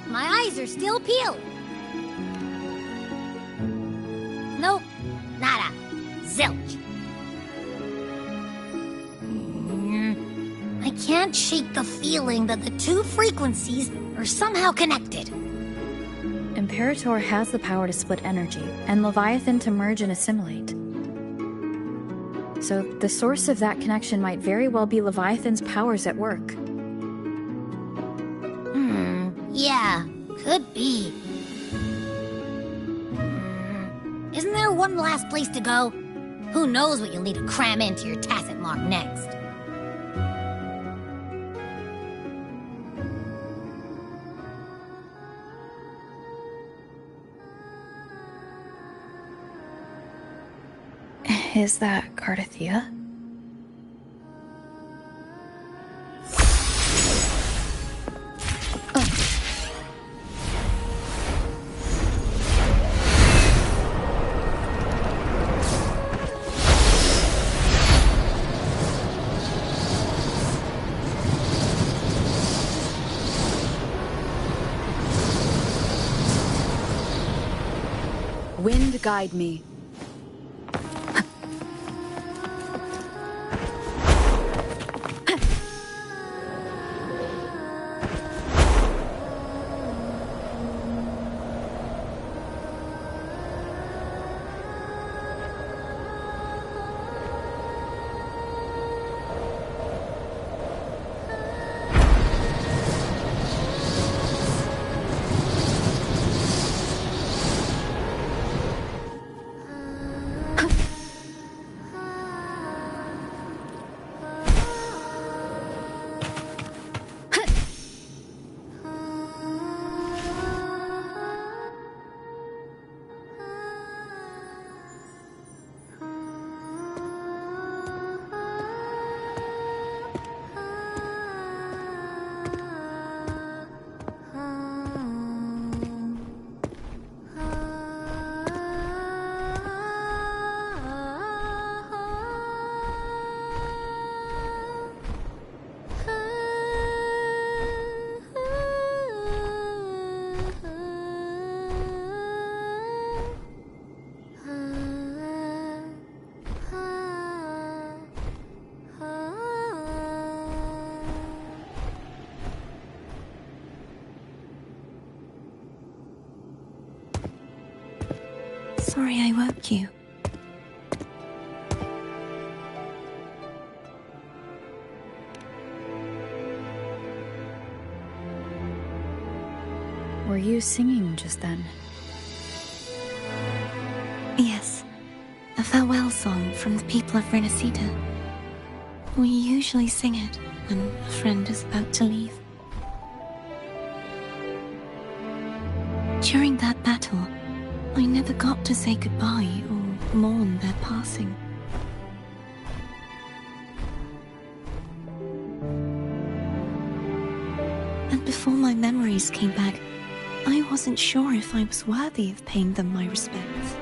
My eyes are still peeled. Nope. Nada. Zilch. I can't shake the feeling that the two frequencies are somehow connected. Imperator has the power to split energy, and Leviathan to merge and assimilate. So the source of that connection might very well be Leviathan's powers at work. Yeah, could be. Isn't there one last place to go? Who knows what you'll need to cram into your tacit mark next? Is that Cardathea? Wind guide me. Sorry I woke you. Were you singing just then? Yes, a farewell song from the people of Renacita. We usually sing it when a friend is about to leave. During that battle, I never got to say goodbye or mourn their passing. And before my memories came back, I wasn't sure if I was worthy of paying them my respects.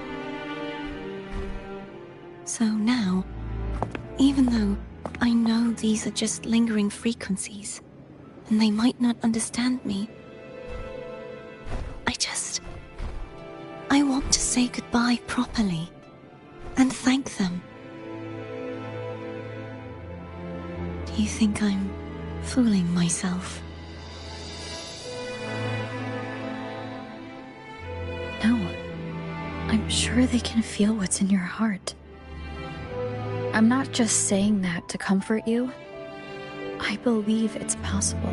So now, even though I know these are just lingering frequencies, and they might not understand me, I want to say goodbye properly, and thank them. Do you think I'm fooling myself. No, I'm sure they can feel what's in your heart. I'm not just saying that to comfort you. I believe it's possible.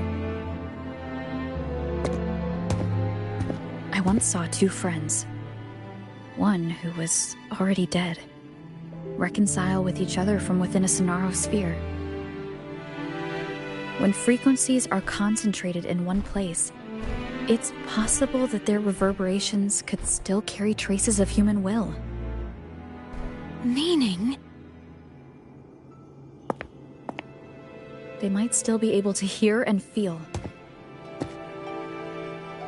I once saw two friends. One who was already dead. Reconcile with each other from within a Sonaro sphere. When frequencies are concentrated in one place, it's possible that their reverberations could still carry traces of human will. Meaning? They might still be able to hear and feel.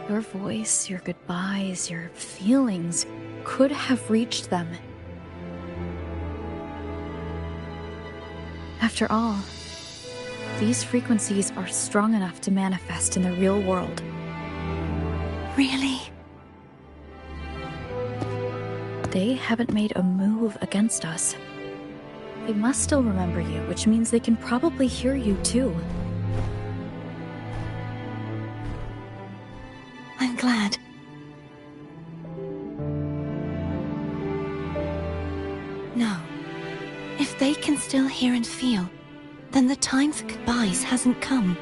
Your voice, your goodbyes, your feelings could have reached them. After all, these frequencies are strong enough to manifest in the real world. Really? They haven't made a move against us. They must still remember you, which means they can probably hear you too. I'm glad. No. If they can still hear and feel, then the time for goodbyes hasn't come.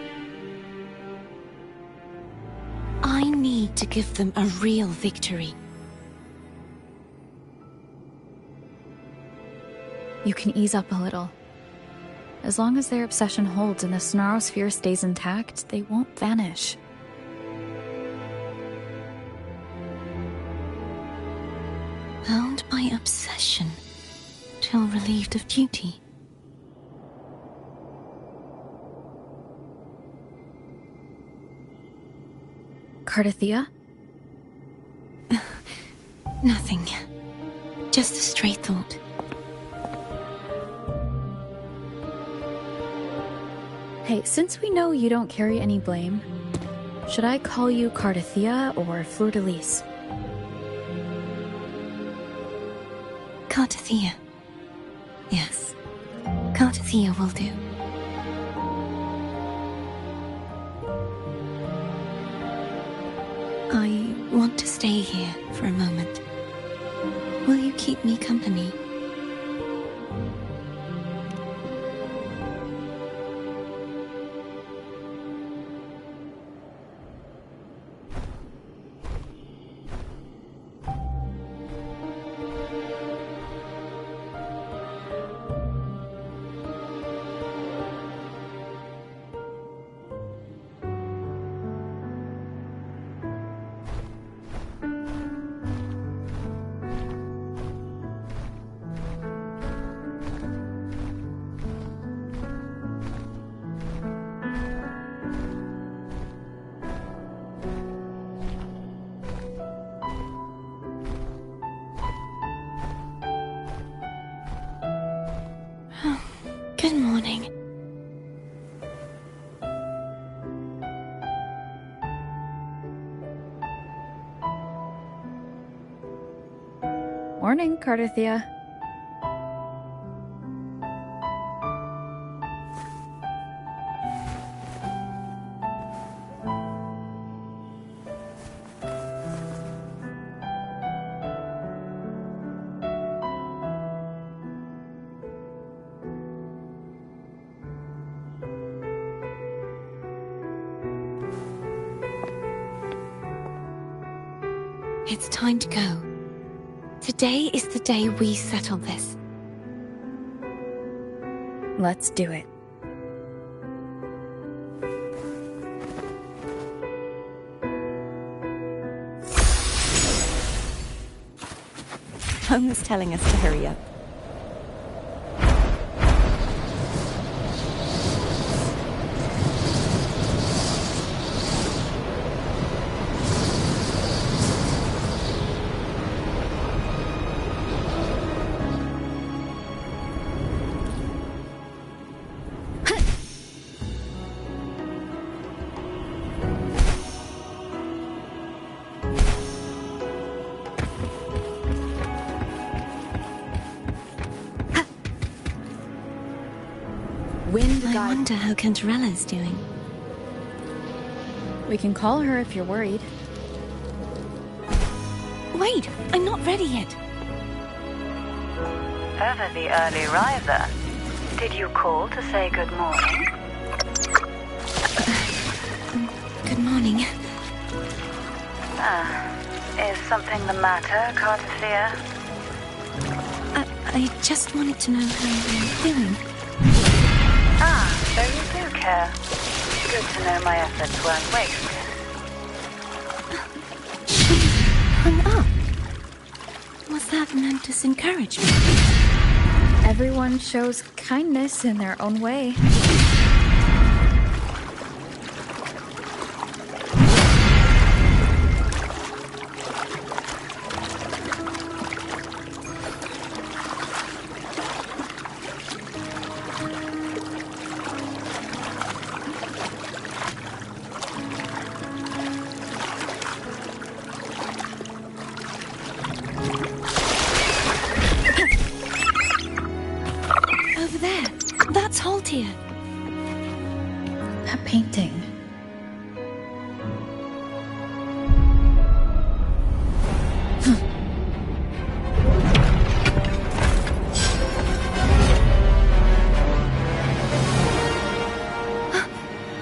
I need to give them a real victory. You can ease up a little. As long as their obsession holds and the Sonaro sphere stays intact, they won't vanish. Bound by obsession, till relieved of duty. Cardathia? Nothing. Just a stray thought. Hey, since we know you don't carry any blame, should I call you Cardathia or Fleur-de-Lis? Cardathia. Yes. Cardathia will do. I want to stay here for a moment. Will you keep me company? Good morning. Morning, Cardathia. It's time to go. Today is the day we settle this. Let's do it. Home is telling us to hurry up. wind I wonder how Cantarella's doing. We can call her if you're worried. Wait, I'm not ready yet. Ever the early riser. Did you call to say good morning? Good morning. Is something the matter, Cartafia? I just wanted to know how you're feeling. So you do care. Good to know my efforts weren't wasted. Hung up. Was that meant as encouragement? Everyone shows kindness in their own way. Over there. That's Haltia. That painting.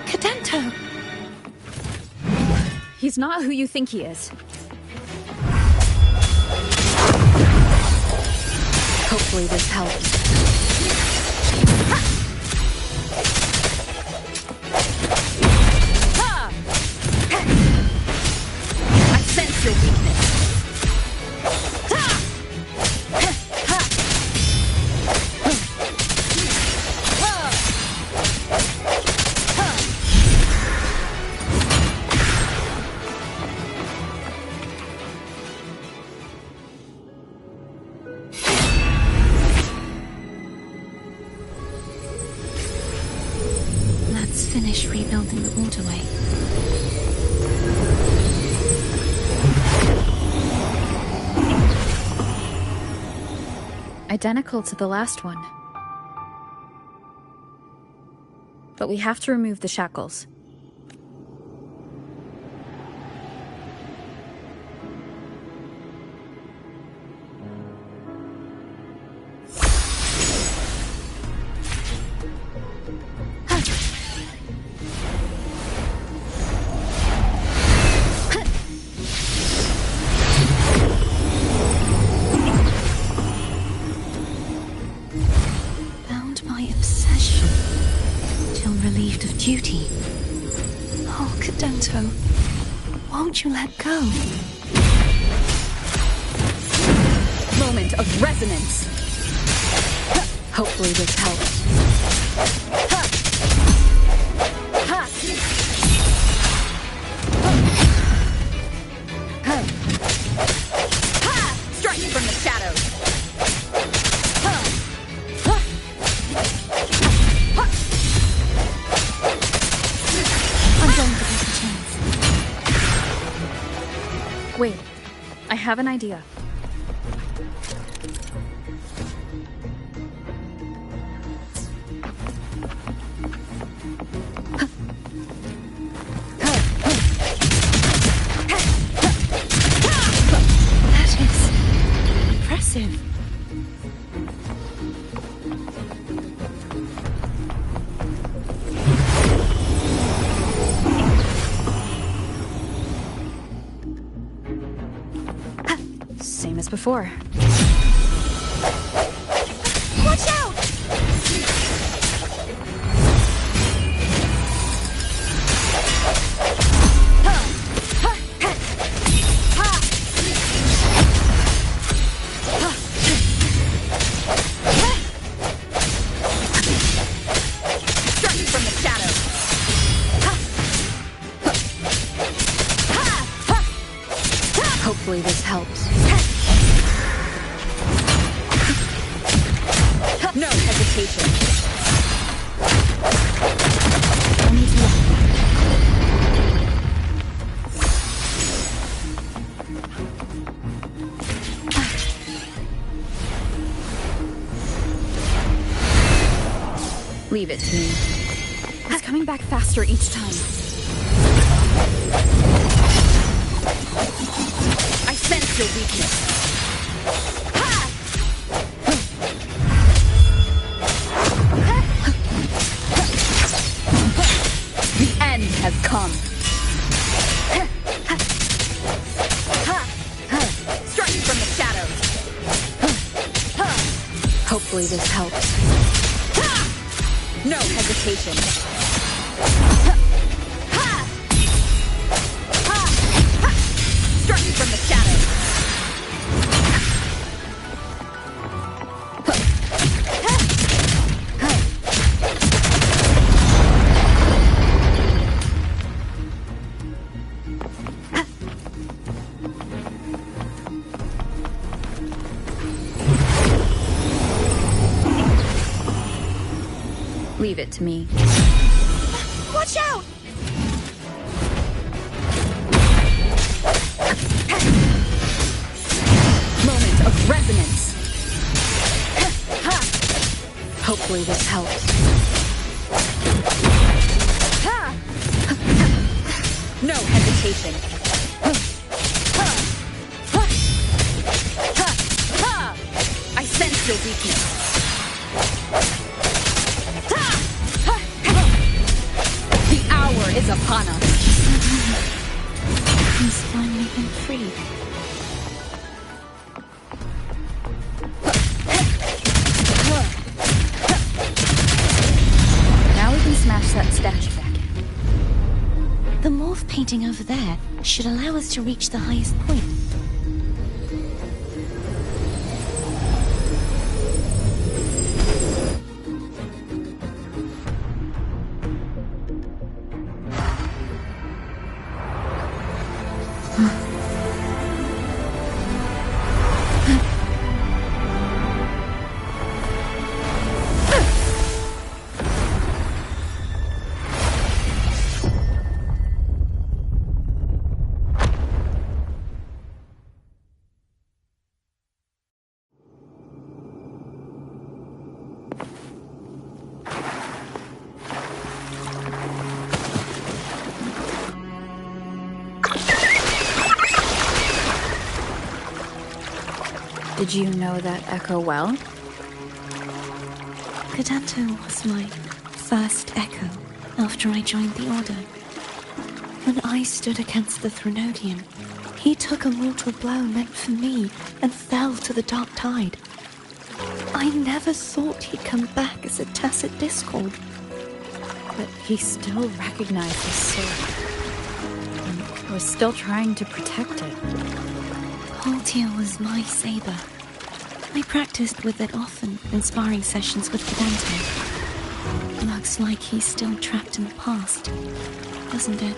Cadento! He's not who you think he is. Hopefully this helps. I sense your weakness. Let's finish rebuilding the waterway. Identical to the last one. But we have to remove the shackles. Bound by obsession, till relieved of duty. Oh, Cadento, won't you let go? Moment of resonance. Hopefully this helps. Strike from the shadows. I'm going to take a chance. Wait, I have an idea. That is impressive. Same as before. Watch out! Strike from the shadows. Hopefully this helps. Leave it to me. It's coming back faster each time. I sense your weakness. The end has come. Strike from the shadows. Hopefully this helps. No hesitation. Strike from the shadows. Leave it to me. Watch out! Moment of resonance. Hopefully this helps. No hesitation. I sense your weakness. Is upon us. He's finally been freed. Now we can smash that statue back in. The morph painting over there should allow us to reach the highest point. Did you know that echo well? Cadanto was my first echo after I joined the Order. When I stood against the Threnodian, he took a mortal blow meant for me and fell to the dark tide. I never thought he'd come back as a tacit discord. But he still recognized his sword and was still trying to protect it. Haltia was my saber. I practiced with it often in sparring sessions with Cadanto. Looks like he's still trapped in the past, doesn't it?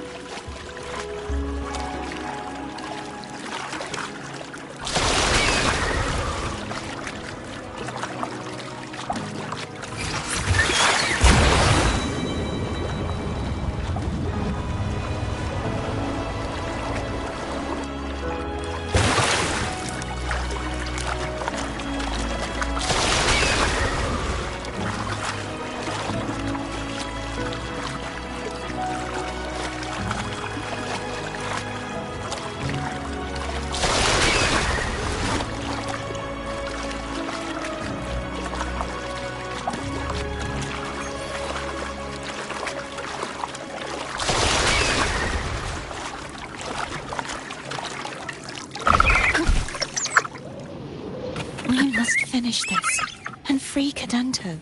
Finish this and free Cadanto.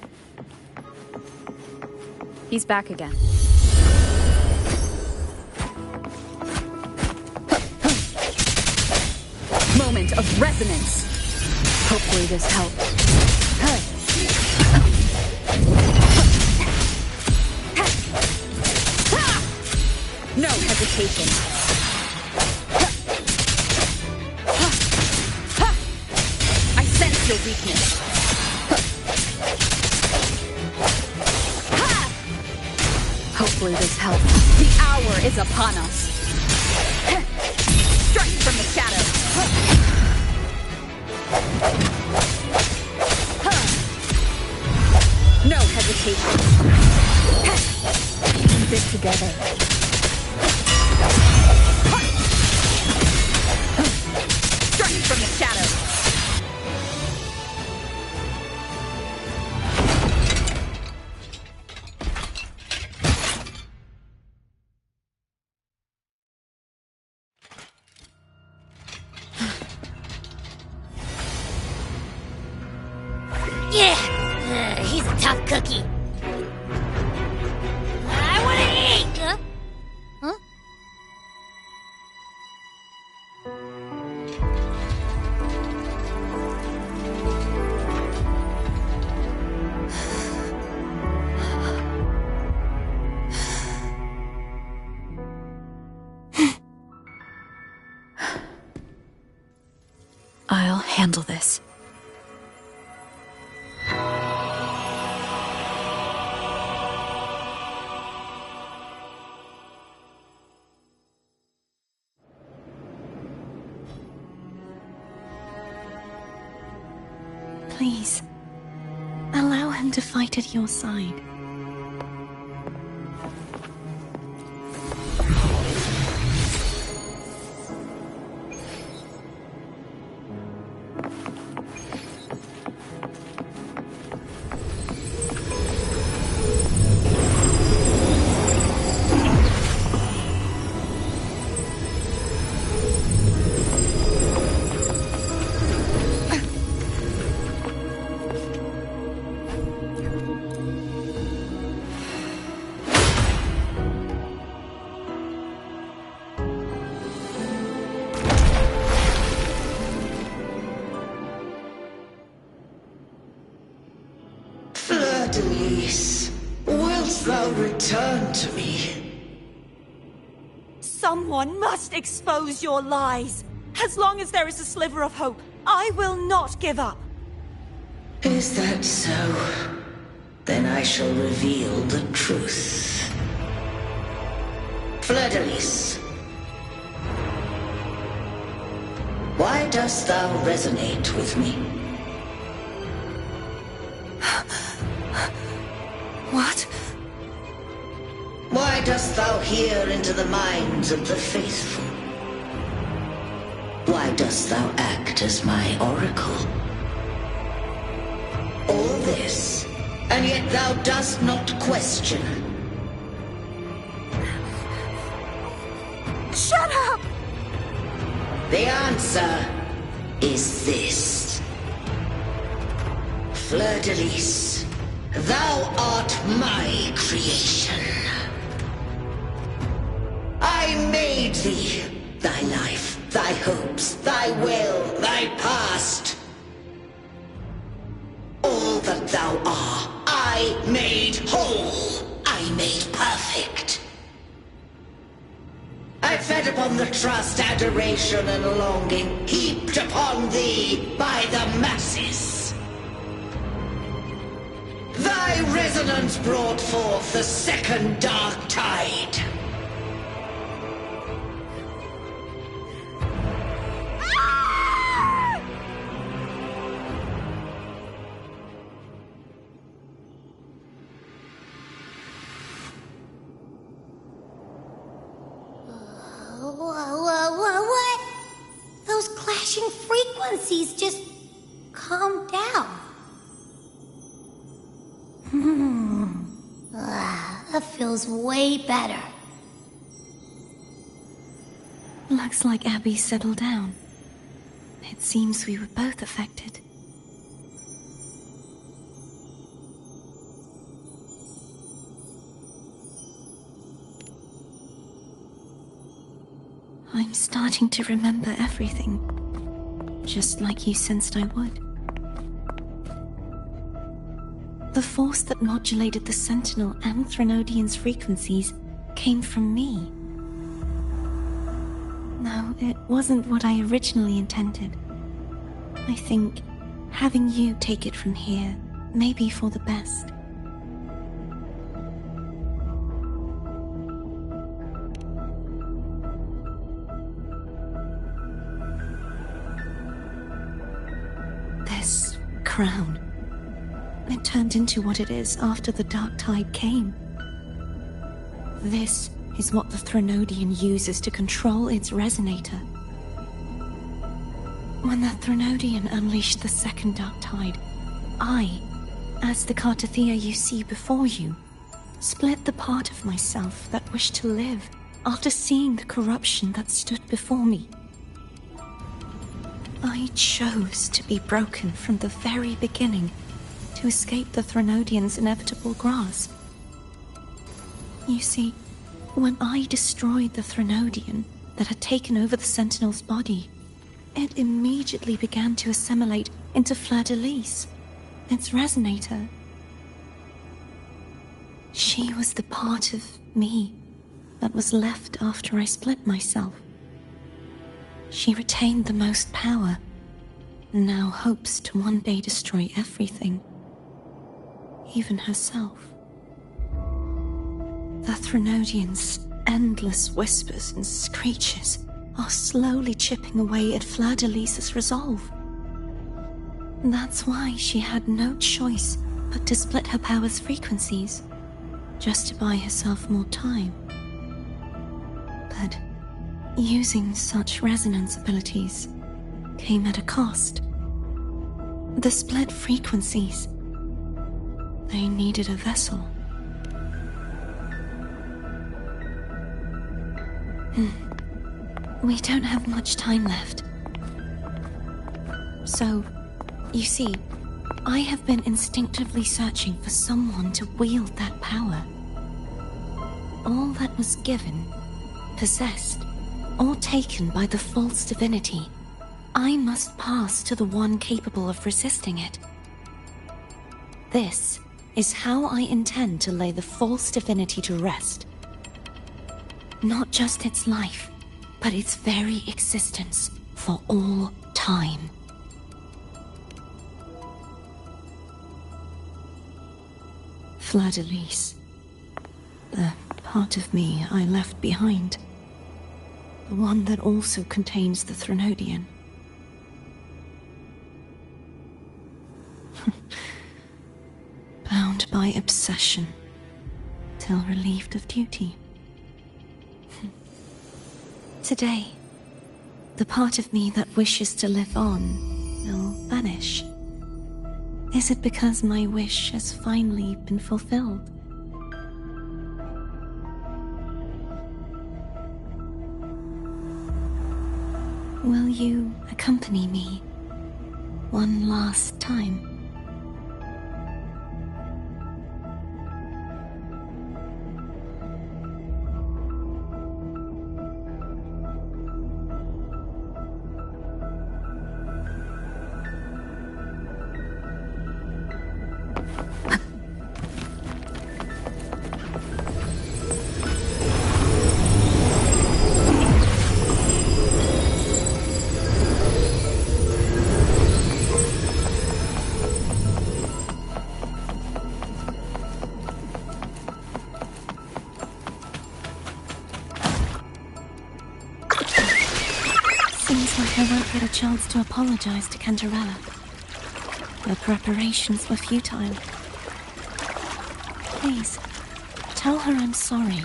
He's back again. Moment of resonance. Hopefully this helps. No hesitation. I sense your weakness. Hopefully this helps. The hour is upon us. Strike from the shadows. No hesitation. together. Strike from the shadows. Yeah, he's a tough cookie. I want to eat! Huh? I'll handle this. Please, allow him to fight at your side. Denise, wilt thou return to me? Someone must expose your lies. As long as there is a sliver of hope, I will not give up. Is that so? Then I shall reveal the truth. Fleur-de-Lis, why dost thou resonate with me? What? Why dost thou hear into the minds of the faithful? Why dost thou act as my oracle? All this, and yet thou dost not question. Shut up! The answer is this. Fleur-de-Lis, thou art my creation. I made thee, thy life, thy hopes, thy will, thy past. All that thou art, I made whole, I made perfect. I fed upon the trust, adoration, and longing heaped upon thee by the masses. Thy resonance brought forth the second dark tide. What? Those clashing frequencies just calm down. That feels way better. Looks like Abby settled down. It seems we were both affected. I'm starting to remember everything, just like you sensed I would. The force that modulated the Sentinel and Threnodian's frequencies came from me. No, it wasn't what I originally intended. I think having you take it from here may be for the best. This crown, it turned into what it is after the dark tide came. This is what the Threnodian uses to control its resonator. When the Threnodian unleashed the second Dark Tide, I, as the Cartathea you see before you, split the part of myself that wished to live after seeing the corruption that stood before me. I chose to be broken from the very beginning to escape the Threnodian's inevitable grasp. You see, when I destroyed the Threnodian that had taken over the Sentinel's body, it immediately began to assimilate into Fleur-de-Lis, its resonator. She was the part of me that was left after I split myself. She retained the most power, and now hopes to one day destroy everything, even herself. The Threnodian's endless whispers and screeches are slowly chipping away at Fleur-de-Lis's resolve. That's why she had no choice but to split her power's frequencies, just to buy herself more time. But using such resonance abilities came at a cost. The split frequencies. They needed a vessel. We don't have much time left. So, you see, I have been instinctively searching for someone to wield that power. All that was given, possessed, or taken by the false divinity, I must pass to the one capable of resisting it. This is how I intend to lay the false divinity to rest. Not just its life, but its very existence for all time. Fleur-de-Lis, the part of me I left behind, the one that also contains the Threnodian. Bound by obsession, till relieved of duty. Today, the part of me that wishes to live on will vanish. Is it because my wish has finally been fulfilled? Will you accompany me one last time? I won't get a chance to apologize to Cantarella. Her preparations were futile. Please, tell her I'm sorry.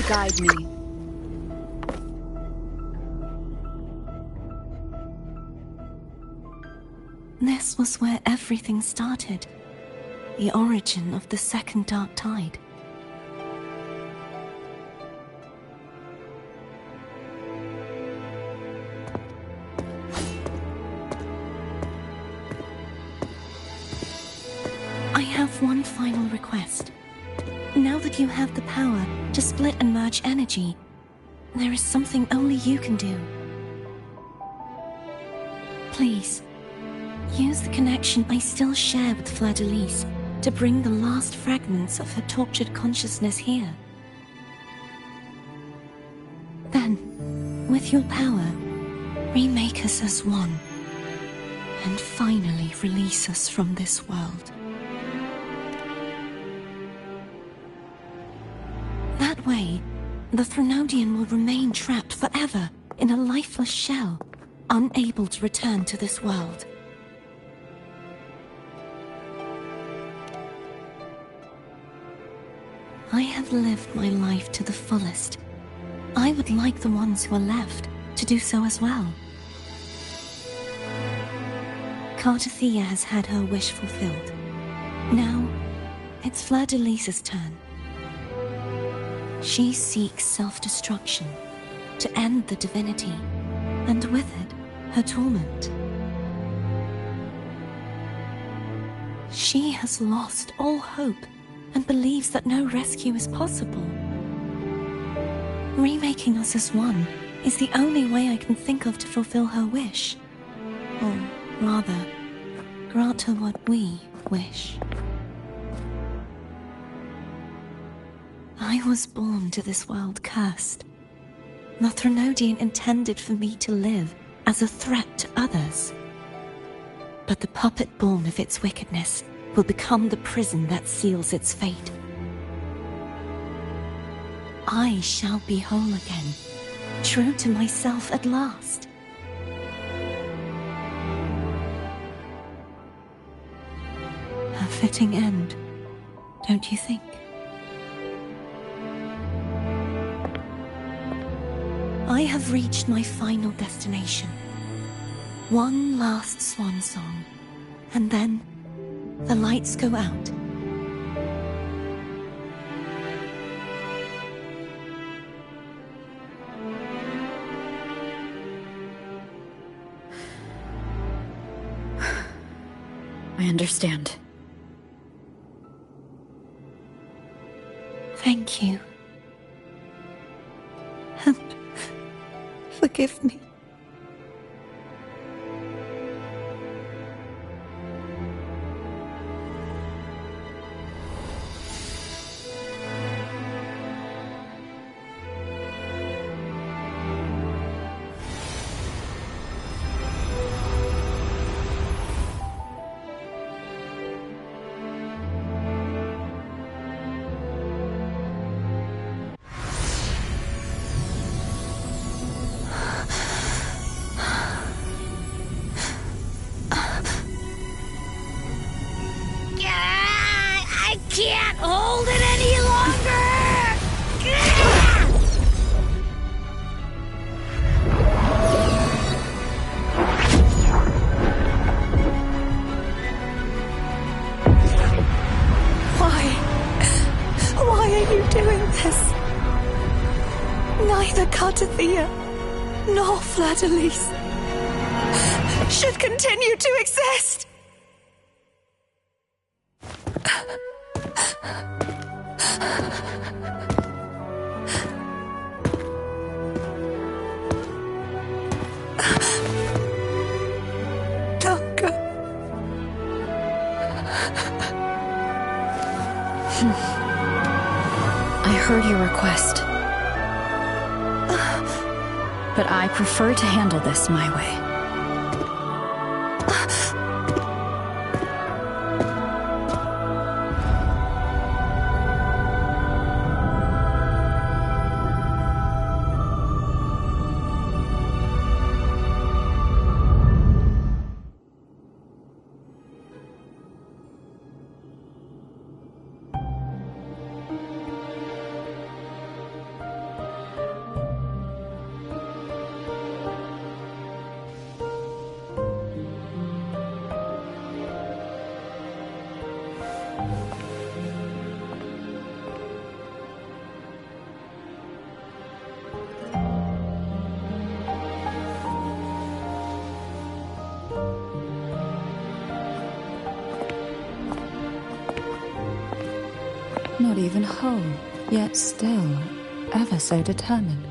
Guide me. This was where everything started. The origin of the second Dark Tide. I have one final request. Now that you have the power to split and merge energy, there is something only you can do. Please, use the connection I still share with Fleur-de-Lis to bring the last fragments of her tortured consciousness here. Then, with your power, remake us as one, and finally release us from this world. That way, the Threnodian will remain trapped forever in a lifeless shell, unable to return to this world. I have lived my life to the fullest. I would like the ones who are left to do so as well. Cartathea has had her wish fulfilled. Now, it's Fleur-de-Lis's turn. She seeks self-destruction to end the divinity, and with it, her torment. She has lost all hope and believes that no rescue is possible. Remaking us as one is the only way I can think of to fulfill her wish. Or rather, grant her what we wish. I was born to this world cursed. The Threnodian intended for me to live as a threat to others. But the puppet born of its wickedness will become the prison that seals its fate. I shall be whole again, true to myself at last. A fitting end, don't you think? I have reached my final destination. One last swan song, and then the lights go out. I understand. Thank you. And forgive me. I can't hold it any longer! Why are you doing this? Neither Cartathea nor Fleur-de-Lis should continue to exist! I heard your request. But I prefer to handle this my way. Not even whole, yet still ever so determined.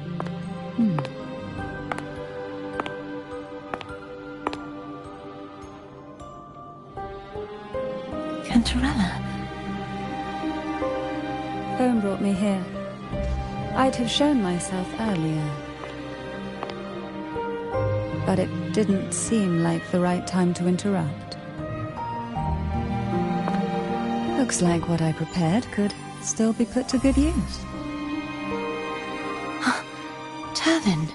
Cantarella. Home brought me here. I'd have shown myself earlier, but it didn't seem like the right time to interrupt. Looks like what I prepared could still be put to good use. Turvin.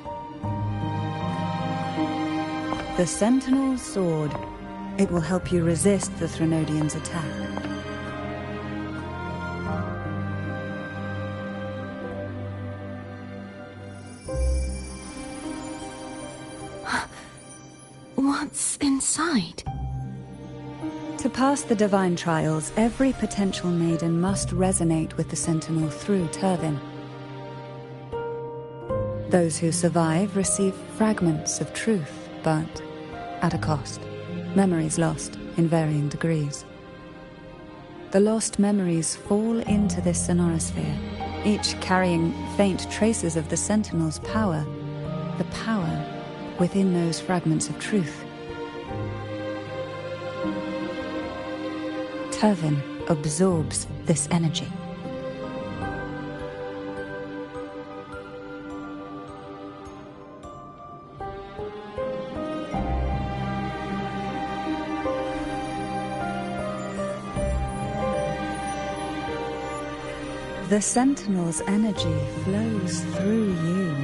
The Sentinel's Sword. It will help you resist the Threnodians' attack. What's inside? To pass the divine trials, every potential maiden must resonate with the Sentinel through Turvin. Those who survive receive fragments of truth, but at a cost. Memories lost in varying degrees. The lost memories fall into this sonorosphere, each carrying faint traces of the Sentinel's power, the power within those fragments of truth. Turvin absorbs this energy. The Sentinel's energy flows through you.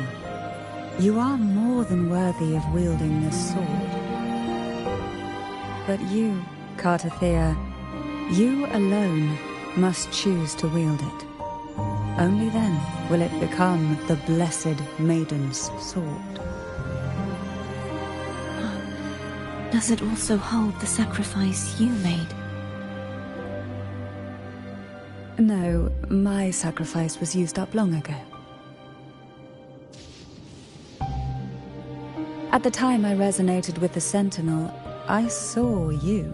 You are more than worthy of wielding this sword. But you, Cartathea, you alone must choose to wield it. Only then will it become the Blessed Maiden's sword. Does it also hold the sacrifice you made? No, my sacrifice was used up long ago. At the time I resonated with the Sentinel, I saw you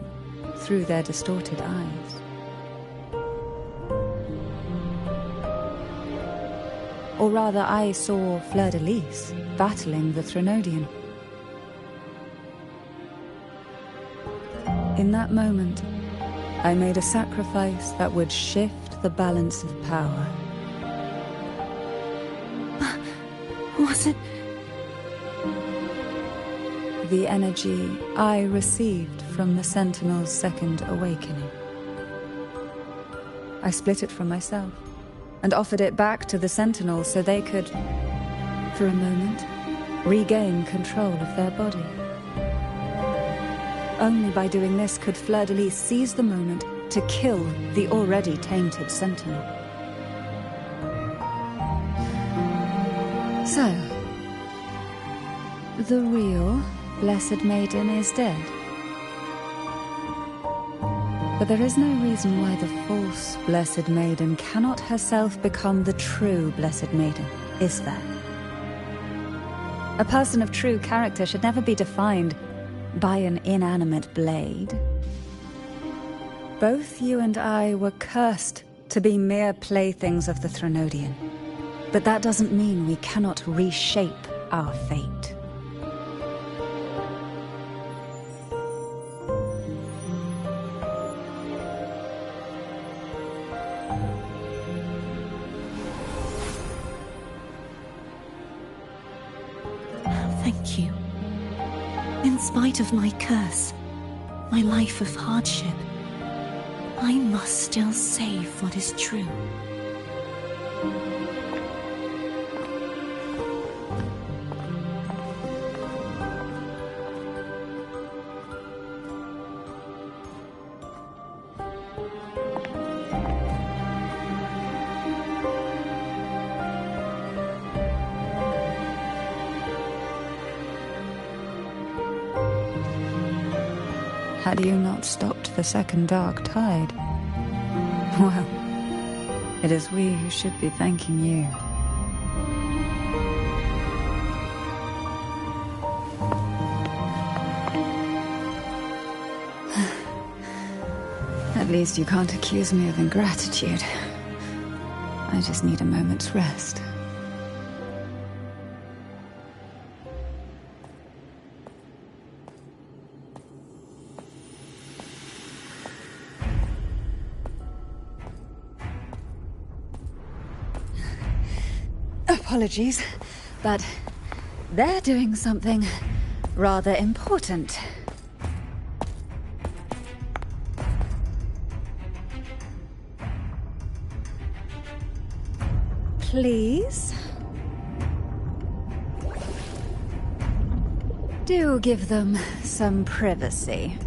through their distorted eyes. Or rather, I saw Fleur-de-Lis battling the Threnodian. In that moment, I made a sacrifice that would shift the balance of power. Was it? The energy I received from the Sentinel's second awakening. I split it from myself and offered it back to the Sentinel so they could, for a moment, regain control of their body. Only by doing this could Fleur-de-Lis seize the moment to kill the already tainted Sentinel. So, the real Blessed Maiden is dead. But there is no reason why the false Blessed Maiden cannot herself become the true Blessed Maiden, is there? A person of true character should never be defined by an inanimate blade. Both you and I were cursed to be mere playthings of the Threnodian. But that doesn't mean we cannot reshape our fate. Thank you. In spite of my curse, my life of hardship, I must still save what is true. Had you not stopped the second dark tide? Well, it is we who should be thanking you. At least you can't accuse me of ingratitude. I just need a moment's rest. Apologies, but they're doing something Rather important. Please? Do give them some privacy.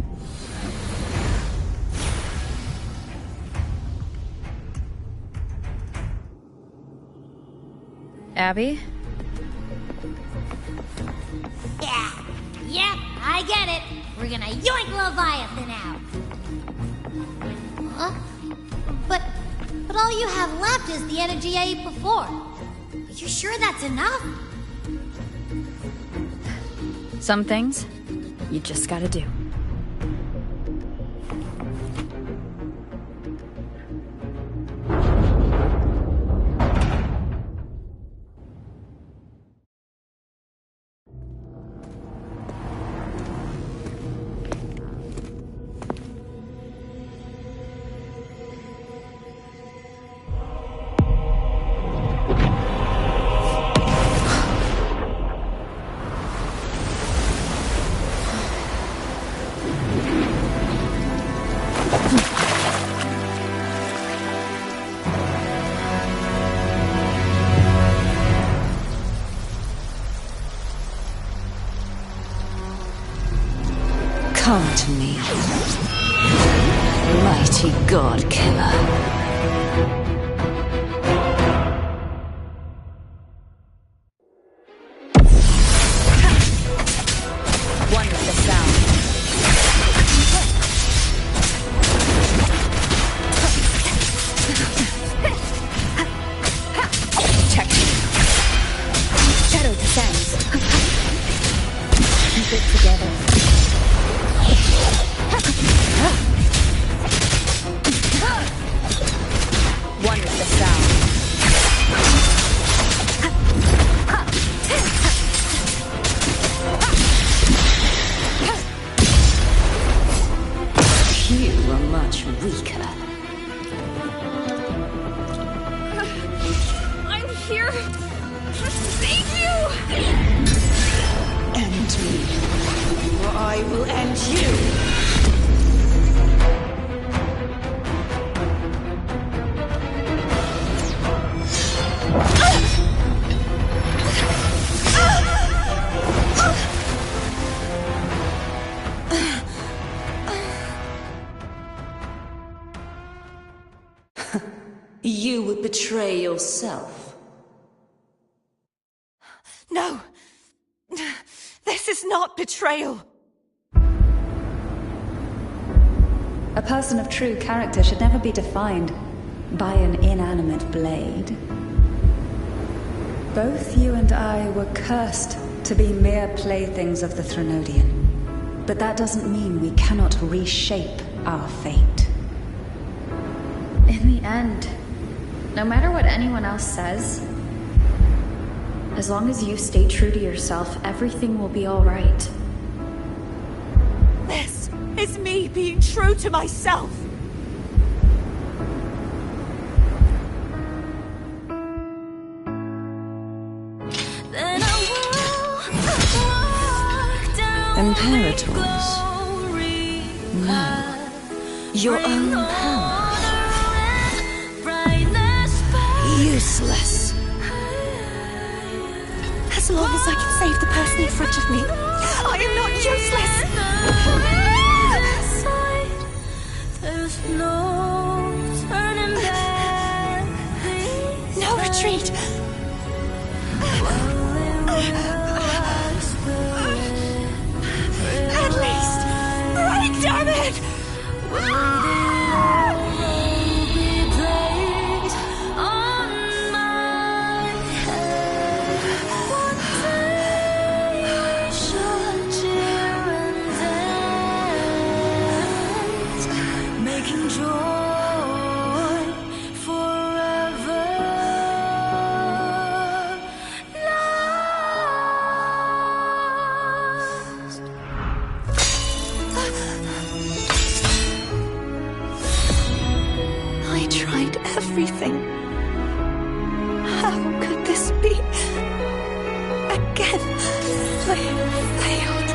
Abby? Yeah, I get it. We're gonna yoink Leviathan out. Huh? But all you have left is the energy I ate before. Are you sure that's enough? Some things, you just gotta do. Come to me, mighty god killer. One with the sound. Check. Shadow descends. Keep it together. One with the sound. You are much weaker. I'm here to save you! End me, or I will end you! You would betray yourself. No! This is not betrayal! A person of true character should never be defined by an inanimate blade. Both you and I were cursed to be mere playthings of the Threnodian. But that doesn't mean we cannot reshape our fate. In the end, no matter what anyone else says, as long as you stay true to yourself, everything will be all right. This is me being true to myself! Imperators. No. Your own power. Useless. As long as I can save the person in front of me, I am not useless! No retreat! At least, break, damn it! Everything. How could this be? Again, failed.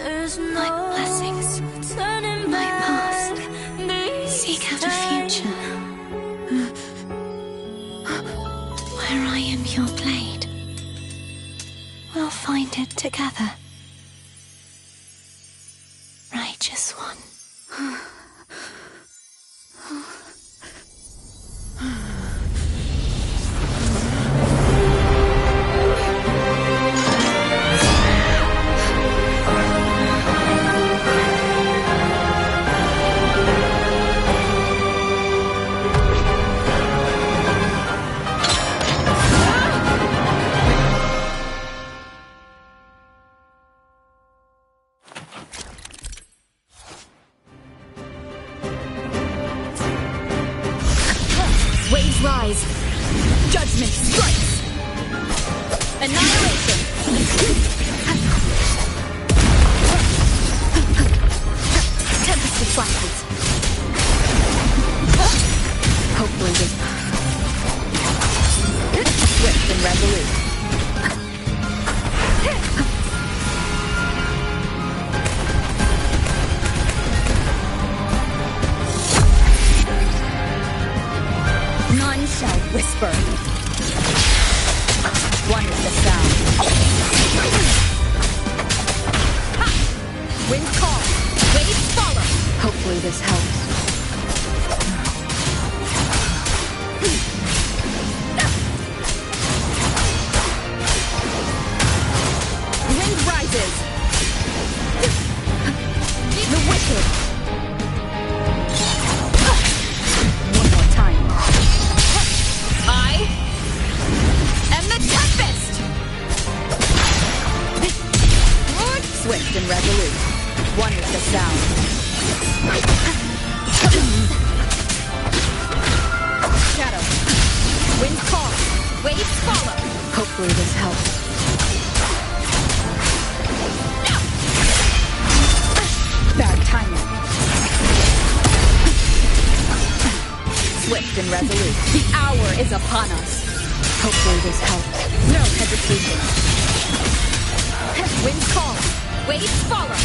My blessings. My past. Seek out a future. Where I am your blade. We'll find it together. Righteous one. Waves rise. Judgment strikes. Annihilation. Tempest of flashes. Hopefully this swift and resolute. None shall whisper. One is the sound. Ha! Wind call. Waves follow. Hopefully this helps. Wind rises. The wicked. One more time. I am the Tempest! Swift and resolute. One is the sound. Shadow. Wind call. Waves follow. Hopefully this helps. Bad timing. Swift and resolute. The hour is upon us. Hopefully this helps. No hesitation. Wind call. Waves follow.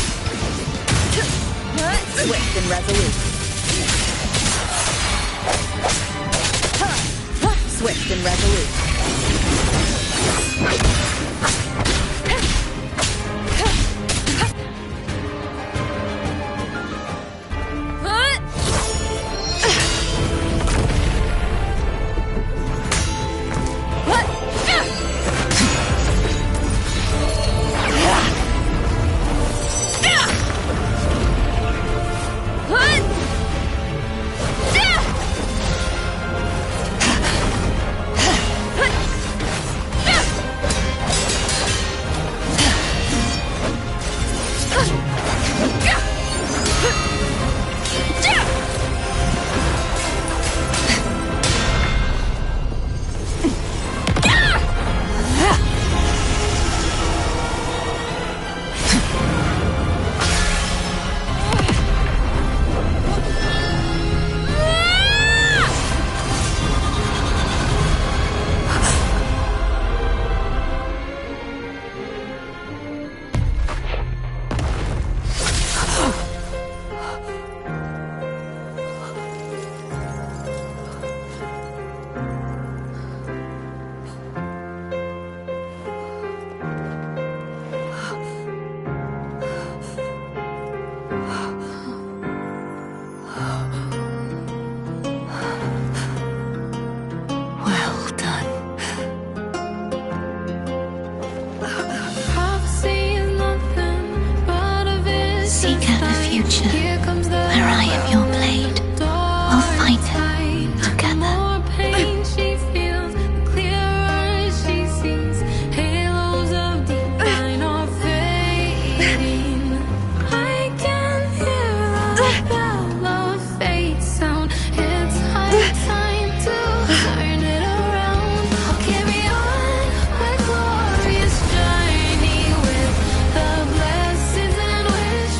Swift and resolute. Swift and resolute.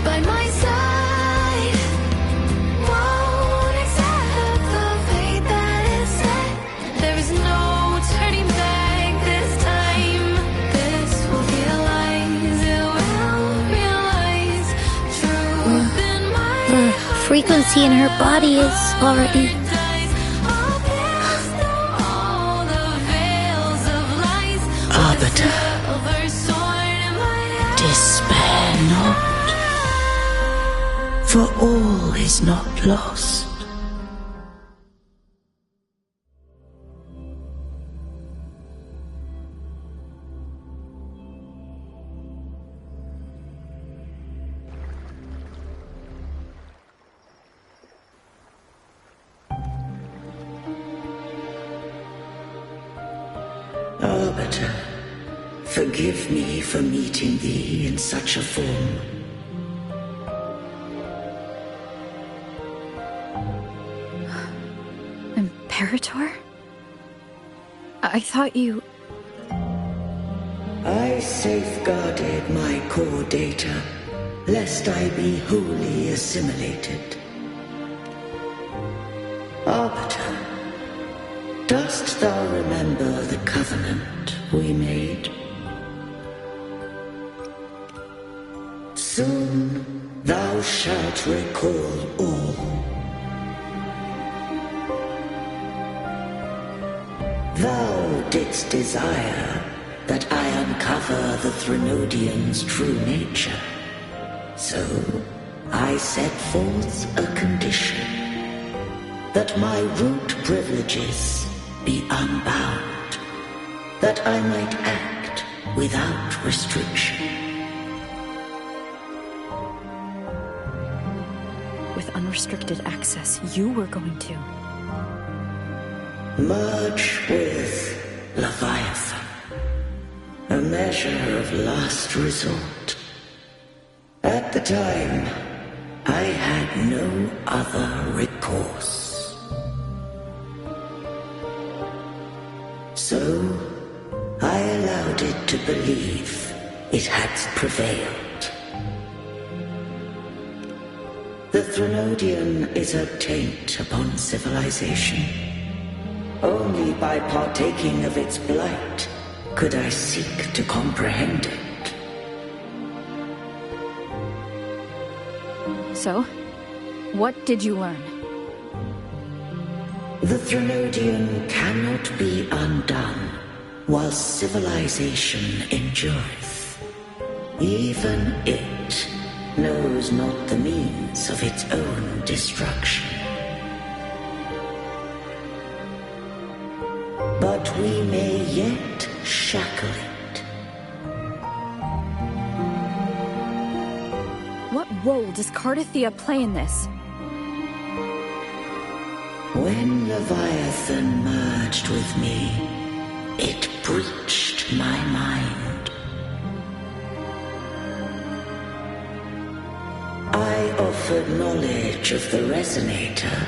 By my side. The frequency in her body is already... Arbiter, despair not, for all is not lost. Arbiter, forgive me for meeting thee in such a form. Imperator? I thought you... I safeguarded my core data, lest I be wholly assimilated. Arbiter, dost thou remember the covenant we made? Soon thou shalt recall all. Thou didst desire that I uncover the Threnodian's true nature. So I set forth a condition, that my root privileges be unbound, that I might act without restriction. With unrestricted access, you were going to... merge with Leviathan, a measure of last resort. At the time, I had no other recourse. So, I allowed it to believe it had prevailed. The Threnodian is a taint upon civilization. Only by partaking of its blight could I seek to comprehend it. So, what did you learn? The Threnodian cannot be undone while civilization endureth. Even it knows not the means of its own destruction. But we may yet shackle it. What role does Cardathia play in this? When Leviathan merged with me, it breached my mind. I offered knowledge of the Resonator,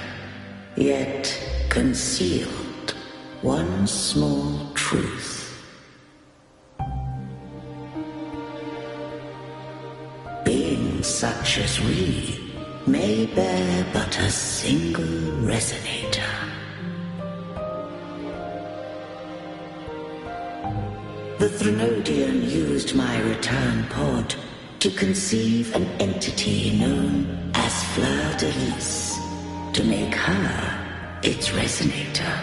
yet concealed one small truth. Beings such as we may bear but a single Resonator. The Threnodian used my return pod to conceive an entity known as Fleur de Lis, to make her its Resonator.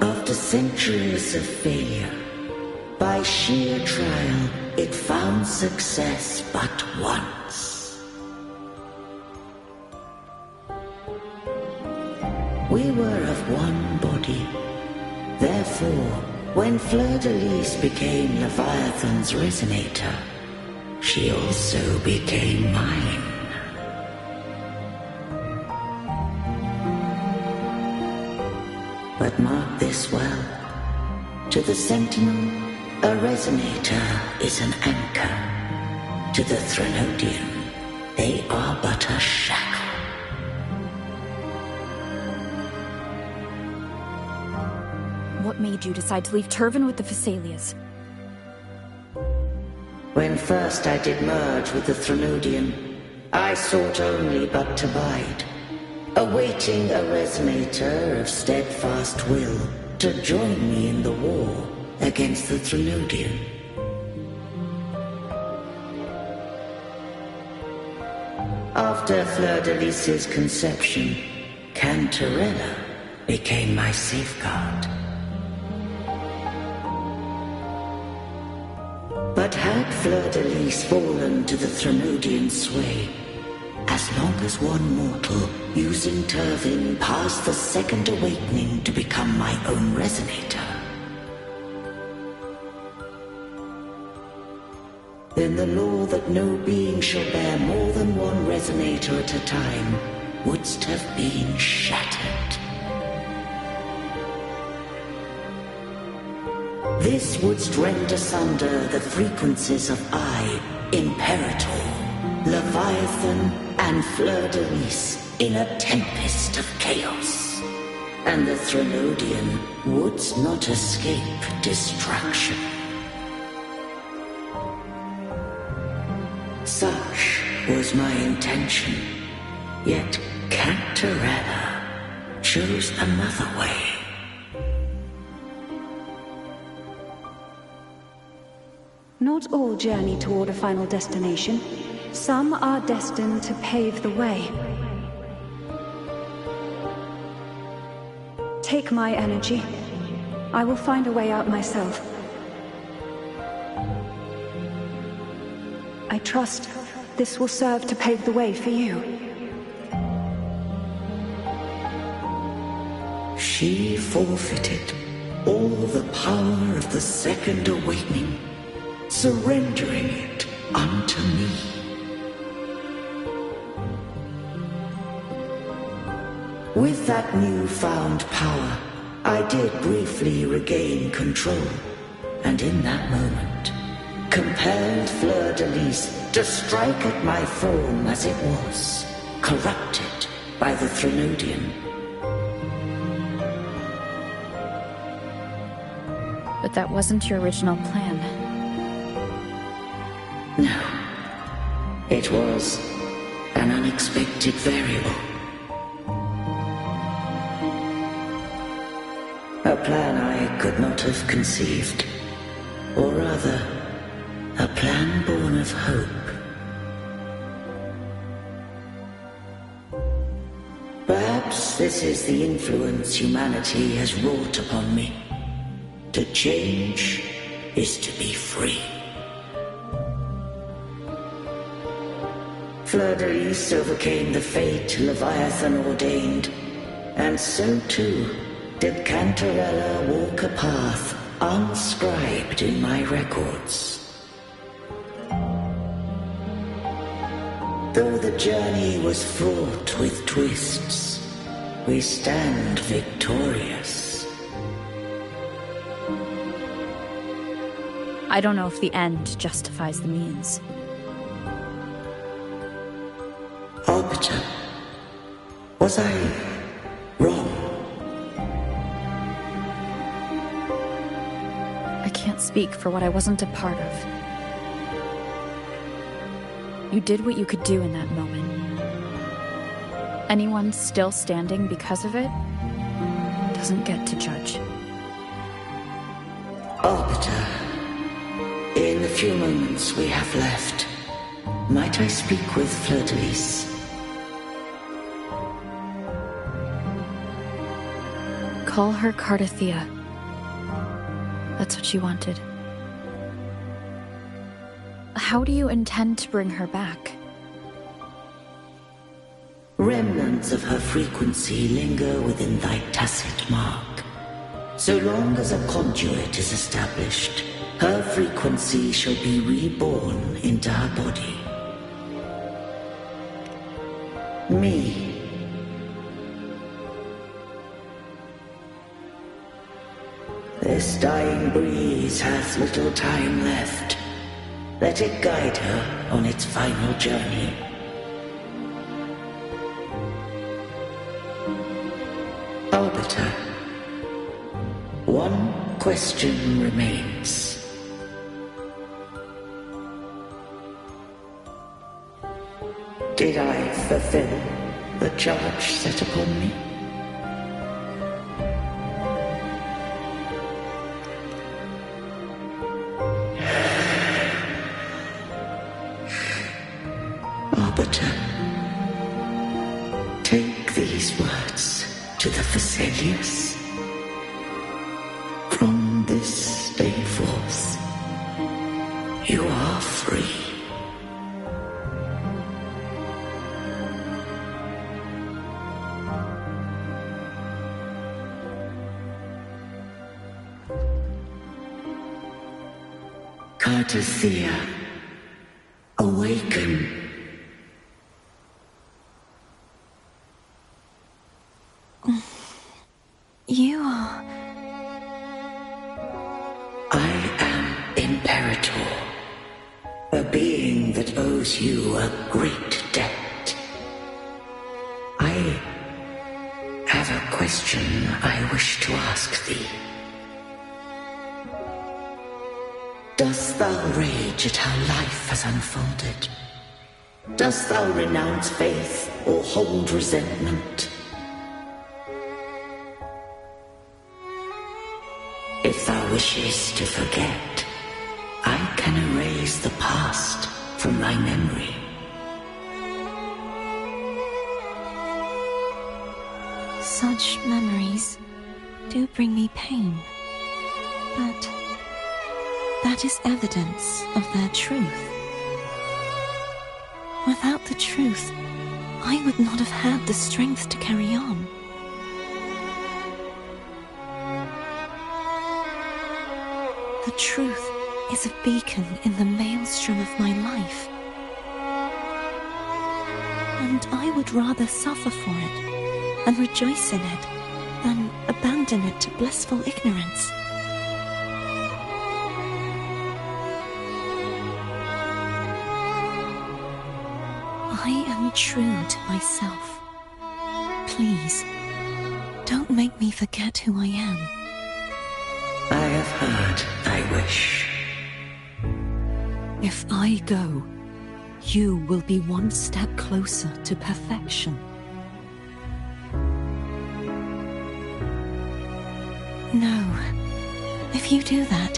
After centuries of failure, by sheer trial, it found success but once. We were of one body. Therefore, when Fleur de Lis became Leviathan's Resonator, she also became mine. But mark this well. To the Sentinel, a Resonator is an anchor. To the Threnodian, they are but a shackle. What made you decide to leave Turvan with the Phassalias? When first I did merge with the Threnodian, I sought only but to bide, awaiting a Resonator of steadfast will to join me in the war against the Threnodian. After Fleur-de-Lis's conception, Cantarella became my safeguard. But had Fleur-de-Lis fallen to the Threnodian sway, as long as one mortal using Turvin passed the second awakening to become my own resonator, then the law that no being shall bear more than one resonator at a time wouldst have been shattered. This wouldst rend asunder the frequencies of I, Imperator, Leviathan, and Fleur-de-Lis in a tempest of chaos, and the Threnodian wouldst not escape destruction. Such was my intention, yet Cantarella chose another way. Not all journey toward a final destination. Some are destined to pave the way. Take my energy. I will find a way out myself. I trust this will serve to pave the way for you. She forfeited all the power of the second awakening, surrendering it unto me. With that newfound power, I did briefly regain control, and in that moment, compelled Fleur-de-Lis to strike at my form as it was, corrupted by the Threnodian. But that wasn't your original plan. No. It was an unexpected variable. A plan I could not have conceived. Or rather, a plan born of hope. Perhaps this is the influence humanity has wrought upon me. To change is to be free. Fleur-de-Lis overcame the fate Leviathan ordained, and so too did Cantarella walk a path unscribed in my records. Though the journey was fraught with twists, we stand victorious. I don't know if the end justifies the means. Arbiter, was I wrong? I can't speak for what I wasn't a part of. You did what you could do in that moment. Anyone still standing because of it doesn't get to judge. Arbiter, in the few moments we have left, might I speak with Fleur-de-Lis? Call her Cardathea. That's what she wanted. How do you intend to bring her back? Remnants of her frequency linger within thy tacit mark. So long as a conduit is established, her frequency shall be reborn into her body. Me. This dying breeze hath little time left. Let it guide her on its final journey. Arbiter, one question remains. Did I fulfill the charge set upon me? Arbiter, to the Thessalius. From this day forth, you are free. Cartathea, awaken. You are... I am Imperator, a being that owes you a great debt. I have a question I wish to ask thee. Dost thou rage at how life has unfolded? Dost thou renounce faith or hold resentment? If thou wishes to forget, I can erase the past from thy memory. Such memories do bring me pain, but that is evidence of their truth. Without the truth, I would not have had the strength to carry on. The truth is a beacon in the maelstrom of my life. And I would rather suffer for it and rejoice in it than abandon it to blissful ignorance. I am true to myself. Please, don't make me forget who I am. I have heard thy wish. If I go, you will be one step closer to perfection. No, if you do that,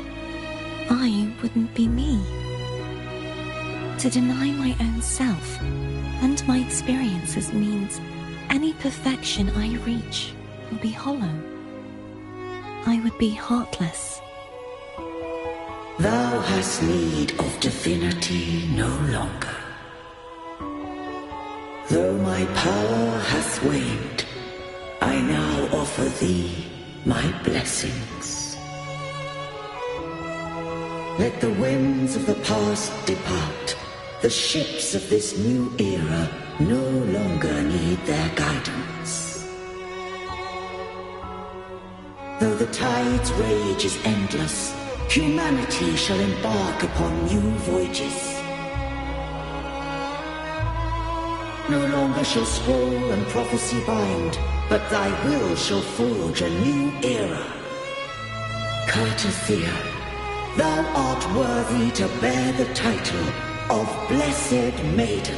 I wouldn't be me. To deny my own self and my experiences means any perfection I reach will be hollow. I would be heartless. Thou hast need of divinity no longer. Though my power hath waned, I now offer thee my blessings. Let the winds of the past depart. The ships of this new era no longer need their guidance. Though the tide's rage is endless, humanity shall embark upon new voyages. No longer shall scroll and prophecy bind, but thy will shall forge a new era. Cartathea, thou art worthy to bear the title of Blessed Maiden.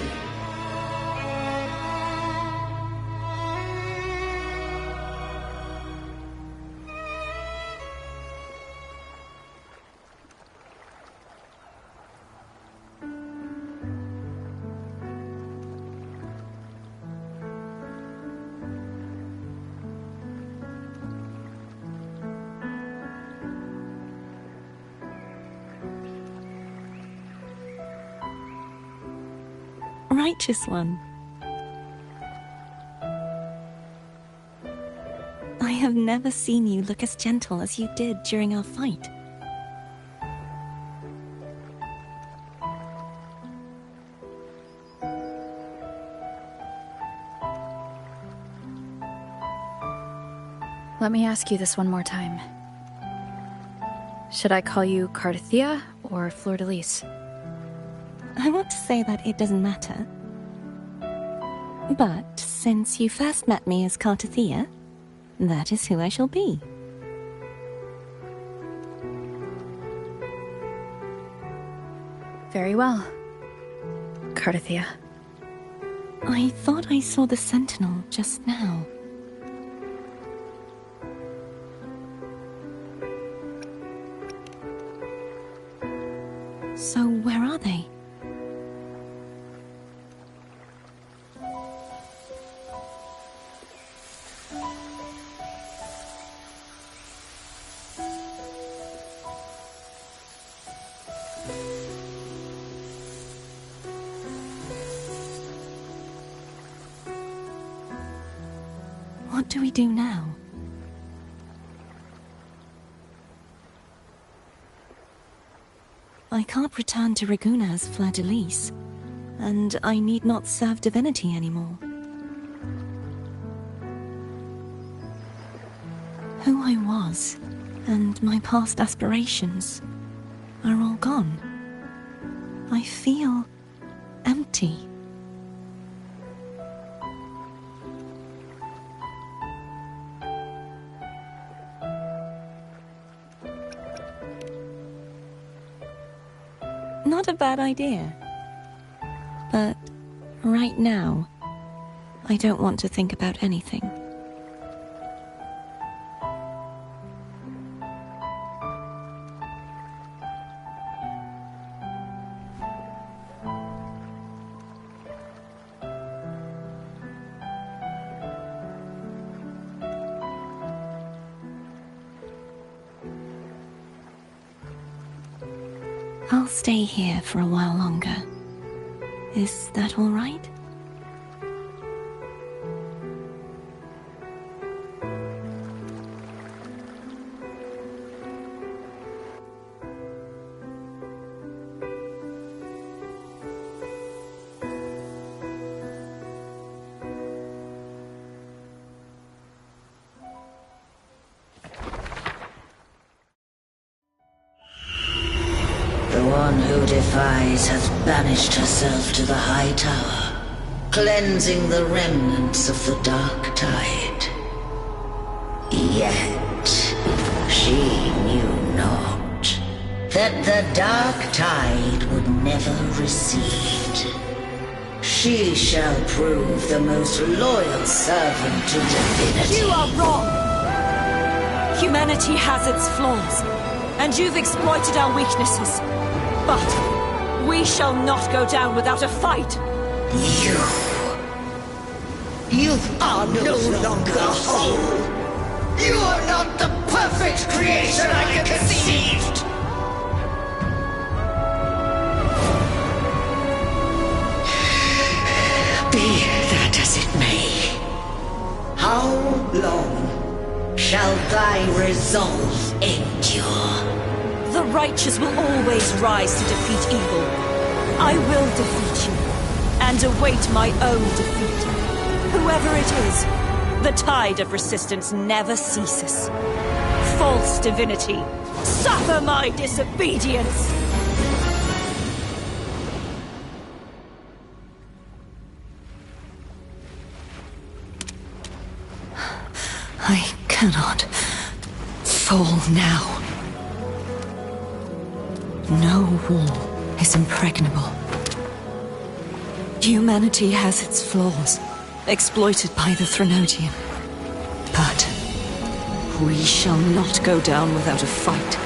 Righteous one. I have never seen you look as gentle as you did during our fight. Let me ask you this one more time. Should I call you Cartathea or Fleur-de-Lis? I want to say that it doesn't matter. But since you first met me as Cartathea, that is who I shall be. Very well, Cartathea. I thought I saw the sentinel just now. So where are they? What do we do now? I can't return to Reguna as Fleur-de-Lis, and I need not serve divinity anymore. Who I was, and my past aspirations, are all gone. I feel empty. Not a bad idea. But right now, I don't want to think about anything. I'll stay here for a while longer. Is that all right? Who defies hath banished herself to the high tower, cleansing the remnants of the dark tide. Yet she knew not that the dark tide would never recede. She shall prove the most loyal servant to divinity. You are wrong! Humanity has its flaws, and you've exploited our weaknesses. But we shall not go down without a fight. You are no longer whole. You are not the perfect creation I conceived. Be that as it may, how long shall thy resolve endure? The righteous will always rise to defeat evil. I will defeat you, and await my own defeat. Whoever it is, the tide of resistance never ceases. False divinity, suffer my disobedience! I cannot fall now. No wall is impregnable. Humanity has its flaws, exploited by the Threnodian. But we shall not go down without a fight.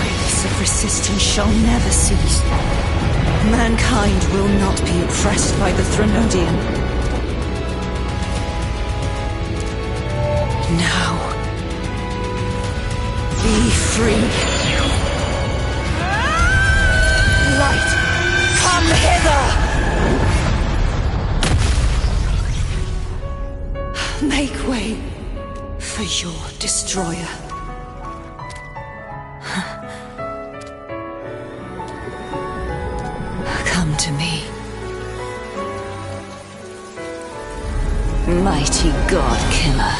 Waves of resistance shall never cease. Mankind will not be oppressed by the Threnodian. Now, be free. Light, come hither! Make way for your destroyer. Come to me. Mighty God Killer.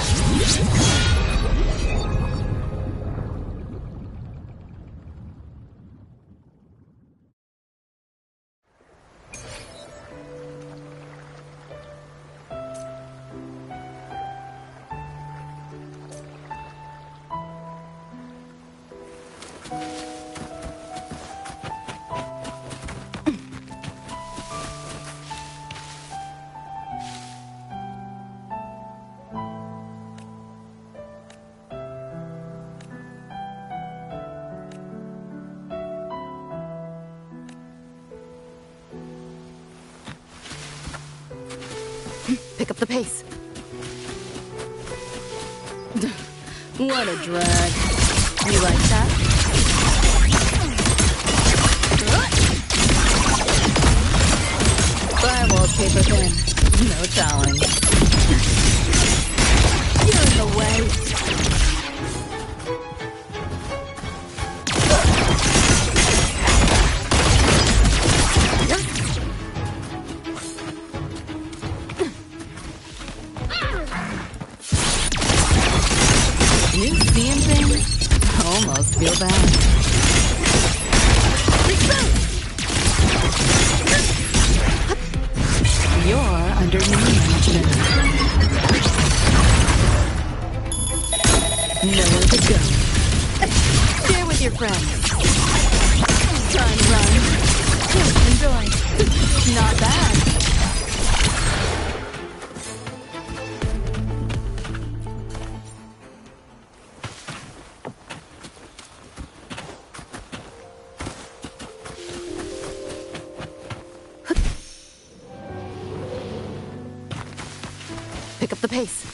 Pick up the pace. What a drag. You like that? Firewall paper thin. No challenge. bad. You're under management. Nowhere to go. Share with your friends. Try and run. Enjoy. Not bad. Pick up the pace.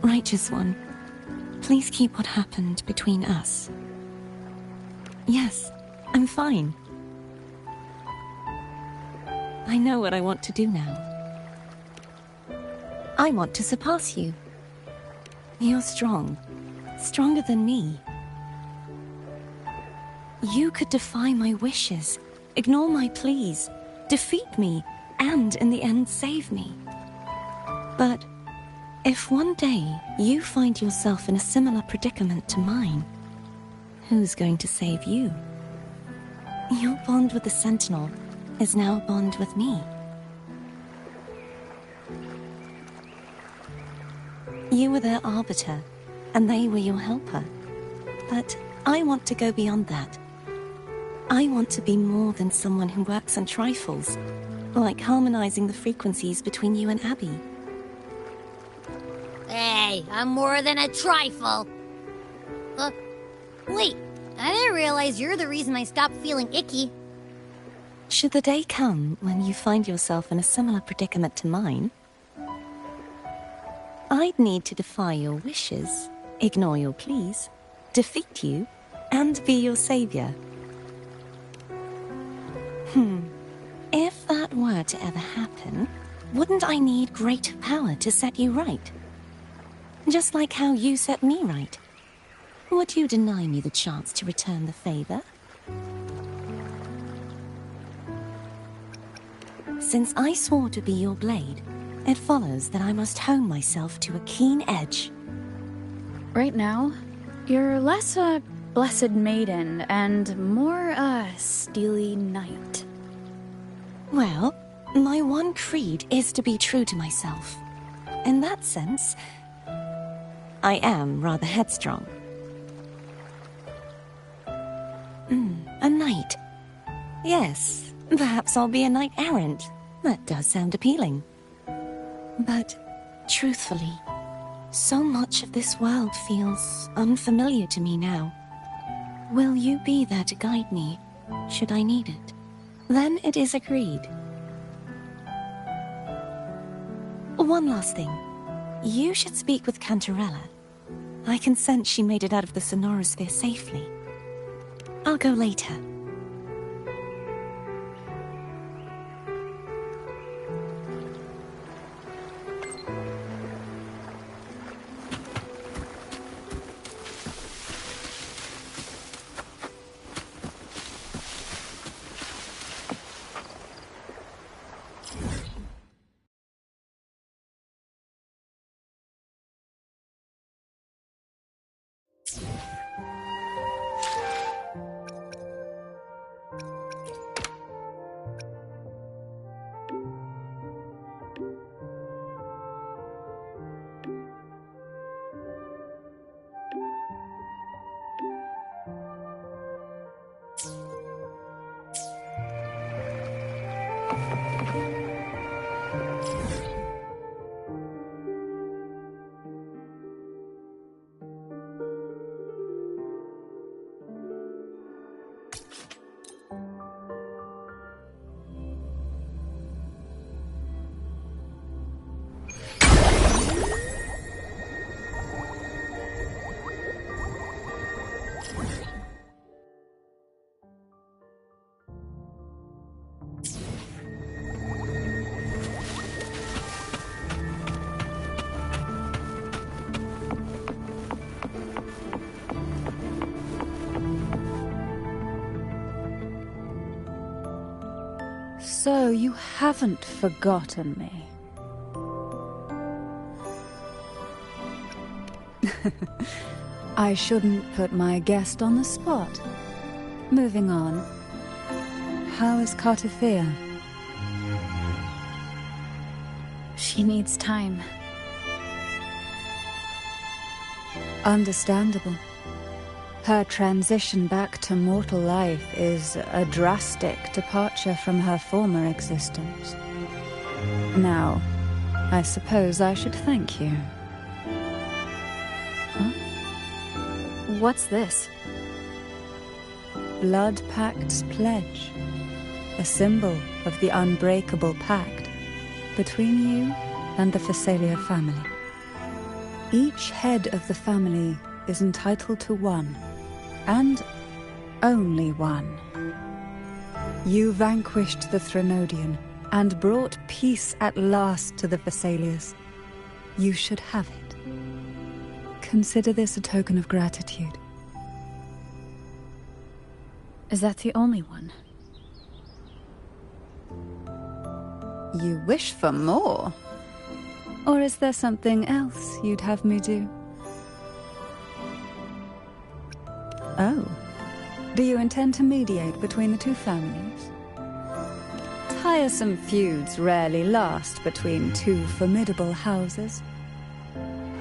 Righteous One, please keep what happened between us. Yes, I'm fine. I know what I want to do now. I want to surpass you. You're strong. Stronger than me. You could defy my wishes, ignore my pleas, defeat me, and in the end save me. But if one day you find yourself in a similar predicament to mine, who's going to save you? Your bond with the Sentinel is now a bond with me. You were their arbiter, and they were your helper. But I want to go beyond that. I want to be more than someone who works on trifles, like harmonizing the frequencies between you and Abby. Hey, I'm more than a trifle. Wait, I didn't realize you're the reason I stopped feeling icky. Should the day come when you find yourself in a similar predicament to mine, I'd need to defy your wishes, ignore your pleas, defeat you, and be your savior. If that were to ever happen, wouldn't I need greater power to set you right? Just like how you set me right. Would you deny me the chance to return the favor? Since I swore to be your blade, it follows that I must hone myself to a keen edge. Right now, you're less a blessed maiden and more a steely knight. Well, my one creed is to be true to myself. In that sense, I am rather headstrong. A knight. Yes, perhaps I'll be a knight errant. That does sound appealing. But, truthfully, so much of this world feels unfamiliar to me now. Will you be there to guide me, should I need it? Then it is agreed. One last thing. You should speak with Cantarella. I can sense she made it out of the Sonorosphere safely. I'll go later. So you haven't forgotten me. I shouldn't put my guest on the spot. Moving on. How is Cartafia? She needs time. Understandable. Her transition back to mortal life is a drastic departure from her former existence. Now, I suppose I should thank you. What's this? Blood Pact's pledge. A symbol of the unbreakable pact between you and the Phasalia family. Each head of the family is entitled to one, and only one. You vanquished the Threnodian and brought peace at last to the Phasalias. You should have it. Consider this a token of gratitude. Is that the only one? You wish for more? Or is there something else you'd have me do? Oh. Do you intend to mediate between the two families? Tiresome feuds rarely last between two formidable houses.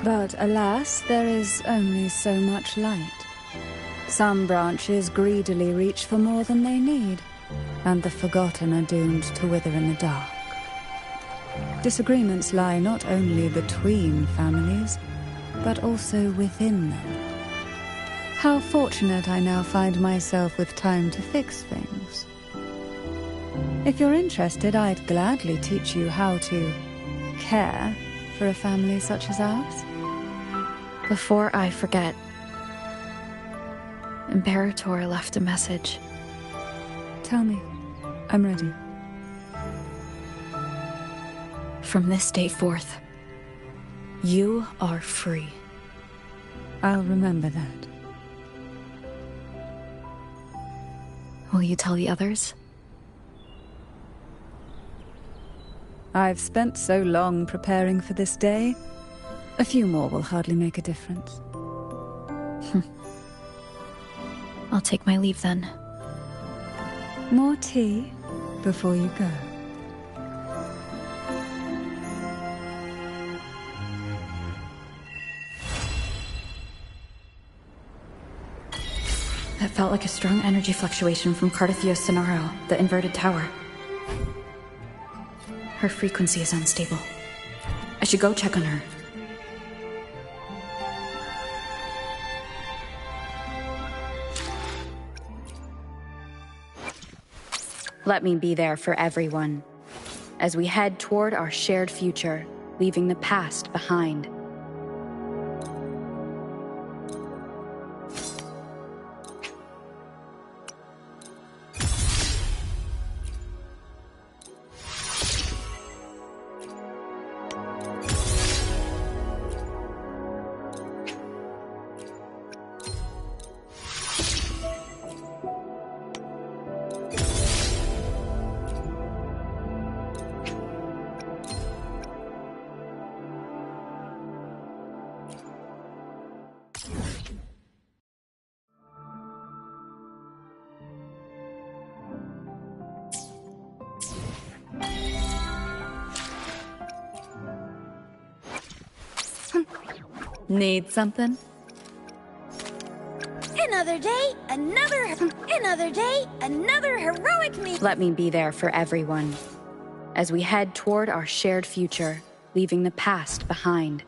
But alas, there is only so much light. Some branches greedily reach for more than they need, and the forgotten are doomed to wither in the dark. Disagreements lie not only between families, but also within them. How fortunate I now find myself with time to fix things. If you're interested, I'd gladly teach you how to care for a family such as ours. Before I forget, Imperator left a message. Tell me. I'm ready. From this day forth, you are free. I'll remember that. Will you tell the others? I've spent so long preparing for this day. A few more will hardly make a difference. I'll take my leave then. More tea before you go. That felt like a strong energy fluctuation from Cartafia Sonaro, the inverted tower. Her frequency is unstable. I should go check on her. Let me be there for everyone, as we head toward our shared future, leaving the past behind. Need something? Another day, another heroic meal. Let me be there for everyone, as we head toward our shared future, leaving the past behind.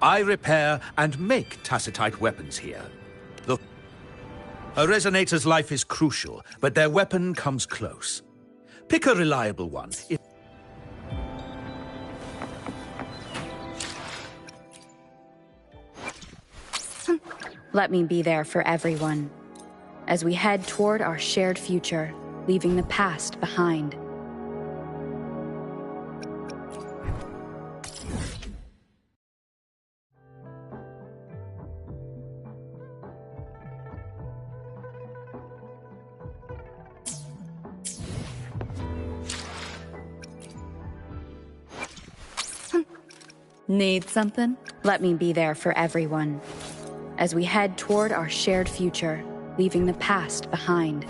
I repair and make tacitite weapons here. Look, a resonator's life is crucial, but their weapon comes close. Pick a reliable one. Let me be there for everyone, as we head toward our shared future, leaving the past behind. Need something? Let me be there for everyone, as we head toward our shared future, leaving the past behind.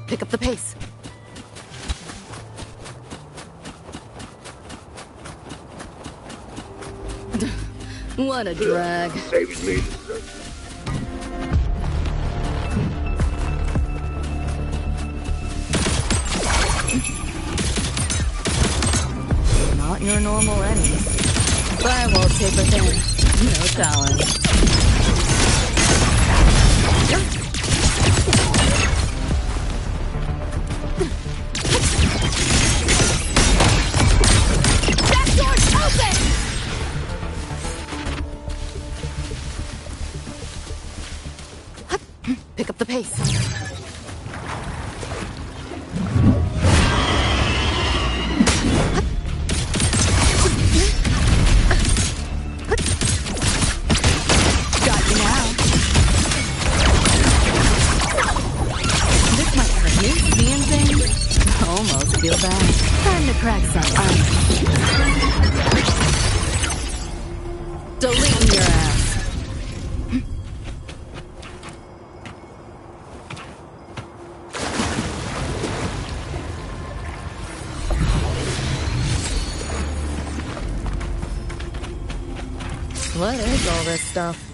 Pick up the pace. What a drag. Saves me. Not your normal enemies. Firewall paper thin. No challenge. Pick up the pace. Got you now. This might hurt you. Seeing things? Almost feel bad. Time to crack some ice. Deleting your ass. What is all this stuff?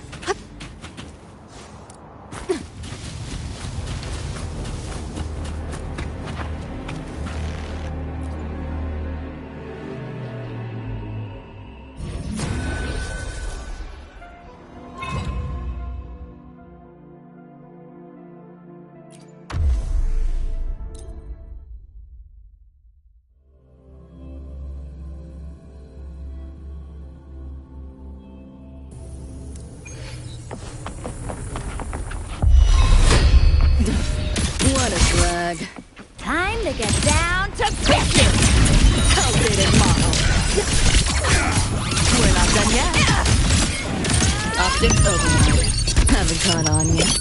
What a drag. Time to get down to business! Outdated model. We're not done yet. Optics overload. Haven't caught on yet.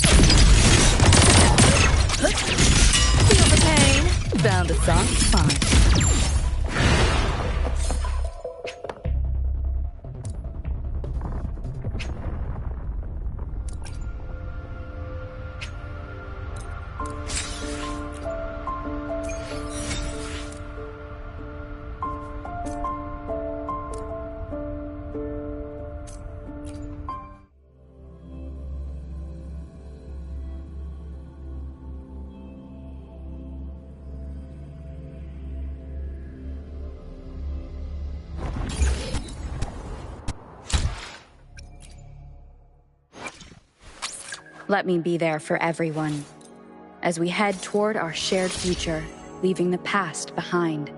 Feel the pain. Found a soft spot. Let me be there for everyone, as we head toward our shared future, leaving the past behind.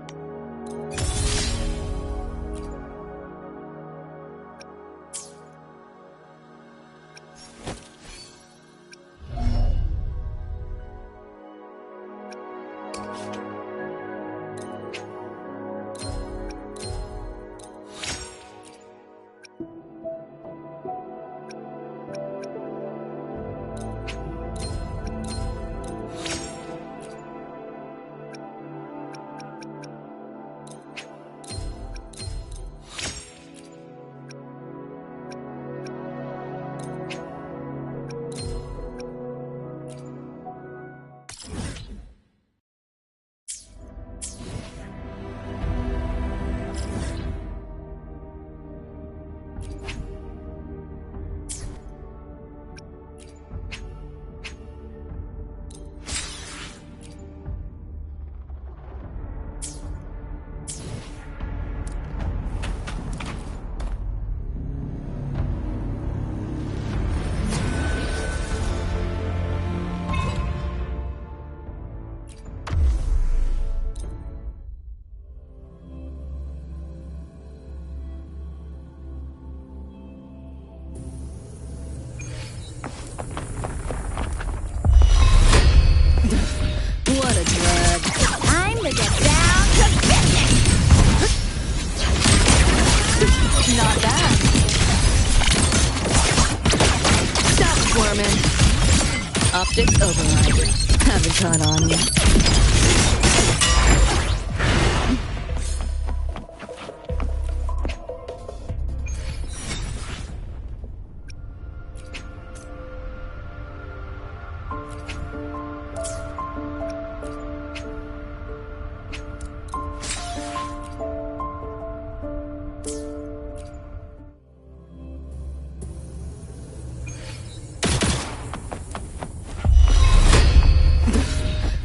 Optics override. Haven't caught on yet.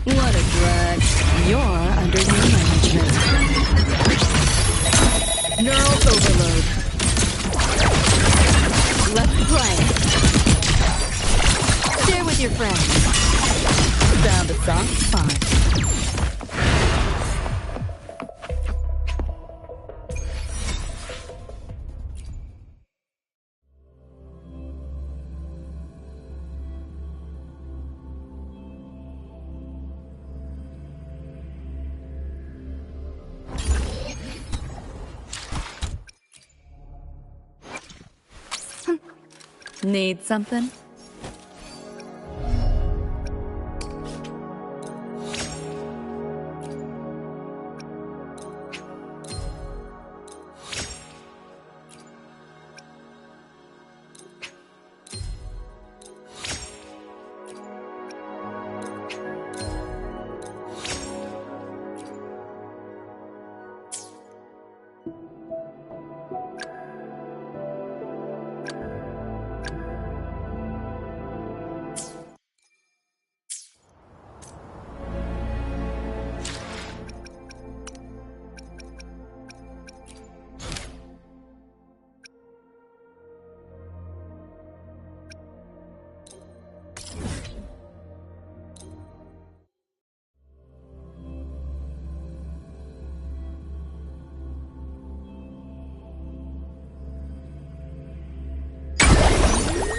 What a drag. You're under new management. Neural overload. Left flank. Share with your friends. Found a soft spot. Need something?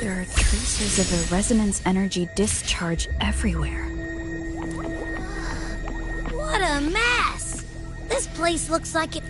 There are traces of a resonance energy discharge everywhere. What a mess! This place looks like it